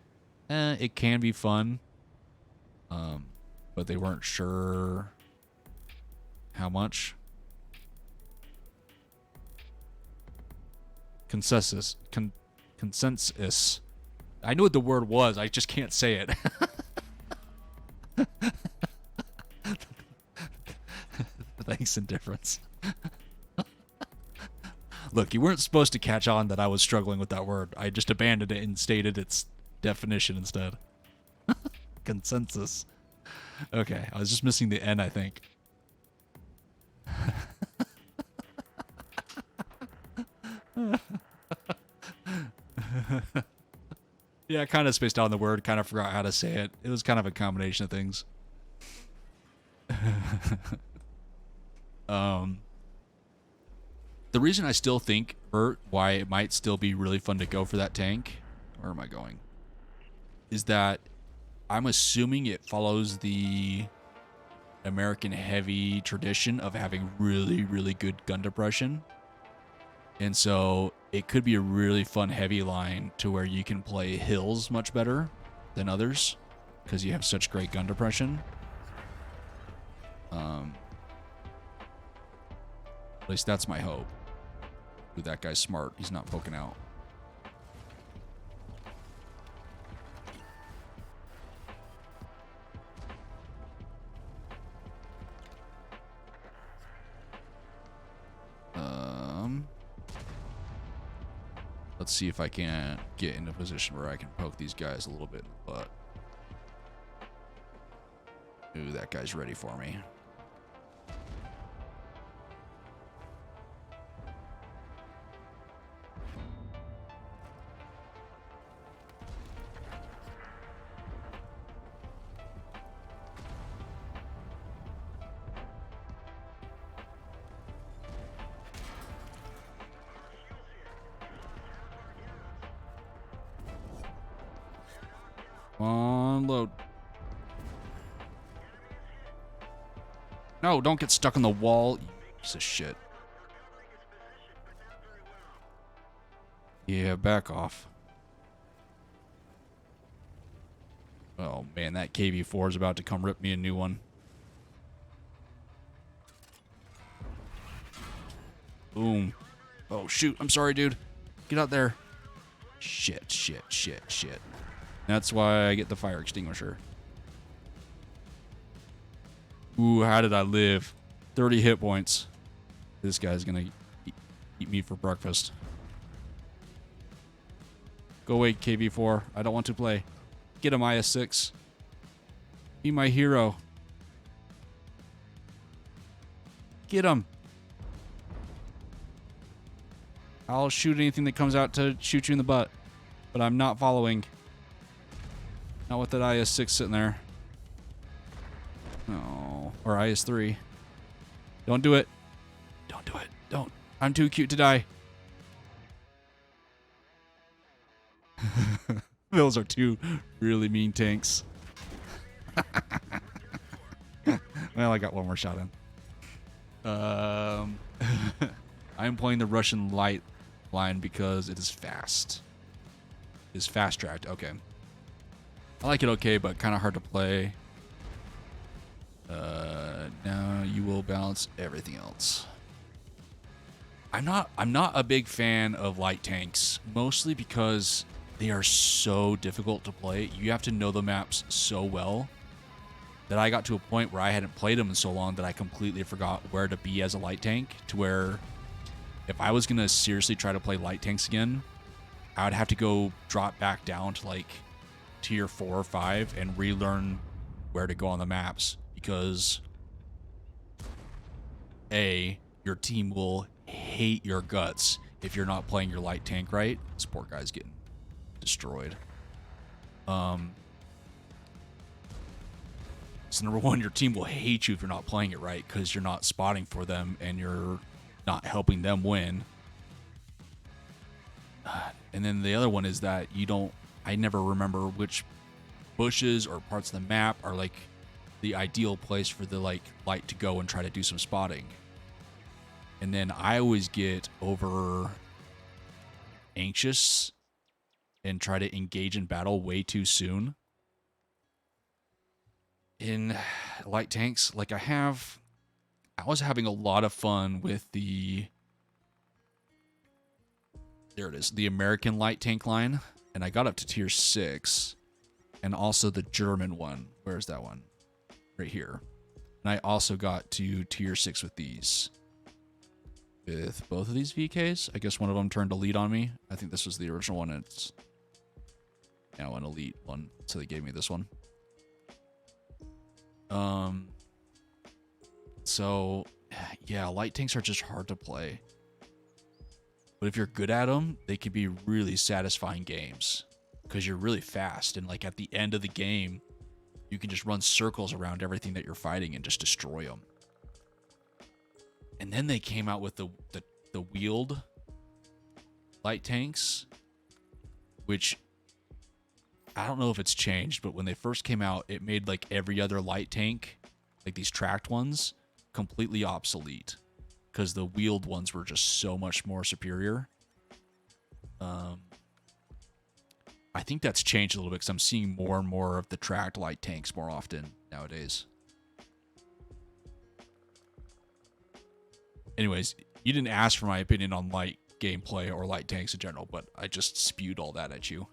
Speaker 1: it can be fun, but they weren't sure how much. Consensus. I knew what the word was. I just can't say it. Thanks, indifference. Look, you weren't supposed to catch on that I was struggling with that word. I just abandoned it and stated its definition instead. Consensus. Okay, I was just missing the N, I think. Yeah, I kind of spaced out on the word, kind of forgot how to say it. It was kind of a combination of things. The reason I still think, why it might still be really fun to go for that tank, where am I going, is that I'm assuming it follows the American Heavy tradition of having really, really good gun depression. And so it could be a really fun heavy line to where you can play hills much better than others because you have such great gun depression. At least that's my hope. Ooh, that guy's smart. He's not poking out. Let's see if I can get in a position where I can poke these guys a little bit in the butt. Ooh, that guy's ready for me. Unload. No, don't get stuck on the wall, you piece of shit. Yeah, back off. Oh man, that KV-4 is about to come rip me a new one. Boom. Oh shoot, I'm sorry, dude. Get out there. Shit, shit, shit, shit. That's why I get the fire extinguisher. Ooh, how did I live? 30 hit points. This guy's gonna eat me for breakfast. Go away, KV-4. I don't want to play. Get him, IS-6. Be my hero. Get him. I'll shoot anything that comes out to shoot you in the butt. But I'm not following. Not with that IS-6 sitting there. No. Or IS-3. Don't do it. Don't do it. Don't. I'm too cute to die. Those are two really mean tanks. Well, I got one more shot in. I'm playing the Russian light line because it is fast. It is fast-tracked. Okay. I like it okay, but kind of hard to play. Now you will balance everything else. I'm not a big fan of light tanks, mostly because they are so difficult to play. You have to know the maps so well that I got to a point where I hadn't played them in so long that I completely forgot where to be as a light tank, to where if I was going to seriously try to play light tanks again, I would have to go drop back down to like tier 4 or 5 and relearn where to go on the maps, because A, your team will hate your guts if you're not playing your light tank right. This poor guy's getting destroyed. So number one, your team will hate you if you're not playing it right, because you're not spotting for them and you're not helping them win. And then the other one is that I never remember which bushes or parts of the map are like the ideal place for the like light to go and try to do some spotting. And then I always get over anxious and try to engage in battle way too soon. In light tanks, like I was having a lot of fun with the American light tank line, and I got up to tier 6, and also the German one. Where's that one? Right here. And I also got to tier 6 with these. With both of these VKs. I guess one of them turned elite on me. I think this was the original one. It's now an elite one, so they gave me this one. So yeah, light tanks are just hard to play. But if you're good at them, they can be really satisfying games, because you're really fast, and like at the end of the game, you can just run circles around everything that you're fighting and just destroy them. And then they came out with the wheeled light tanks, which I don't know if it's changed, but when they first came out, it made like every other light tank, like these tracked ones, completely obsolete, because the wheeled ones were just so much more superior. I think that's changed a little bit, because I'm seeing more and more of the tracked light tanks more often nowadays. Anyways, you didn't ask for my opinion on light gameplay or light tanks in general, but I just spewed all that at you.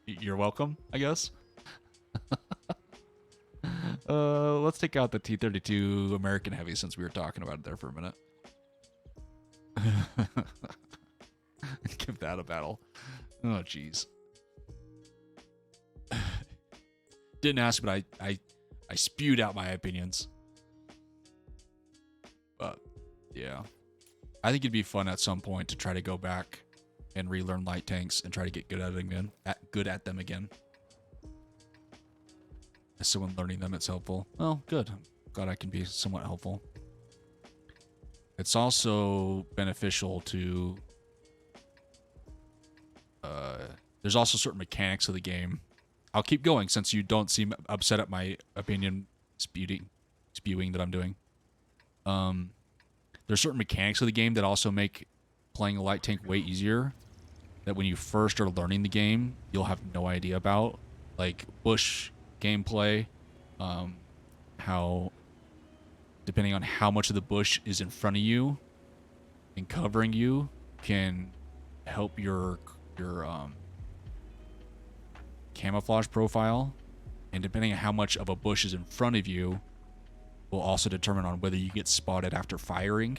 Speaker 1: You're welcome, I guess. Let's take out the T-32 American Heavy, since we were talking about it there for a minute. Give that a battle. Oh, jeez. Didn't ask, but I spewed out my opinions. But, yeah. I think it'd be fun at some point to try to go back and relearn light tanks and try to get good at them again. As someone learning them, it's helpful. Well, good. I'm glad I can be somewhat helpful. It's also beneficial to... there's also certain mechanics of the game. I'll keep going since you don't seem upset at my opinion spewing that I'm doing. There's certain mechanics of the game that also make playing a light tank way easier, that when you first are learning the game, you'll have no idea about. Like bush gameplay, how depending on how much of the bush is in front of you and covering you can help your camouflage profile, and depending on how much of a bush is in front of you will also determine on whether you get spotted after firing.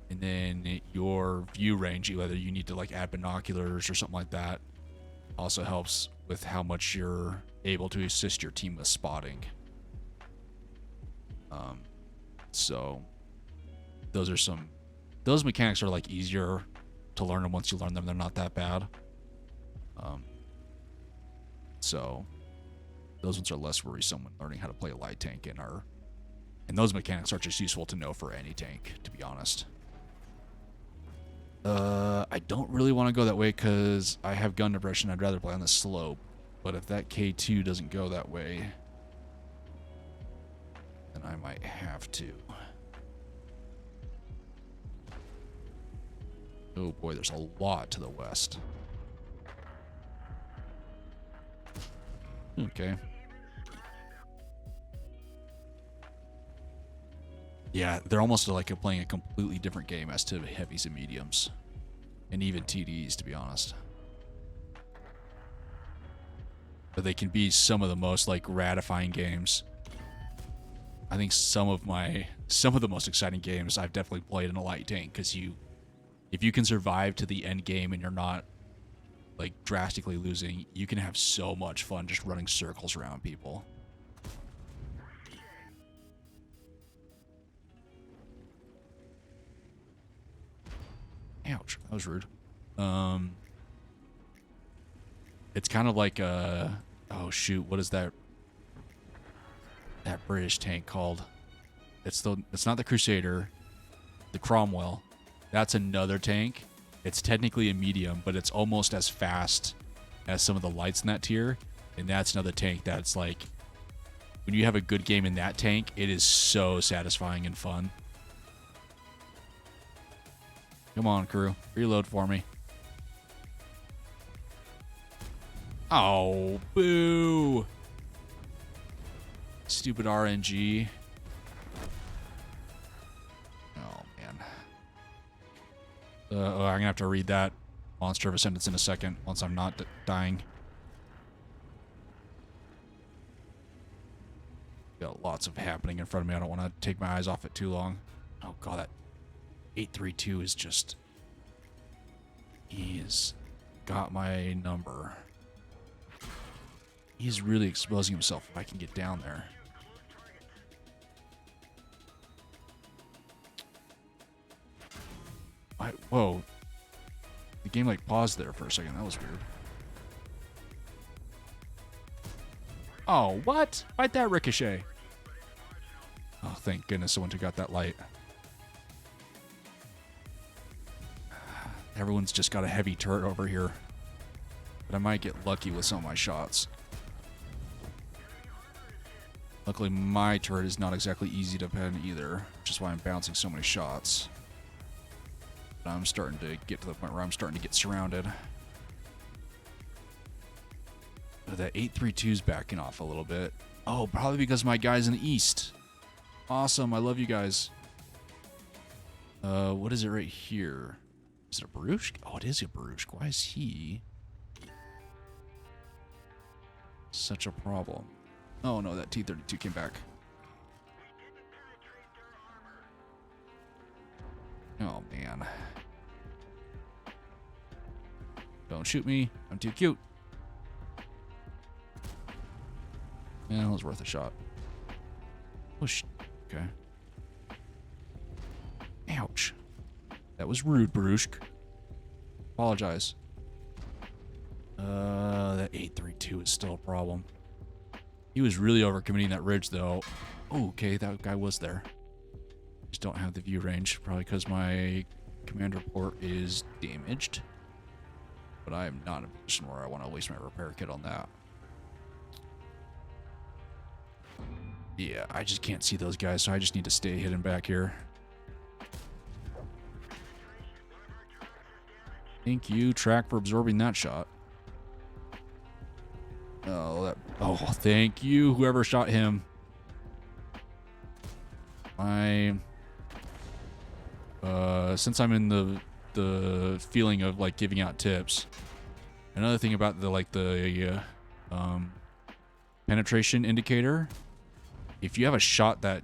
Speaker 1: And then your view range, whether you need to like add binoculars or something like that, also helps with how much you're able to assist your team with spotting. So those are some those mechanics are like easier to learn, and once you learn them, they're not that bad. So those ones are less worrisome when learning how to play a light tank, and those mechanics are just useful to know for any tank, to be honest. I don't really want to go that way because I have gun depression. I'd rather play on the slope. But if that K2 doesn't go that way, then I might have to. Oh boy, there's a lot to the west. Okay. Yeah, they're almost like playing a completely different game as to heavies and mediums. And even TDs, to be honest. But they can be some of the most like ratifying games. I think some of the most exciting games I've definitely played in a light tank, because if you can survive to the end game and you're not like drastically losing, you can have so much fun just running circles around people. Ouch, that was rude. It's kind of like oh shoot, what is that British tank called? It's not the Crusader, the Cromwell. That's another tank. It's technically a medium, but it's almost as fast as some of the lights in that tier. And that's another tank that's like, when you have a good game in that tank, it is so satisfying and fun. Come on, crew. Reload for me. Oh, boo. Stupid RNG. Oh, man. I'm going to have to read that monster of a sentence in a second once I'm not dying. Got lots of happening in front of me. I don't want to take my eyes off it too long. Oh, God, that 832 is just... He's got my number. He's really exposing himself if I can get down there. Whoa. The game like paused there for a second. That was weird. Oh, what? Why'd that ricochet? Oh, thank goodness someone took out that light. Everyone's just got a heavy turret over here. But I might get lucky with some of my shots. Luckily, my turret is not exactly easy to pen either, which is why I'm bouncing so many shots. But I'm starting to get to the point where I'm starting to get surrounded. But that 832's backing off a little bit. Oh, probably because my guy's in the east. Awesome, I love you guys. What is it right here? Is it a Baruch? Oh, it is a Baruch. Why is he such a problem? Oh no, that T-32 came back. Oh man. Don't shoot me. I'm too cute. Yeah, it was worth a shot. Push. Okay. Ouch. That was rude, Baruch. Apologize. That 832 is still a problem. He was really overcommitting that ridge, though. Oh, okay, that guy was there. Just don't have the view range, probably because my command report is damaged. But I am not in a position where I want to waste my repair kit on that. Yeah, I just can't see those guys, so I just need to stay hidden back here. Thank you, Track, for absorbing that shot. Oh, thank you, whoever shot him. Since I'm in the feeling of like giving out tips, another thing about the penetration indicator, if you have a shot that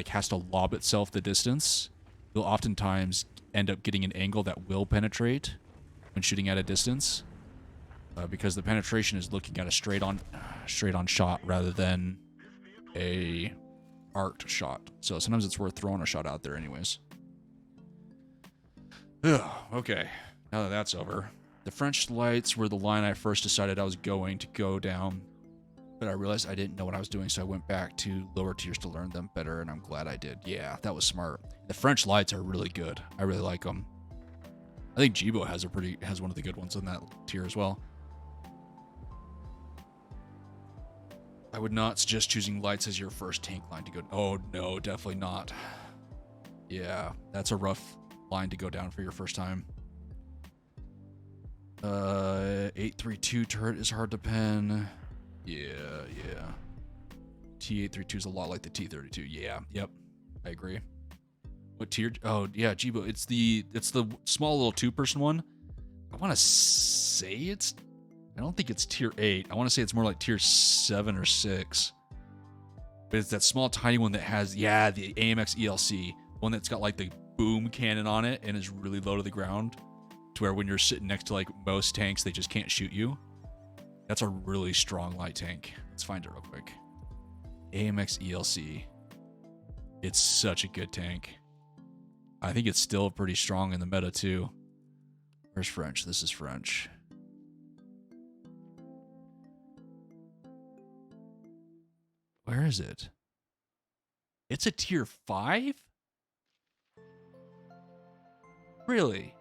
Speaker 1: has to lob itself the distance, you'll oftentimes end up getting an angle that will penetrate when shooting at a distance, because the penetration is looking at a straight on shot rather than a arced shot. So sometimes it's worth throwing a shot out there anyways. Ugh, okay, now that that's over. The French lights were the line I first decided I was going to go down, but I realized I didn't know what I was doing, so I went back to lower tiers to learn them better, and I'm glad I did. Yeah, that was smart. The French lights are really good. I really like them. I think Jibo has one of the good ones in that tier as well. I would not suggest choosing lights as your first tank line to go. Oh no, definitely not. Yeah, that's a rough line to go down for your first time. 832 turret is hard to pen. Yeah. T832 is a lot like the T32. Yeah, yep, I agree. What tier? Oh yeah, Jibo. It's the small little 2-person one. I want to say it's. I don't think it's tier 8. I want to say it's more like tier 7 or 6. But it's that small tiny one that has the AMX ELC one that's got like the boom cannon on it and is really low to the ground, to where when you're sitting next to like most tanks, they just can't shoot you. That's a really strong light tank. Let's find it real quick. AMX ELC. It's such a good tank. I think it's still pretty strong in the meta too. Where's French? This is French. Where is it? It's a tier 5? Really?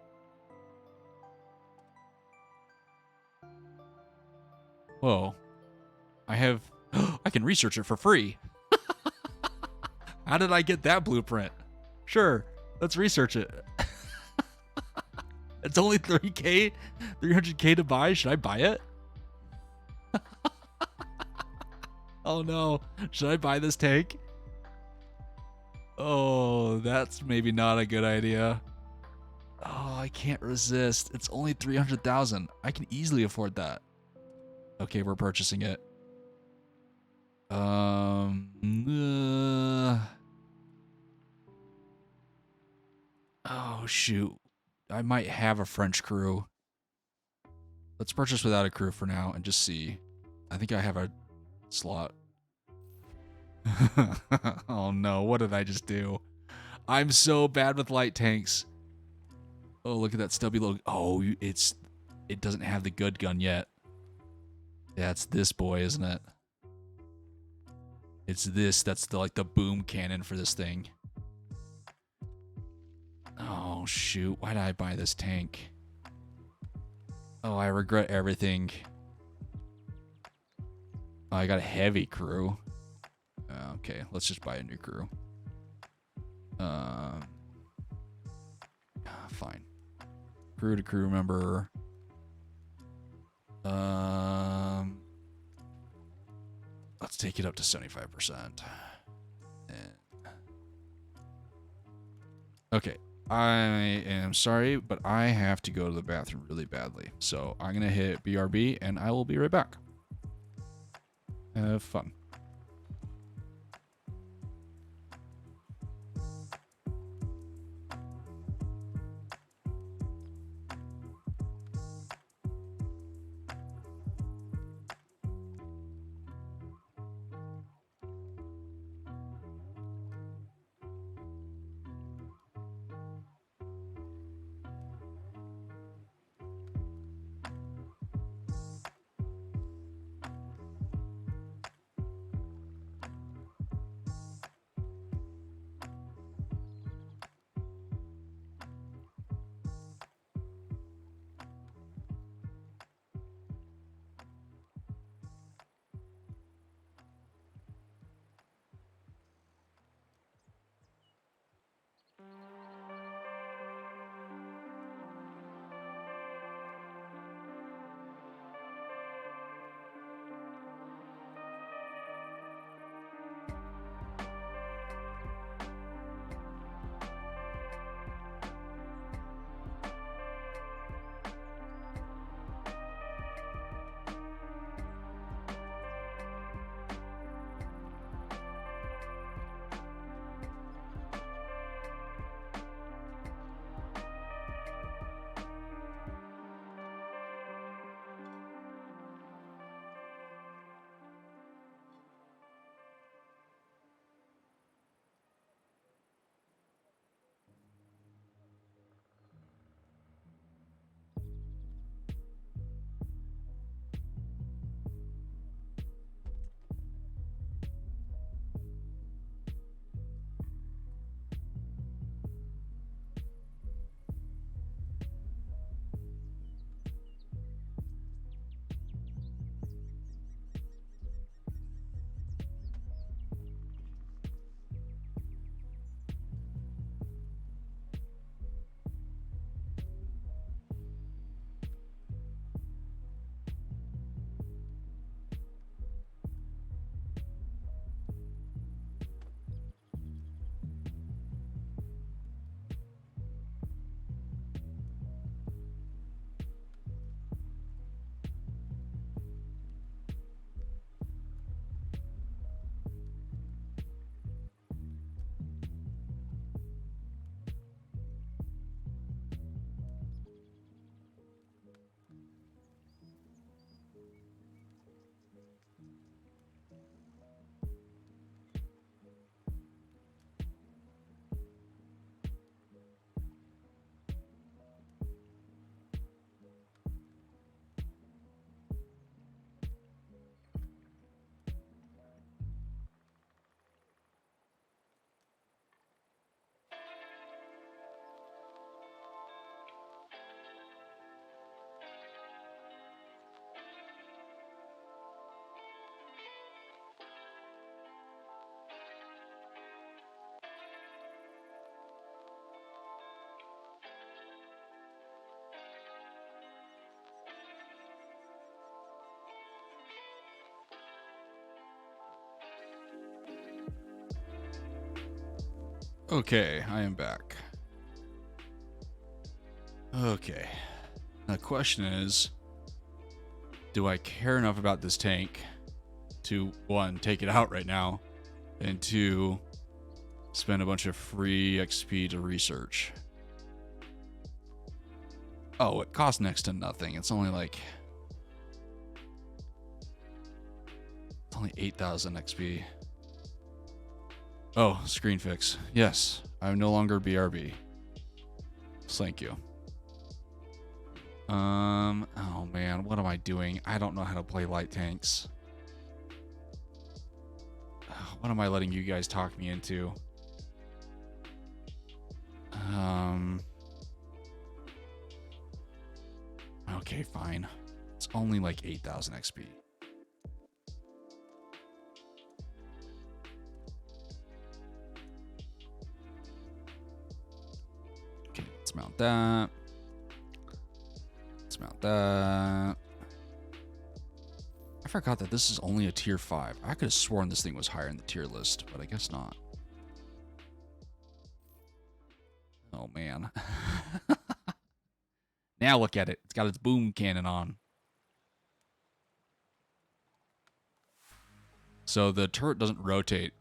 Speaker 1: Whoa. I can research it for free. How did I get that blueprint? Sure, let's research it. It's only 300K to buy. Should I buy it? Oh no, should I buy this tank? Oh, that's maybe not a good idea. Oh, I can't resist. It's only 300,000. I can easily afford that. Okay, we're purchasing it. Oh shoot. I might have a French crew. Let's purchase without a crew for now and just see. I think I have a slot. Oh no, what did I just do? I'm so bad with light tanks. Oh, look at that stubby logo. Oh, it doesn't have the good gun yet. Yeah, it's this boy, isn't it? It's this. That's like the boom cannon for this thing. Oh shoot, why did I buy this tank? Oh, I regret everything. Oh, I got a heavy crew. Okay, let's just buy a new crew. Fine. Crew to crew member. Let's take it up to 75%. Okay, I am sorry, but I have to go to the bathroom really badly. So I'm going to hit BRB and I will be right back. Have fun. Okay, I am back. Okay. Now the question is, do I care enough about this tank to, one, take it out right now, and two, spend a bunch of free XP to research? Oh, it costs next to nothing. It's only like... It's only 8,000 XP. Oh, screen fix. Yes, I'm no longer BRB. Thank you. Oh man, what am I doing? I don't know how to play light tanks. What am I letting you guys talk me into? Okay, fine. It's only like 8,000 XP. Okay, let's mount that. Let's mount that. I forgot that this is only a tier 5. I could have sworn this thing was higher in the tier list, but I guess not. Oh, man. Now look at it. It's got its boom cannon on. So the turret doesn't rotate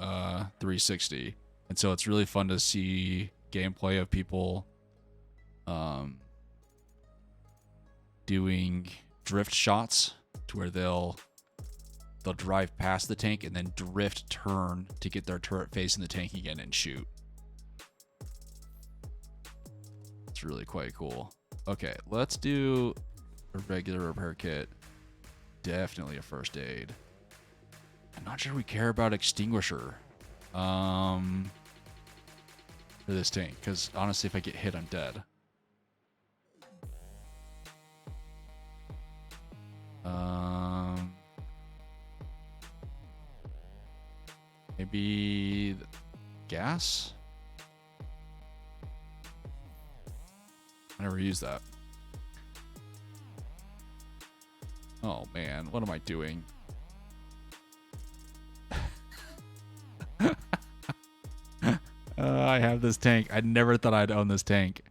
Speaker 1: 360. And so it's really fun to see gameplay of people doing drift shots to where they'll drive past the tank and then drift turn to get their turret facing the tank again and shoot. It's really quite cool. Okay, let's do a regular repair kit. Definitely a first aid. I'm not sure we care about extinguisher for this tank, because honestly, if I get hit, I'm dead. Maybe gas? I never used that. Oh man, what am I doing? I have this tank. I never thought I'd own this tank.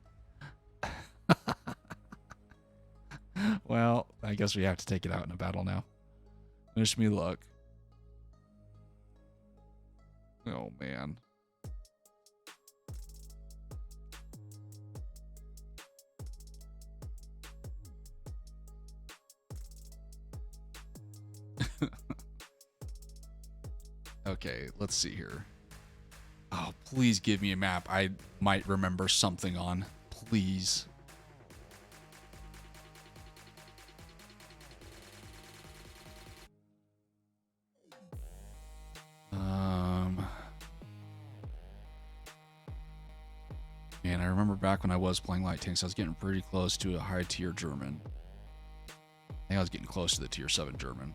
Speaker 1: Well, I guess we have to take it out in a battle now. Wish me luck. Oh, man. Okay, let's see here. Oh, please give me a map I might remember something on. Please. Man, I remember back when I was playing light tanks, I was getting pretty close to a high tier German. I think I was getting close to the tier 7 German.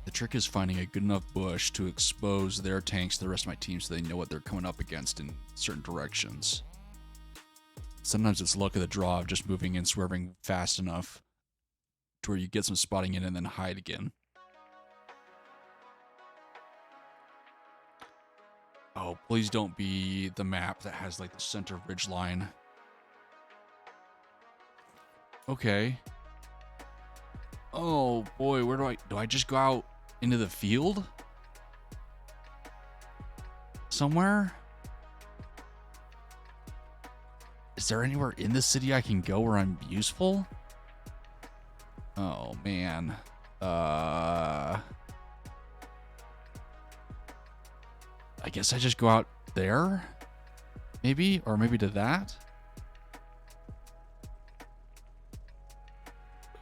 Speaker 1: The trick is finding a good enough bush to expose their tanks to the rest of my team so they know what they're coming up against in certain directions. Sometimes it's luck of the draw of just moving and swerving fast enough to where you get some spotting in and then hide again. Oh, please don't be the map that has like the center ridge line. Okay. Oh boy, where do I just go out into the field? Somewhere? Is there anywhere in the city I can go where I'm useful? Oh man. I guess I just go out there? Maybe? Or maybe to that?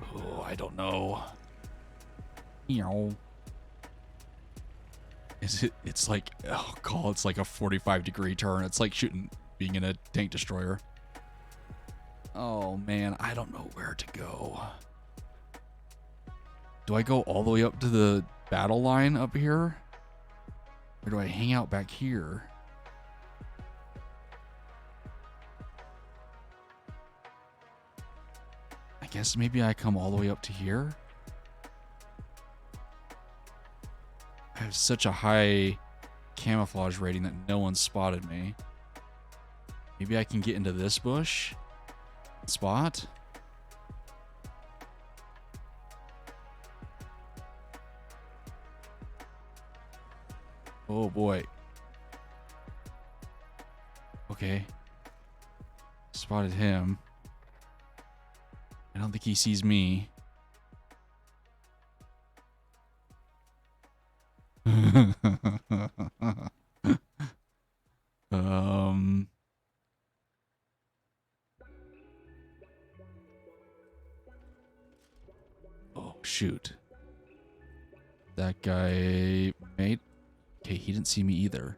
Speaker 1: Oh, I don't know. It's like, oh god, it's like a 45-degree turn. It's like being in a tank destroyer. Oh man, I don't know where to go. Do I go all the way up to the battle line up here? Or do I hang out back here? I guess maybe I come all the way up to here? I I have such a high camouflage rating that no one spotted me. Maybe I can get into this bush spot. Oh boy. Okay. Spotted him. I don't think he sees me. Oh shoot. That guy mate. Okay, he didn't see me either.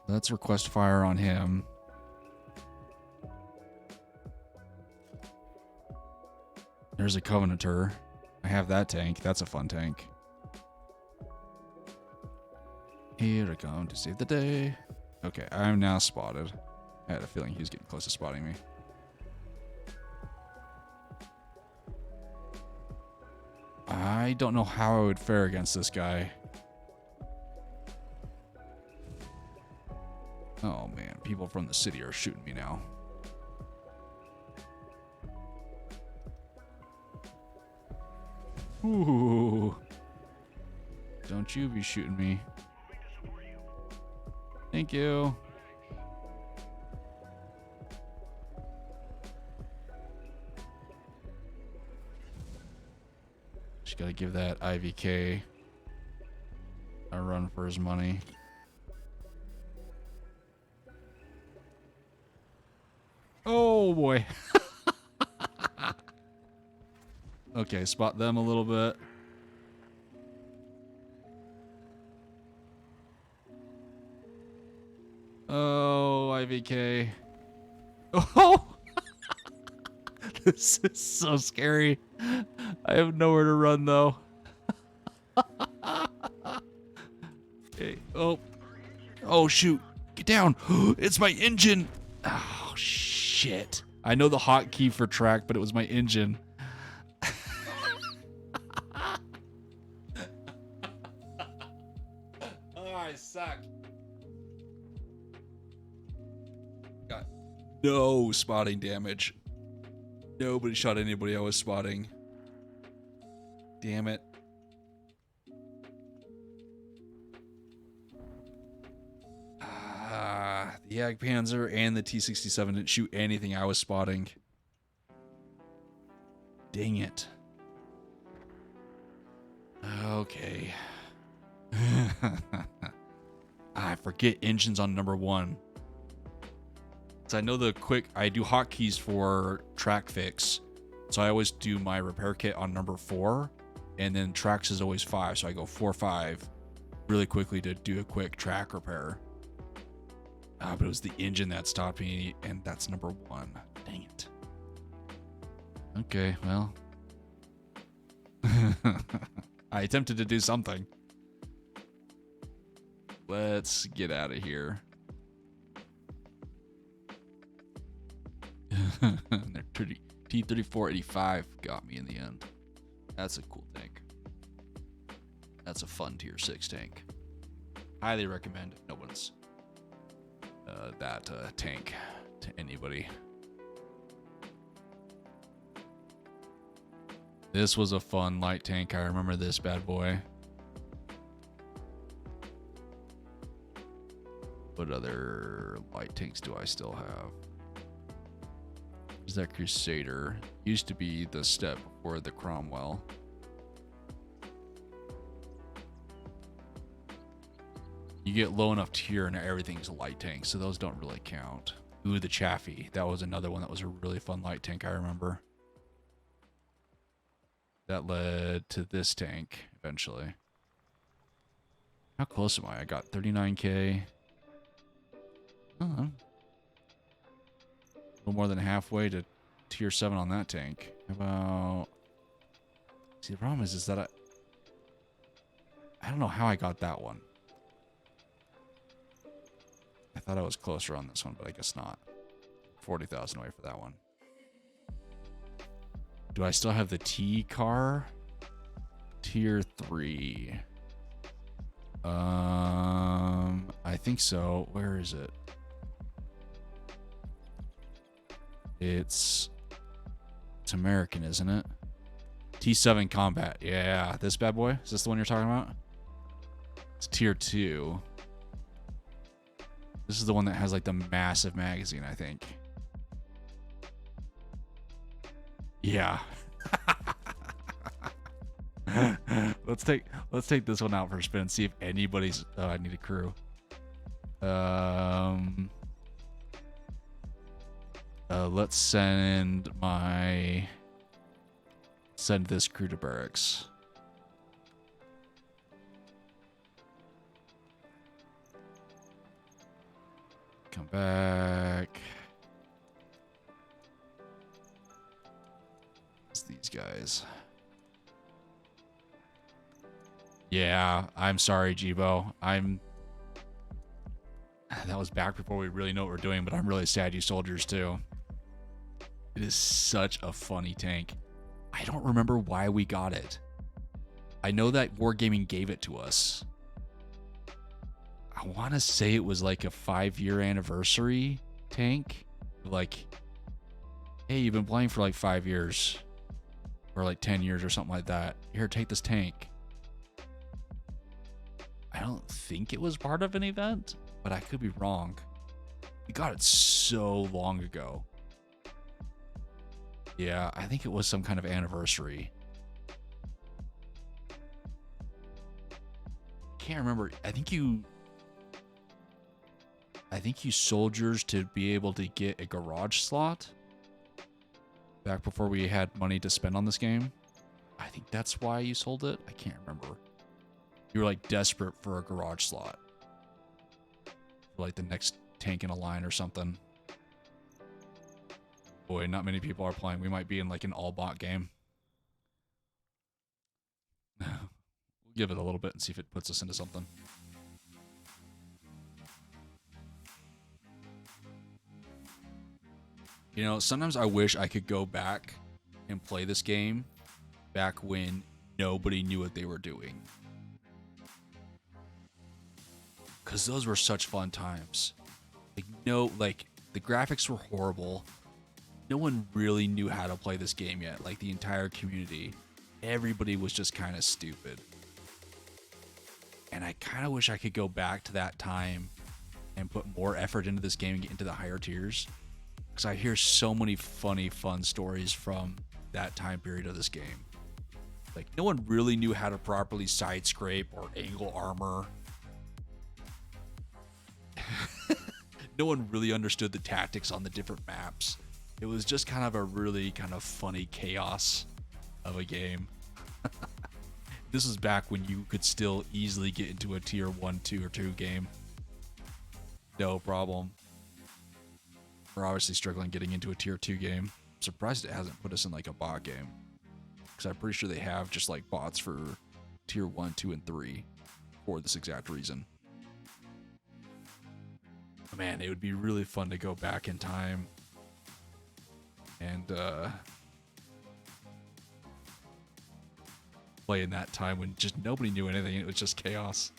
Speaker 1: Let's request fire on him. There's a Covenanter. I have that tank. That's a fun tank. Here I come to save the day. Okay, I'm now spotted. I had a feeling he was getting close to spotting me. I don't know how I would fare against this guy. Oh man, people from the city are shooting me now. Ooh. Don't you be shooting me. Thank you. Just gotta give that IVK a run for his money. Oh boy. Okay, spot them a little bit. Oh, IVK. Oh! This is so scary. I have nowhere to run, though. Okay. Oh. Oh, shoot. Get down. It's my engine. Oh, shit. I know the hotkey for track, but it was my engine. Oh, I suck. Got no spotting damage. Nobody shot anybody I was spotting. Damn it. The Jagdpanzer and the T-67 didn't shoot anything I was spotting. Dang it. Okay. I forget engines on number 1. So I know I do hotkeys for track fix. So I always do my repair kit on number 4. And then tracks is always 5. So I go 4, 5 really quickly to do a quick track repair. But it was the engine that stopped me, and that's number 1. Dang it. Okay, well. I attempted to do something. Let's get out of here. Their T-3485 got me in the end. That's a cool tank. That's a fun tier 6 tank. Highly recommend no one's that tank to anybody. This was a fun light tank. I remember this bad boy. What other light tanks do I still have? There's that Crusader. Used to be the step before the Cromwell. You get low enough tier and everything's a light tank, so those don't really count. Ooh, the Chaffee. That was another one that was a really fun light tank, I remember. That led to this tank, eventually. How close am I? I got 39k. A little more than halfway to tier 7 on that tank. How about... See, the problem is that I don't know how I got that one. I thought I was closer on this one, but I guess not. 40,000 away for that one. Do I still have the T car? Tier 3. I think so. Where is it? It's American, isn't it? T7 Combat. Yeah, this bad boy. Is this the one you're talking about? It's Tier 2. This is the one that has like the massive magazine, I think. Yeah. let's take this one out for a spin and see if anybody's I need a crew. Let's send this crew to barracks. Come back. It's these guys. Yeah, I'm sorry, Jibo. That was back before we really know what we're doing, but I'm really sad you soldiers too. It is such a funny tank. I don't remember why we got it. I know that Wargaming gave it to us. I want to say it was like a 5-year anniversary tank. Like, hey, you've been playing for like 5 years or like 10 years or something like that. Here, take this tank. I don't think it was part of an event, but I could be wrong. We got it so long ago. Yeah, I think it was some kind of anniversary. Can't remember. I think you soldiers to be able to get a garage slot back before we had money to spend on this game. I think that's why you sold it. I can't remember. You were like desperate for a garage slot. For like the next tank in a line or something. Boy, not many people are playing. We might be in like an all bot game. We'll give it a little bit and see if it puts us into something. You know, sometimes I wish I could go back and play this game back when nobody knew what they were doing. Because those were such fun times. Like, the graphics were horrible. No one really knew how to play this game yet. Like, the entire community. Everybody was just kind of stupid. And I kind of wish I could go back to that time and put more effort into this game and get into the higher tiers. Because I hear so many funny, fun stories from that time period of this game. Like, no one really knew how to properly side scrape or angle armor. No one really understood the tactics on the different maps. It was just kind of a really kind of funny chaos of a game. This is back when you could still easily get into a tier 1, 2, or 2 game. No problem. We're obviously struggling getting into a tier 2 game. I'm surprised it hasn't put us in like a bot game. Because I'm pretty sure they have just like bots for tier 1, 2, and 3 for this exact reason. Man, it would be really fun to go back in time and play in that time when just nobody knew anything. It was just chaos.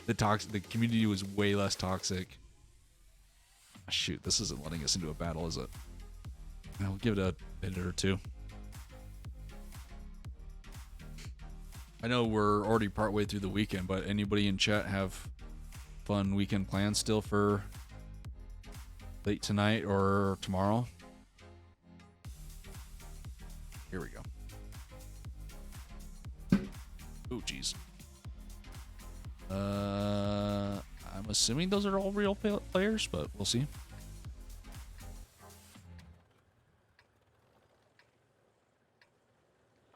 Speaker 1: The community was way less toxic. Shoot, this isn't letting us into a battle, is it? I'll give it a minute or two. I know we're already partway through the weekend, but anybody in chat have fun weekend plans still for late tonight or tomorrow? Here we go. Oh, jeez. I'm assuming those are all real players, but we'll see.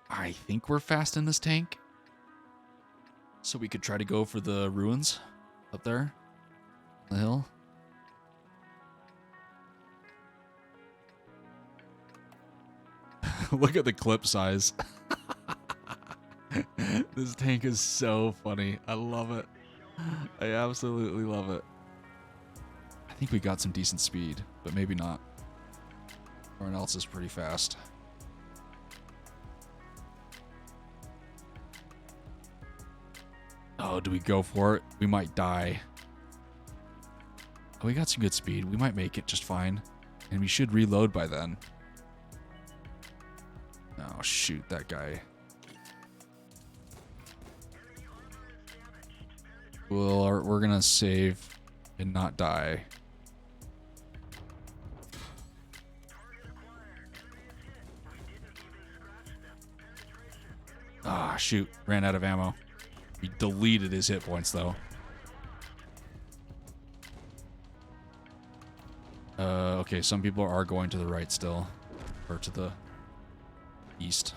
Speaker 1: I think we're fast in this tank. So we could try to go for the ruins up there on the hill. Look at the clip size. This tank is so funny. I love it. I absolutely love it. I think we got some decent speed, but maybe not. Everyone else is pretty fast. do we go for it? We might die. Oh, we got some good speed. We might make it just fine. And we should reload by then. Oh, shoot, that guy. Well, we're going to save and not die. Ah, shoot. Ran out of ammo. He deleted his hit points, though. Okay, some people are going to the right still. Or to the east.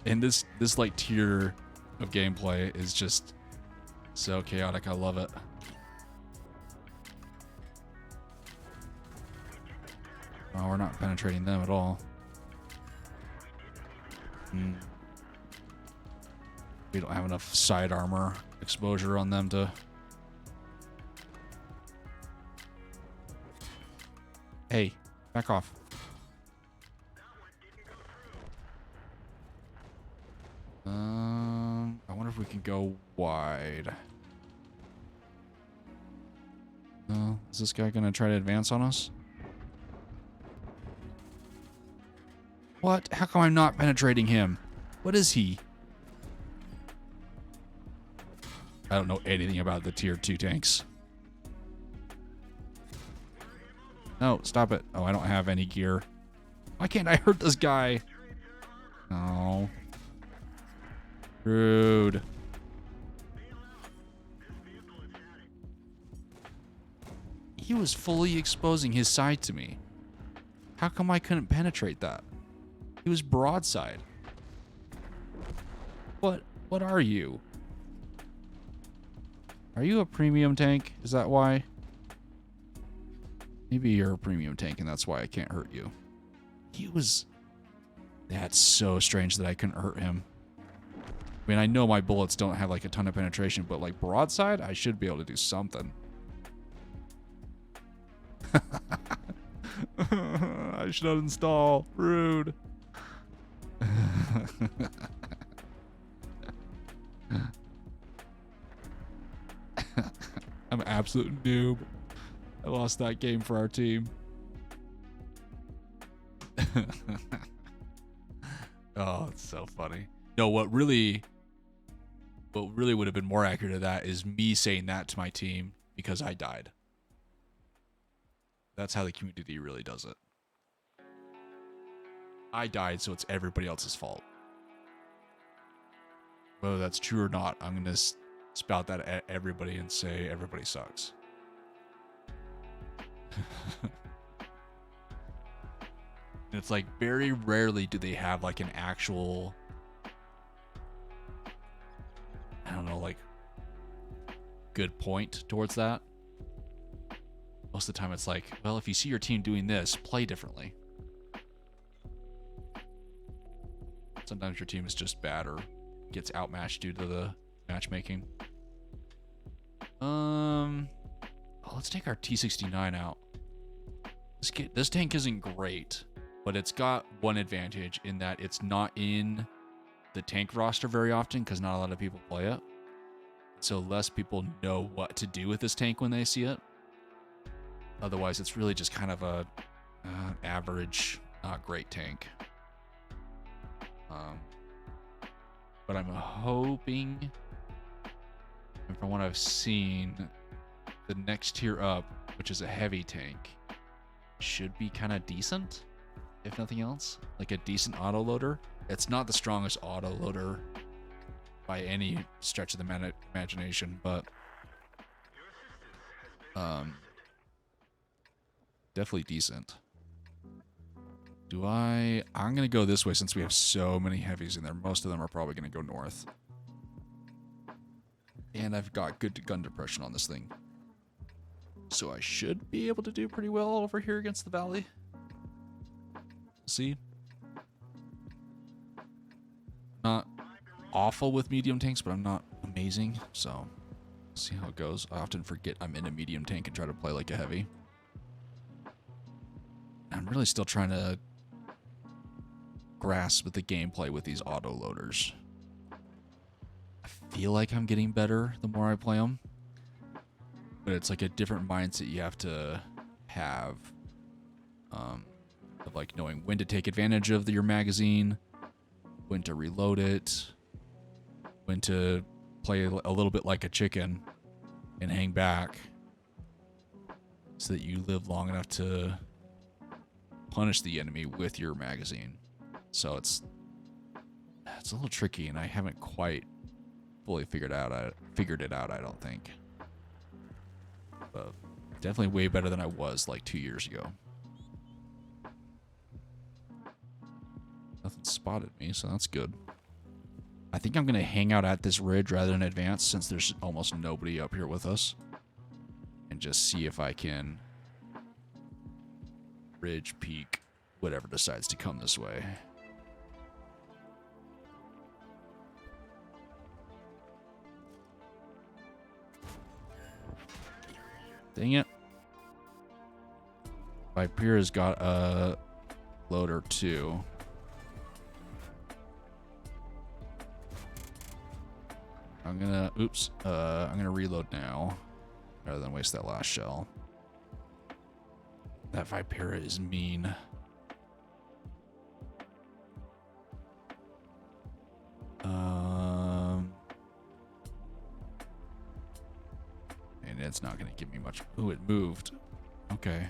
Speaker 1: And this like tier of gameplay is just so chaotic. I love it. Oh, we're not penetrating them at all. We don't have enough side armor exposure on them to... Hey, back off. I wonder if we can go wide. Is this guy gonna try to advance on us? What? How come I'm not penetrating him? What is he? I don't know anything about the tier 2 tanks. No, stop it. Oh, I don't have any gear. Why can't I hurt this guy? Oh. Rude. He was fully exposing his side to me. How come I couldn't penetrate that? He was broadside. What are you? Are you a premium tank? Is that why? Maybe you're a premium tank and that's why I can't hurt you. He was... That's so strange that I couldn't hurt him. I mean, I know my bullets don't have like a ton of penetration, but like broadside, I should be able to do something. I should uninstall. Rude. I'm an absolute noob. I lost that game for our team. Oh, it's so funny. No, what really would have been more accurate to that is me saying that to my team because I died. That's how the community really does it. I died, so it's everybody else's fault. Whether that's true or not, I'm going to spout that at everybody and say everybody sucks. And it's like very rarely do they have like an actual, I don't know, like good point towards that. Most of the time it's like, well, if you see your team doing this, play differently. Sometimes your team is just bad or gets outmatched due to the matchmaking. Let's take our T69 out. This tank isn't great, but it's got one advantage in that it's not in the tank roster very often because not a lot of people play it. So less people know what to do with this tank when they see it. Otherwise, it's really just kind of a average, not great tank. But I'm hoping, and from what I've seen, the next tier up, which is a heavy tank, should be kind of decent, if nothing else. Like a decent autoloader. It's not the strongest autoloader by any stretch of the imagination, but definitely decent. I'm going to go this way since we have so many heavies in there. Most of them are probably going to go north. And I've got good gun depression on this thing. So I should be able to do pretty well over here against the valley. See? Not awful with medium tanks, but I'm not amazing. So, see how it goes. I often forget I'm in a medium tank and try to play like a heavy. I'm really still trying to grasp the gameplay with these auto loaders. feel like I'm getting better the more I play them. But it's like a different mindset you have to have. Of like knowing when to take advantage of your magazine, when to reload it, when to play a little bit like a chicken and hang back so that you live long enough to punish the enemy with your magazine. So it's a little tricky, and I haven't quite fully figured it out, I don't think. But definitely way better than I was like 2 years ago. Nothing spotted me, so that's good. I think I'm going to hang out at this ridge rather than advance, since there's almost nobody up here with us. And just see if I can ridge, peak, whatever decides to come this way. Dang it. Vipera's got a loader too. I'm gonna, I'm gonna reload now rather than waste that last shell. That Vipera is mean. And it's not gonna give me much. Ooh, it moved. Okay.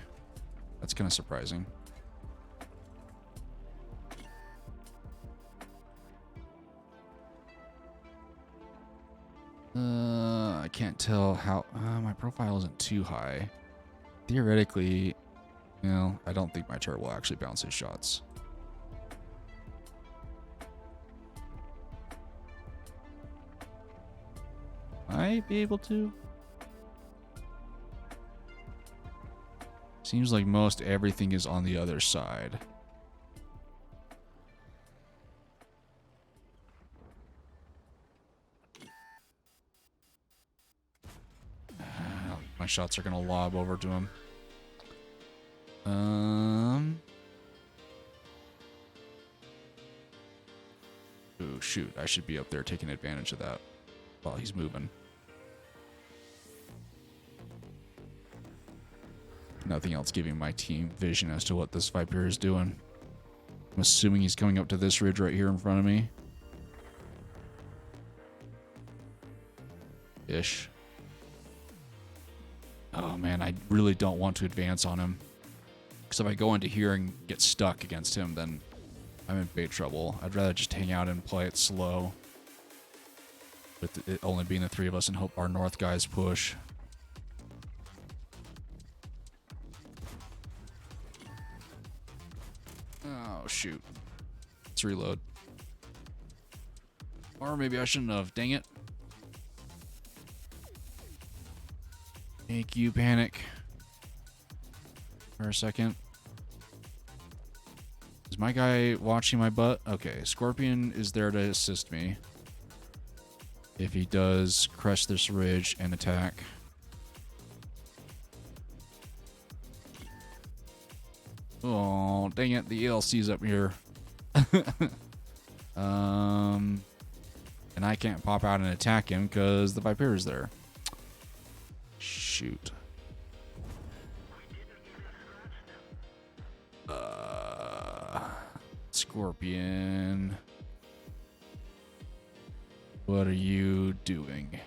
Speaker 1: That's kind of surprising. I can't tell how... my profile isn't too high. Theoretically, well, I don't think my turret will actually bounce his shots. Might be able to. Seems like most everything is on the other side. My shots are gonna lob over to him. Ooh, shoot. I should be up there taking advantage of that while he's moving. Nothing else giving my team vision as to what this Viper is doing. I'm assuming he's coming up to this ridge right here in front of me. Ish. Oh man, I really don't want to advance on him. Because if I go into here and get stuck against him, then I'm in big trouble. I'd rather just hang out and play it slow. With it only being the three of us, and hope our north guys push. Oh, shoot. Let's reload. Or maybe I shouldn't have. Dang it. Make you panic. For a second. Is my guy watching my butt? Okay, Scorpion is there to assist me. If he does crest this ridge and attack. Oh, dang it, the ELC's up here. And I can't pop out and attack him because the Viper is there. Shoot. Scorpion. What are you doing?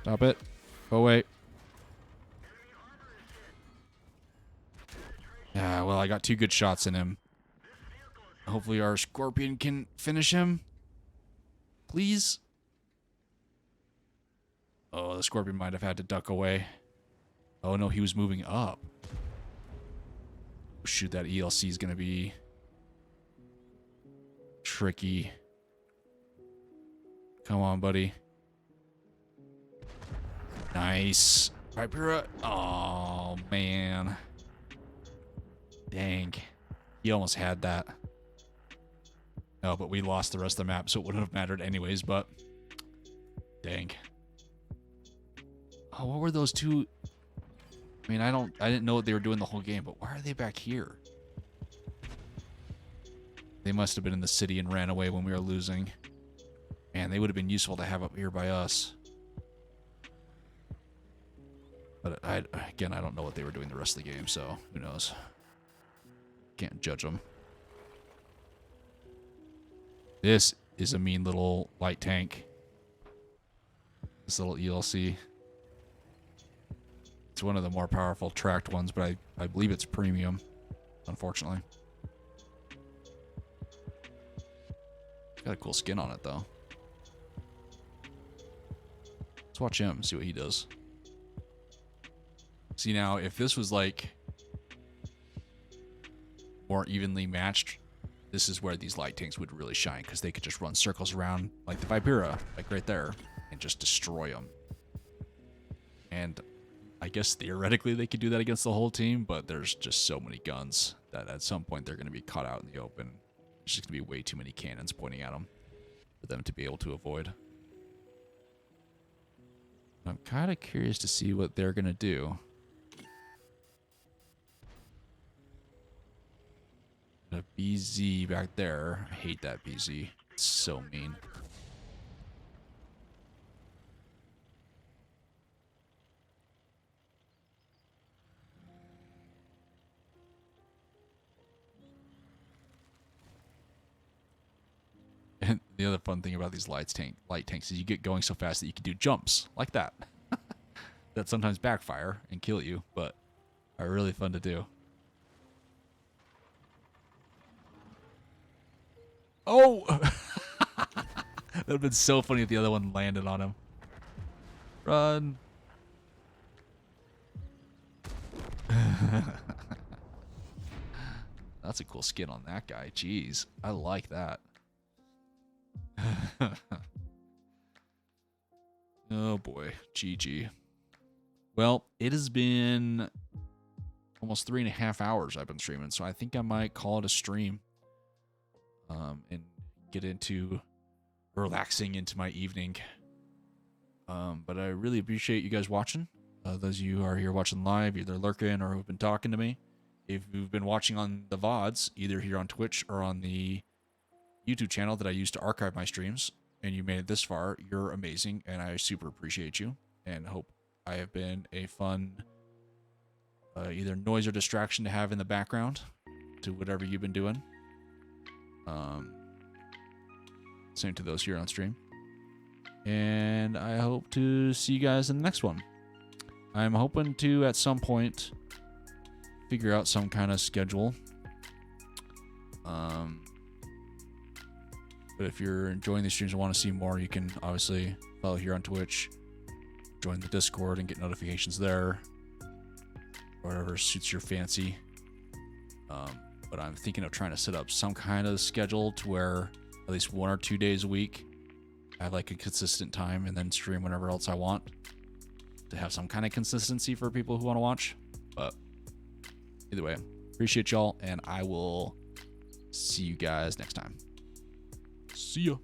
Speaker 1: Stop it. Go away. Yeah, well, I got 2 good shots in him. Hopefully our Scorpion can finish him. Please. Oh, the Scorpion might have had to duck away. Oh, no, he was moving up. Shoot, that ELC is going to be tricky. Come on, buddy. Nice. Vipera. Oh, man. Dang. He almost had that. No, but we lost the rest of the map, so it wouldn't have mattered anyways, but Dang. Oh, what were those two? I mean, I didn't know what they were doing the whole game, but why are they back here? They must have been in the city and ran away when we were losing. Man, they would have been useful to have up here by us. But again, I don't know what they were doing the rest of the game, so who knows? Can't judge them. This is a mean little light tank. This little ELC. It's one of the more powerful tracked ones, but I believe it's premium, unfortunately. Got a cool skin on it, though. Let's watch him, see what he does. See, now, if this was, like, more evenly matched, this is where these light tanks would really shine, because they could just run circles around, like the Vipera, like right there, and just destroy them. And I guess theoretically they could do that against the whole team, but there's just so many guns that at some point they're going to be caught out in the open. There's just going to be way too many cannons pointing at them for them to be able to avoid. I'm kind of curious to see what they're going to do. A BZ back there. I hate that BZ. It's so mean. And the other fun thing about these light tanks is you get going so fast that you can do jumps like that. That sometimes backfire and kill you, but are really fun to do. Oh! That would have been so funny if the other one landed on him. Run. That's a cool skin on that guy. Jeez, I like that. Oh boy, GG. Well, it has been almost 3.5 hours I've been streaming, so I think I might call it a stream. And get into relaxing into my evening. But I really appreciate you guys watching. Those of you who are here watching live, either lurking or who've been talking to me. If you've been watching on the VODs, either here on Twitch or on the YouTube channel that I use to archive my streams, and you made it this far, you're amazing, and I super appreciate you, and hope I have been a fun either noise or distraction to have in the background to whatever you've been doing. Same to those here on stream. And I hope to see you guys in the next one. I'm hoping to, at some point, figure out some kind of schedule. But if you're enjoying these streams and want to see more, you can obviously follow here on Twitch, join the Discord and get notifications there. Whatever suits your fancy. But I'm thinking of trying to set up some kind of schedule to where at least 1 or 2 days a week I have like a consistent time and then stream whenever else I want to have some kind of consistency for people who want to watch. But either way, appreciate y'all, and I will see you guys next time. See ya.